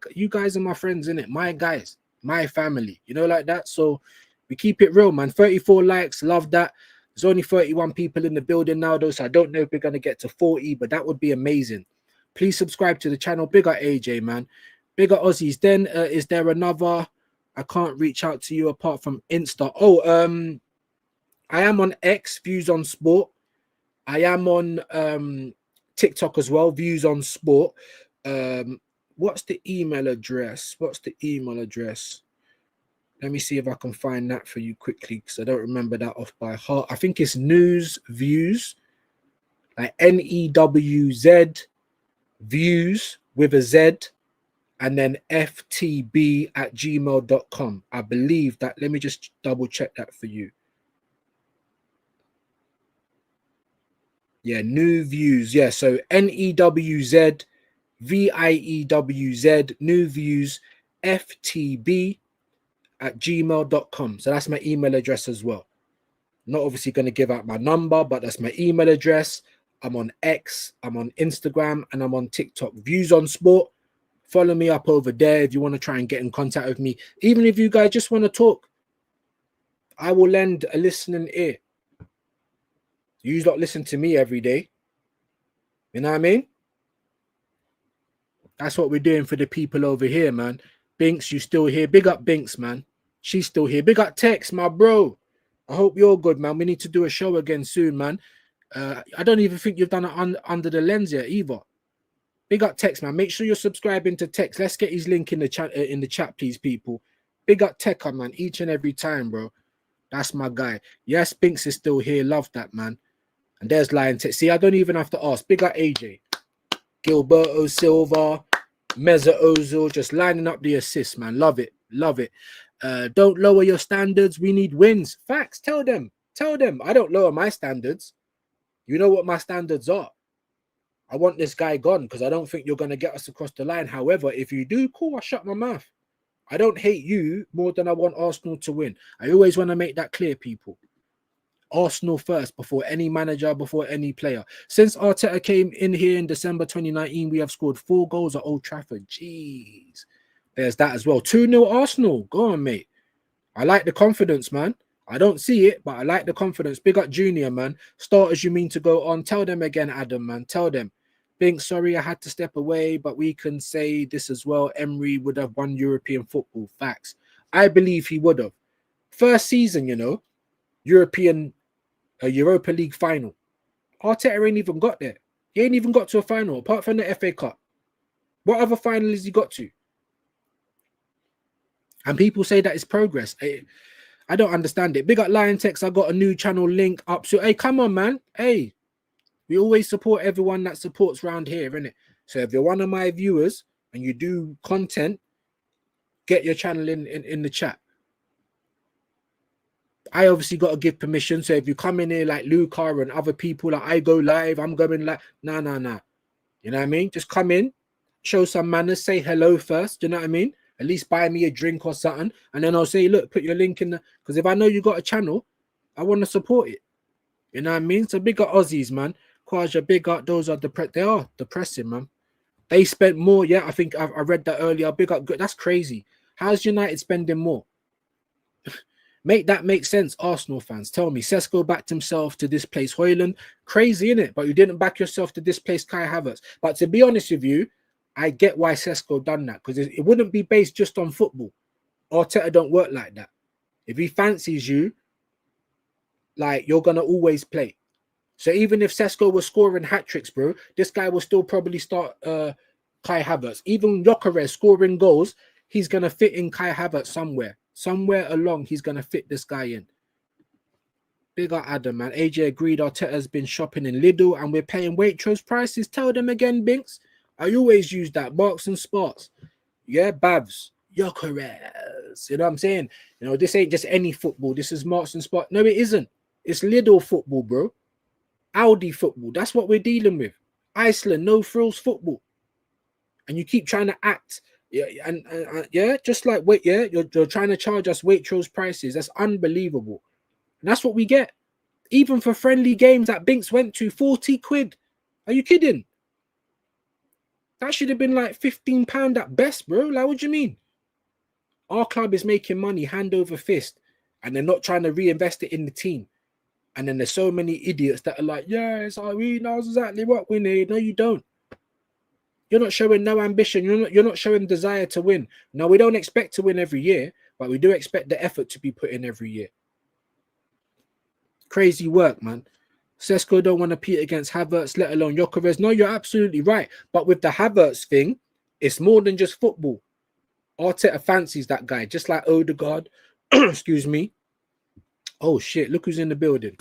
friends, innit? My guys, my family, like that. So we keep it real, man. 34 likes, love that. There's only 31 people in the building now, though, so I don't know if we're gonna get to 40, but that would be amazing. Please subscribe to the channel. Big up AJ, man. Big up Aussies. Then is there another? I can't reach out to you apart from Insta. Oh, I am on X, Views on Sport. I am on TikTok as well, Views on Sport. What's the email address? Let me see if I can find that for you quickly, because I don't remember that off by heart. I think it's News Views, like NEWZ Views with a Z, and then ftb@gmail.com. I believe that. Let me just double check that for you. Yeah, New Views. Yeah, so NEWZ VIEWZ New Views ftb@gmail.com. So that's my email address as well. Not obviously going to give out my number, but that's my email address. I'm on X, I'm on Instagram, and I'm on TikTok. Views on Sport. Follow me up over there if you want to try and get in contact with me. Even if you guys just want to talk, I will lend a listening ear. You lot listen to me every day. You know what I mean? That's what we're doing for the people over here, man. Binks, you still here? Big up Binks, man. She's still here. Big up Tex, my bro. I hope you're good, man. We need to do a show again soon, man. I don't even think you've done it under the lens yet either. Big up Tex, man. Make sure you're subscribing to Tex. Let's get his link in the chat, please, people. Big up Tekka, man. Each and every time, bro. That's my guy. Yes, Binks is still here. Love that, man. And there's Lion Tex. See, I don't even have to ask. Big up AJ. Gilberto Silva, Meza Ozil, just lining up the assists, man. Love it. Love it. Don't lower your standards. We need wins. Facts. Tell them. Tell them. I don't lower my standards. You know what my standards are. I want this guy gone because I don't think you're going to get us across the line. However, if you do, cool, I'll shut my mouth. I don't hate you more than I want Arsenal to win. I always want to make that clear, people. Arsenal first, before any manager, before any player. Since Arteta came in here in December 2019, we have scored 4 goals at Old Trafford. Jeez. There's that as well. 2-0 Arsenal. Go on, mate. I like the confidence, man. I don't see it, but I like the confidence. Big up Junior, man. Starters you mean to go on. Tell them again, Adam, man. Tell them. Bink, sorry, I had to step away, but we can say this as well. Emery would have won European football. Facts. I believe he would have. First season, Europa League final. Arteta ain't even got there. He ain't even got to a final, apart from the FA Cup. What other final has he got to? And people say that is progress. I don't understand it. Big up Lion Tex. I got a new channel link up. So, hey, come on, man. Hey, we always support everyone that supports around here, innit? So if you're one of my viewers and you do content, get your channel in the chat. I obviously got to give permission. So if you come in here like Luca and other people, like I go live, I'm going like, nah. You know what I mean? Just come in, show some manners, say hello first. You know what I mean? At least buy me a drink or something. And then I'll say, look, put your link in the... Because if I know you got a channel, I want to support it. You know what I mean? So big up Aussies, man. Kwaja, big up. Those are they are depressing, man. They spent more. Yeah, I think I read that earlier. Big up. Good. That's crazy. How's United spending more? Make that make sense, Arsenal fans. Tell me, Sesko backed himself to displace Højlund. Crazy, innit? But you didn't back yourself to displace Kai Havertz. But to be honest with you, I get why Sesko done that, because it wouldn't be based just on football. Arteta don't work like that. If he fancies you, like, you're gonna always play. So even if Sesko was scoring hat tricks, bro, this guy will still probably start Kai Havertz. Even Gyökeres scoring goals, he's gonna fit in Kai Havertz somewhere. Somewhere along, he's going to fit this guy in. Big up Adam, man. AJ agreed Arteta's been shopping in Lidl and we're paying Waitrose prices. Tell them again, Binks. I always use that. Marks and Sparks. Yeah, Babs. Gyökeres. You know what I'm saying? You know, this ain't just any football. This is Marks and Sparks. No, it isn't. It's Lidl football, bro. Audi football. That's what we're dealing with. Iceland, no frills football. And you keep trying to act. Yeah, and yeah, just like wait, yeah, you're trying to charge us Waitrose prices. That's unbelievable. And that's what we get. Even for friendly games that Binks went to, 40 quid. Are you kidding? That should have been like £15 at best, bro. Like, what do you mean? Our club is making money hand over fist, and they're not trying to reinvest it in the team. And then there's so many idiots that are like, yes, we know exactly what we need. No, you don't. You're not showing no ambition. You're not showing desire to win. No, we don't expect to win every year, but we do expect the effort to be put in every year. Crazy work, man. Sesko don't want to compete against Havertz, let alone Gyökeres. No, you're absolutely right. But with the Havertz thing, it's more than just football. Arteta fancies that guy, just like Odegaard. Excuse me. Oh, shit. Look who's in the building.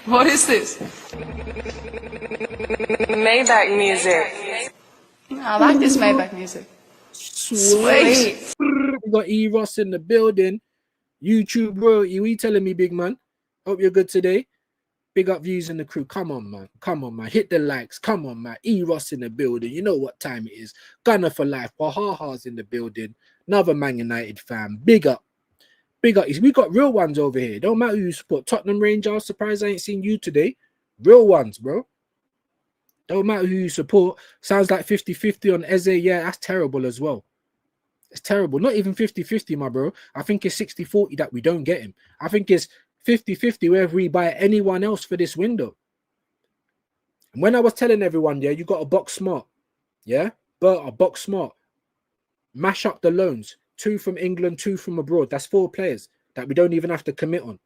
What is this?
Maybach music.
I like this Maybach music. Sweet.
We got E-Ross in the building. YouTube royalty. What you telling me, big man? Hope you're good today. Big up views in the crew. Come on, man. Come on, man. Hit the likes. Come on, man. E-Ross in the building. You know what time it is. Gunner for life. Wahaha's in the building. Another Man United fan. Big up. Big up. We got real ones over here. Don't matter who you support. Tottenham Rangers. Surprised I ain't seen you today. Real ones, bro. Don't matter who you support. Sounds like 50-50 on Eze. Yeah, that's terrible as well. It's terrible. Not even 50-50, my bro. I think it's 60-40 that we don't get him. I think it's 50-50 wherever we buy anyone else for this window. And when I was telling everyone, yeah, you got to box smart. Yeah? But a box smart. Mash up the loans. 2 from England, 2 from abroad. That's 4 players that we don't even have to commit on.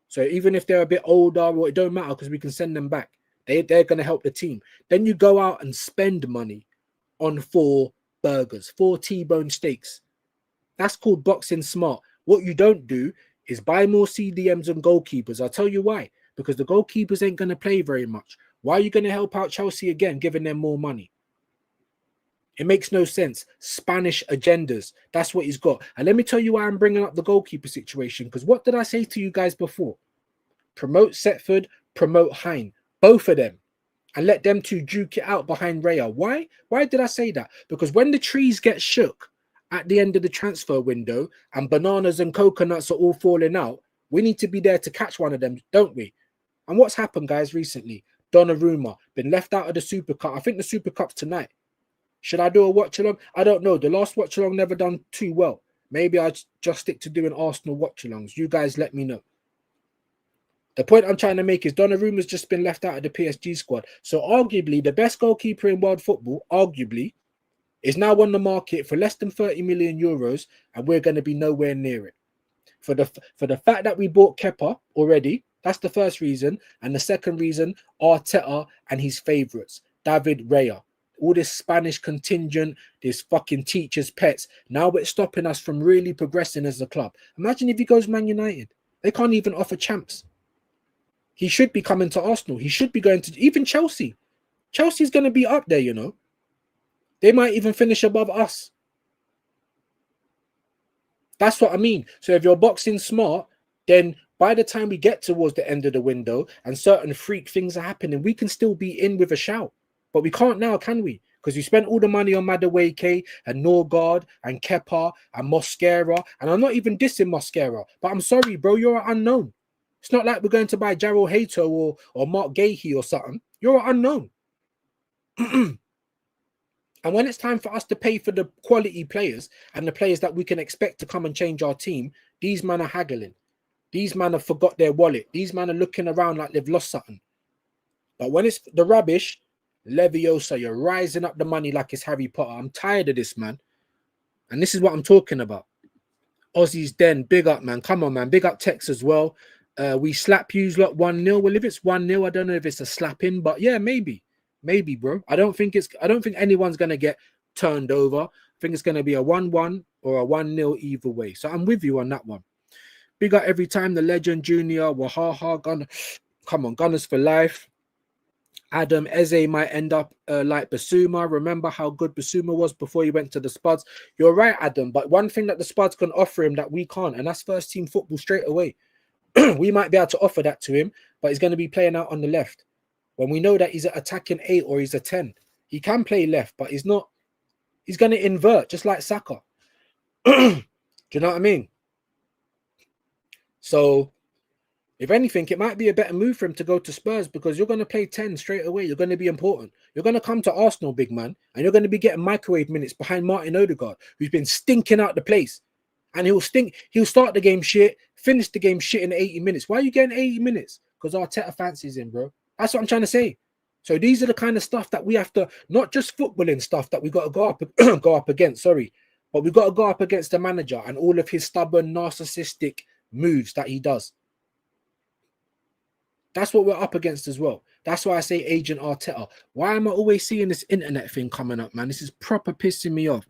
So even if they're a bit older, well, it don't matter because we can send them back. They're going to help the team. Then you go out and spend money on 4 burgers, 4 T-bone steaks. That's called boxing smart. What you don't do is buy more CDMs and goalkeepers. I'll tell you why. Because the goalkeepers ain't going to play very much. Why are you going to help out Chelsea again, giving them more money? It makes no sense. Spanish agendas. That's what he's got. And let me tell you why I'm bringing up the goalkeeper situation. Because what did I say to you guys before? Promote Setford, promote Hein. Both of them. And let them 2 duke it out behind Raya. Why? Why did I say that? Because when the trees get shook at the end of the transfer window and bananas and coconuts are all falling out, we need to be there to catch one of them, don't we? And what's happened, guys, recently? Donnarumma been left out of the Super Cup. I think the Super Cup's tonight. Should I do a watch-along? I don't know. The last watch-along never done too well. Maybe I just stick to doing Arsenal watch-alongs. You guys let me know. The point I'm trying to make is Donnarumma's just been left out of the PSG squad. So arguably, the best goalkeeper in world football, arguably, is now on the market for less than 30 million euros, and we're going to be nowhere near it. For the fact that we bought Kepa already, that's the first reason. And the second reason, Arteta and his favourites, David Raya. All this Spanish contingent, this fucking teachers' pets. Now it's stopping us from really progressing as a club. Imagine if he goes Man United. They can't even offer champs. He should be coming to Arsenal. He should be going to even Chelsea. Chelsea's going to be up there, you know. They might even finish above us. That's what I mean. So if you're boxing smart, then by the time we get towards the end of the window and certain freak things are happening, we can still be in with a shout. But we can't now, can we? Because we spent all the money on Madueke and Norgard and Kepa and Mosquera. And I'm not even dissing Mosquera. But I'm sorry, bro, you're an unknown. It's not like we're going to buy Jarrell Hato or Mark Gahey or something. You're an unknown. And when it's time for us to pay for the quality players and the players that we can expect to come and change our team, these men are haggling. These men have forgot their wallet. These men are looking around like they've lost something. But when it's the rubbish, Leviosa, you're rising up the money like it's Harry Potter. I'm tired of this, man. And this is what I'm talking about. Aussie's Den, big up, man. Come on, man. Big up Tex as well. We slap yous lot 1-0. Well, if it's 1-0, I don't know if it's a slapping, but yeah, maybe. Maybe, bro. I don't think anyone's gonna get turned over. I think it's gonna be a 1-1 or a 1-0 either way. So I'm with you on that one. Big up every time the legend Junior, Wahaha, Gunner. Come on, Gunners for life. Adam Eze might end up like Basuma. Remember how good Basuma was before he went to the Spuds? You're right, Adam. But one thing that the Spuds can offer him that we can't, and that's first team football straight away. We might be able to offer that to him, but he's going to be playing out on the left. When we know that he's an attacking 8 or he's a 10, he can play left, but he's not. He's going to invert just like Saka. Do you know what I mean? So, if anything, it might be a better move for him to go to Spurs because you're going to play 10 straight away. You're going to be important. You're going to come to Arsenal, big man, and you're going to be getting microwave minutes behind Martin Odegaard, who's been stinking out the place. And he'll start the game shit, finish the game shit in 80 minutes. Why are you getting 80 minutes? Because Arteta fancies him, bro. That's what I'm trying to say. So these are the kind of stuff that we have to, not just footballing stuff that we got to go up against, sorry, but we got to go up against the manager and all of his stubborn, narcissistic moves that he does. That's what we're up against as well. That's why I say Agent Arteta. Why am I always seeing this internet thing coming up, man? This is proper pissing me off.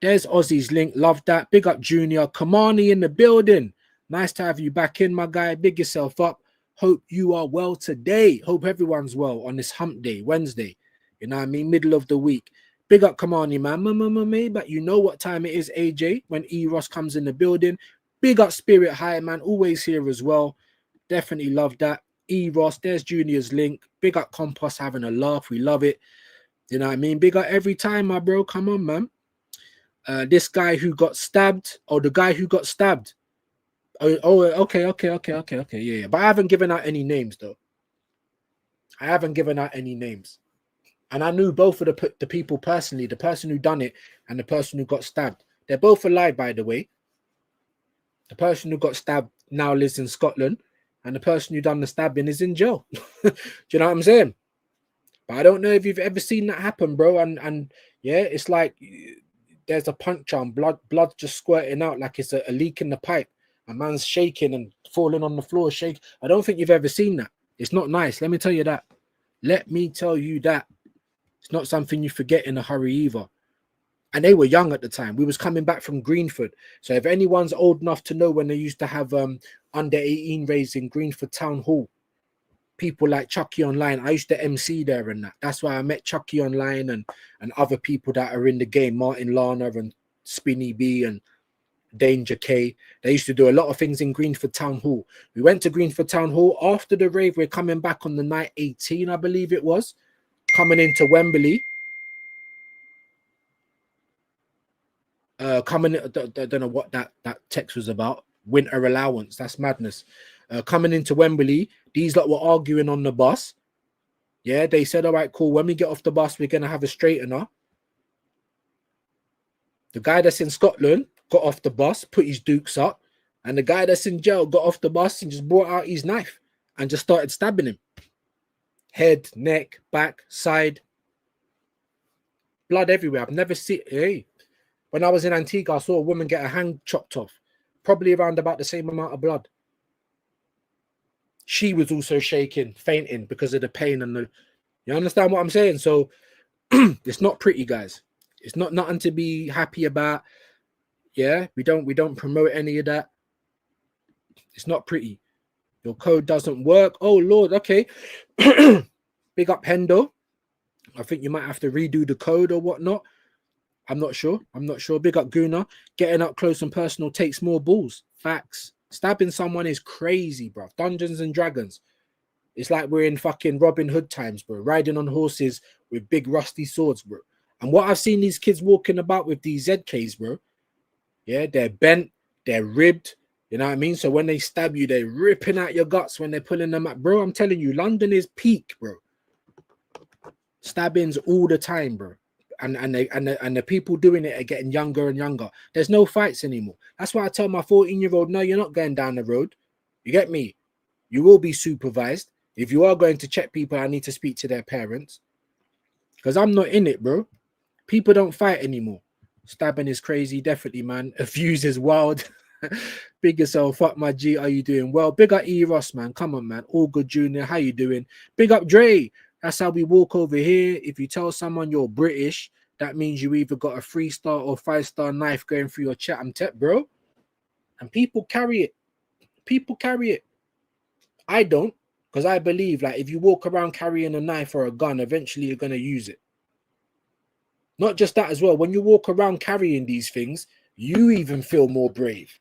There's Aussie's link. Love that. Big up Junior. Kamani in the building. Nice to have you back in, my guy. Big yourself up. Hope you are well today. Hope everyone's well on this hump day, Wednesday. You know what I mean? Middle of the week. Big up Kamani, man. But you know what time it is, AJ, when E-Ross comes in the building. Big up Spirit High, man. Always here as well. Definitely love that. E-Ross, there's Junior's link. Big up Compost having a laugh. We love it. You know what I mean? Big up every time, my bro. Come on, man. This guy who got stabbed, or the guy who got stabbed. Okay. Yeah. But I haven't given out any names, though. I haven't given out any names. And I knew both of the people personally, the person who done it and the person who got stabbed. They're both alive, by the way. The person who got stabbed now lives in Scotland, and the person who done the stabbing is in jail. Do you know what I'm saying? But I don't know if you've ever seen that happen, bro. And yeah, it's like there's a puncture and blood just squirting out like it's a leak in the pipe. A man's shaking and falling on the floor, shake. I don't think you've ever seen that. It's not nice. Let me tell you that. Let me tell you that. It's not something you forget in a hurry either. And they were young at the time. We was coming back from Greenford. So if anyone's old enough to know when they used to have under 18 raised in Greenford Town Hall, people like Chucky Online, I used to MC there and that. That's why I met Chucky Online and other people that are in the game, Martin Lana and Spinny B and Danger K. They used to do a lot of things in Greenford Town Hall. We went to Greenford Town Hall after the rave. We're coming back on the night 18, I believe it was, coming into Wembley. I don't know what that text was about. Winter allowance, that's madness. Coming into Wembley, these lot were arguing on the bus. Yeah, they said, all right, cool. When we get off the bus, we're going to have a straightener. The guy that's in Scotland got off the bus, put his dukes up, and the guy that's in jail got off the bus and just brought out his knife and just started stabbing him. Head, neck, back, side. Blood everywhere. I've never seen... Hey, when I was in Antigua, I saw a woman get her hand chopped off. Probably around about the same amount of blood. She was also shaking, fainting because of the pain and the... You understand what I'm saying? So, it's not pretty, guys. It's not nothing to be happy about. Yeah, we don't promote any of that. It's not pretty. Your code doesn't work. Oh, Lord, okay. Big up Hendo. I think you might have to redo the code or whatnot. I'm not sure. Big up Guna. Getting up close and personal takes more balls. Facts. Stabbing someone is crazy, bro. Dungeons and Dragons. It's like we're in fucking Robin Hood times, bro. Riding on horses with big rusty swords, bro. And what I've seen these kids walking about with these ZKs, bro. Yeah, they're bent, they're ribbed, You know what I mean? So when they stab you, they're ripping out your guts when they're pulling them out. Bro, I'm telling you, London is peak, bro. Stabbings all the time, bro. And the people doing it are getting younger and younger. There's no fights anymore. That's why I tell my 14-year-old, no, you're not going down the road. You get me? You will be supervised. If you are going to check people, I need to speak to their parents. Because I'm not in it, bro. People don't fight anymore. Stabbing is crazy, definitely, man. Abuse is wild. Big yourself, fuck my G. Are you doing well? Big up E Ross, man. Come on, man. All good, Junior. How you doing? Big up Dre. That's how we walk over here. If you tell someone you're British, that means you either got a 3-star or 5-star knife going through your chat. I'm bro. And people carry it. People carry it. I don't, because I believe like if you walk around carrying a knife or a gun, eventually you're gonna use it. Not just that as well. When you walk around carrying these things, you even feel more brave.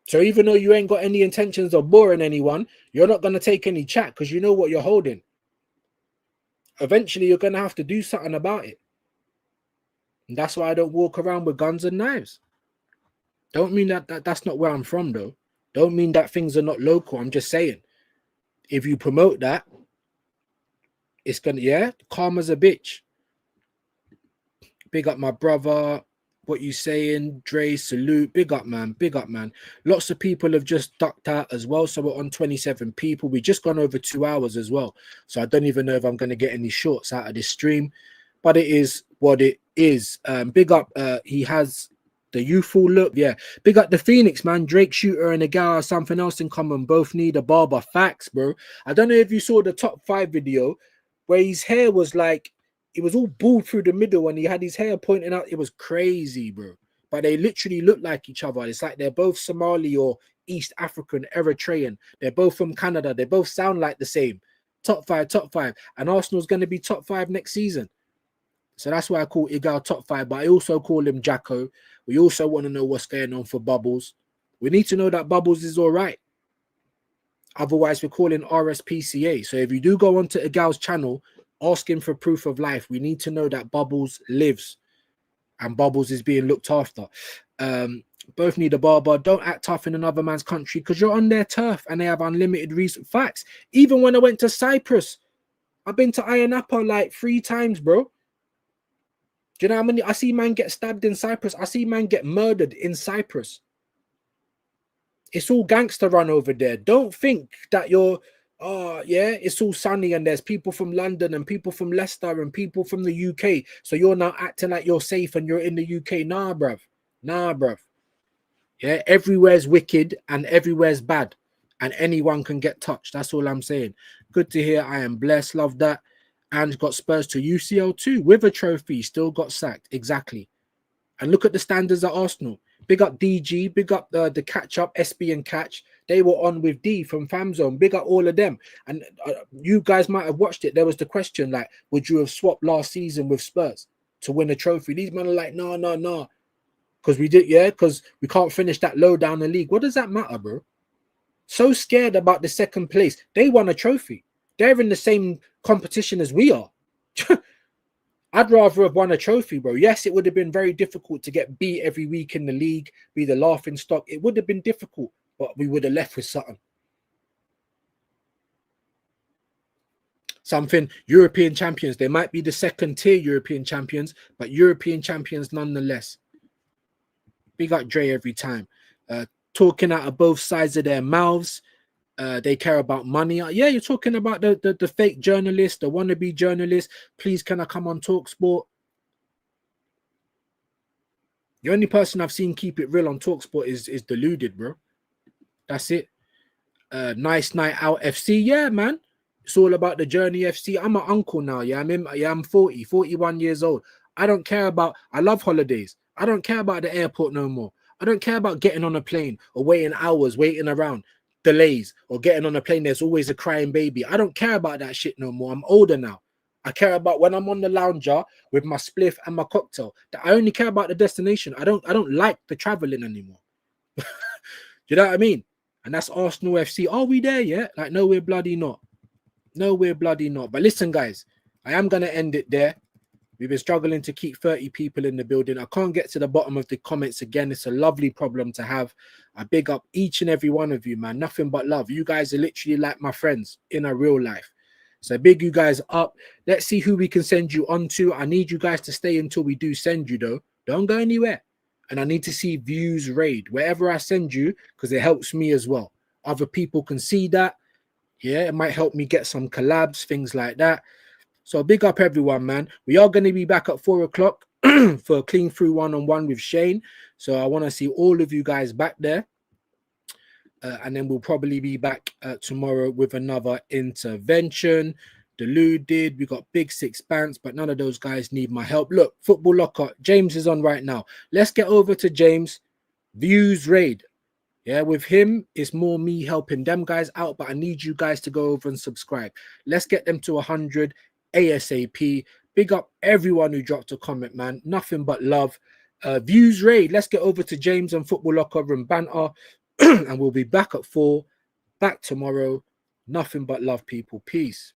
So even though you ain't got any intentions of boring anyone, you're not going to take any chat because you know what you're holding. Eventually, you're going to have to do something about it. And that's why I don't walk around with guns and knives. Don't mean that's not where I'm from, though. Don't mean that things are not local. I'm just saying, if you promote that, it's going to, yeah, calm as a bitch. Big up my brother. What you saying, Dre? Salute. Big up, man. Big up, man. Lots of people have just ducked out as well. So we're on 27 people. We just gone over 2 hours as well. So I don't even know if I'm going to get any shorts out of this stream, but it is what it is. Big up. He has the youthful look. Yeah. Big up the Phoenix, man. Drake Shooter and the guy are something else in common. Both need a barber. Facts, bro. I don't know if you saw the top 5 video where his hair was like, it was all bald through the middle and he had his hair pointing out. It was crazy, bro. But they literally look like each other. It's like they're both Somali or East African, Eritrean. They're both from Canada. They both sound like the same. Top 5, top 5. And Arsenal's going to be top 5 next season. So that's why I call Igal top 5. But I also call him Jacko. We also want to know what's going on for Bubbles. We need to know that Bubbles is all right. Otherwise, we're calling RSPCA. So if you do go onto Igal's channel, asking for proof of life, we need to know that Bubbles lives and Bubbles is being looked after. Both need a barber. Don't act tough in another man's country because you're on their turf and they have unlimited recent facts. Even when I went to Cyprus, I've been to Ayia Napa like 3 times, bro. Do you know how many? I see man get stabbed in Cyprus. I see man get murdered in Cyprus. It's all gangster run over there. Don't think that you're, oh, yeah, it's all sunny and there's people from London and people from Leicester and people from the UK. So you're now acting like you're safe and you're in the UK. Nah, bruv. Nah, bruv. Yeah, everywhere's wicked and everywhere's bad. And anyone can get touched. That's all I'm saying. Good to hear. I am blessed. Love that. And got Spurs to UCL too with a trophy. Still got sacked. Exactly. And look at the standards at Arsenal. Big up DG, big up the catch up, SB and catch. They were on with D from Famzone. Big up all of them. And you guys might have watched it. There was the question like, would you have swapped last season with Spurs to win a trophy? These men are like, no. Because we did, yeah, because we can't finish that low down the league. What does that matter, bro? So scared about the second place. They won a trophy. They're in the same competition as we are. I'd rather have won a trophy, bro. Yes, it would have been very difficult to get beat every week in the league, be the laughing stock. It would have been difficult, but we would have left with something. Something European champions. They might be the second tier European champions, but European champions nonetheless. Big up Dre every time. Talking out of both sides of their mouths. They care about money. Yeah, you're talking about the fake journalist, the wannabe journalist. Please, can I come on Talk Sport? The only person I've seen keep it real on Talk Sport is Deluded, bro. That's it. Nice night out FC. Yeah, man. It's all about the journey FC. I'm an uncle now. Yeah, I'm 41 years old. I don't care about, I love holidays. I don't care about the airport no more. I don't care about getting on a plane or waiting hours, waiting around. Delays or getting on a plane, there's always a crying baby. I don't care about that shit no more. I'm older now. I care about when I'm on the lounger with my spliff and my cocktail. I only care about the destination. I don't like the traveling anymore. You know what I mean? And that's Arsenal FC. Are we there yet? Like, no, we're bloody not. No, we're bloody not. But listen, guys, I am gonna end it there. We've been struggling to keep 30 people in the building. I can't get to the bottom of the comments again. It's a lovely problem to have. I big up each and every one of you, man. Nothing but love. You guys are literally like my friends in a real life. So big you guys up. Let's see who we can send you on to. I need you guys to stay until we do send you, though. Don't go anywhere. And I need to see views raid wherever I send you, because it helps me as well. Other people can see that. Yeah, it might help me get some collabs, things like that. So big up everyone, man. We are going to be back at 4 o'clock for a clean through one-on-one with Shane. So I want to see all of you guys back there. And then we'll probably be back tomorrow with another intervention. Deluded, we got Big Six Pants, but none of those guys need my help. Look, Football Locker, James is on right now. Let's get over to James. Views raid. Yeah, with him, it's more me helping them guys out, but I need you guys to go over and subscribe. Let's get them to 100 ASAP. Big up everyone who dropped a comment, man. Nothing but love. Views raid. Let's get over to James and Football Locker and banter. And we'll be back at 4. Back tomorrow. Nothing but love, people. Peace.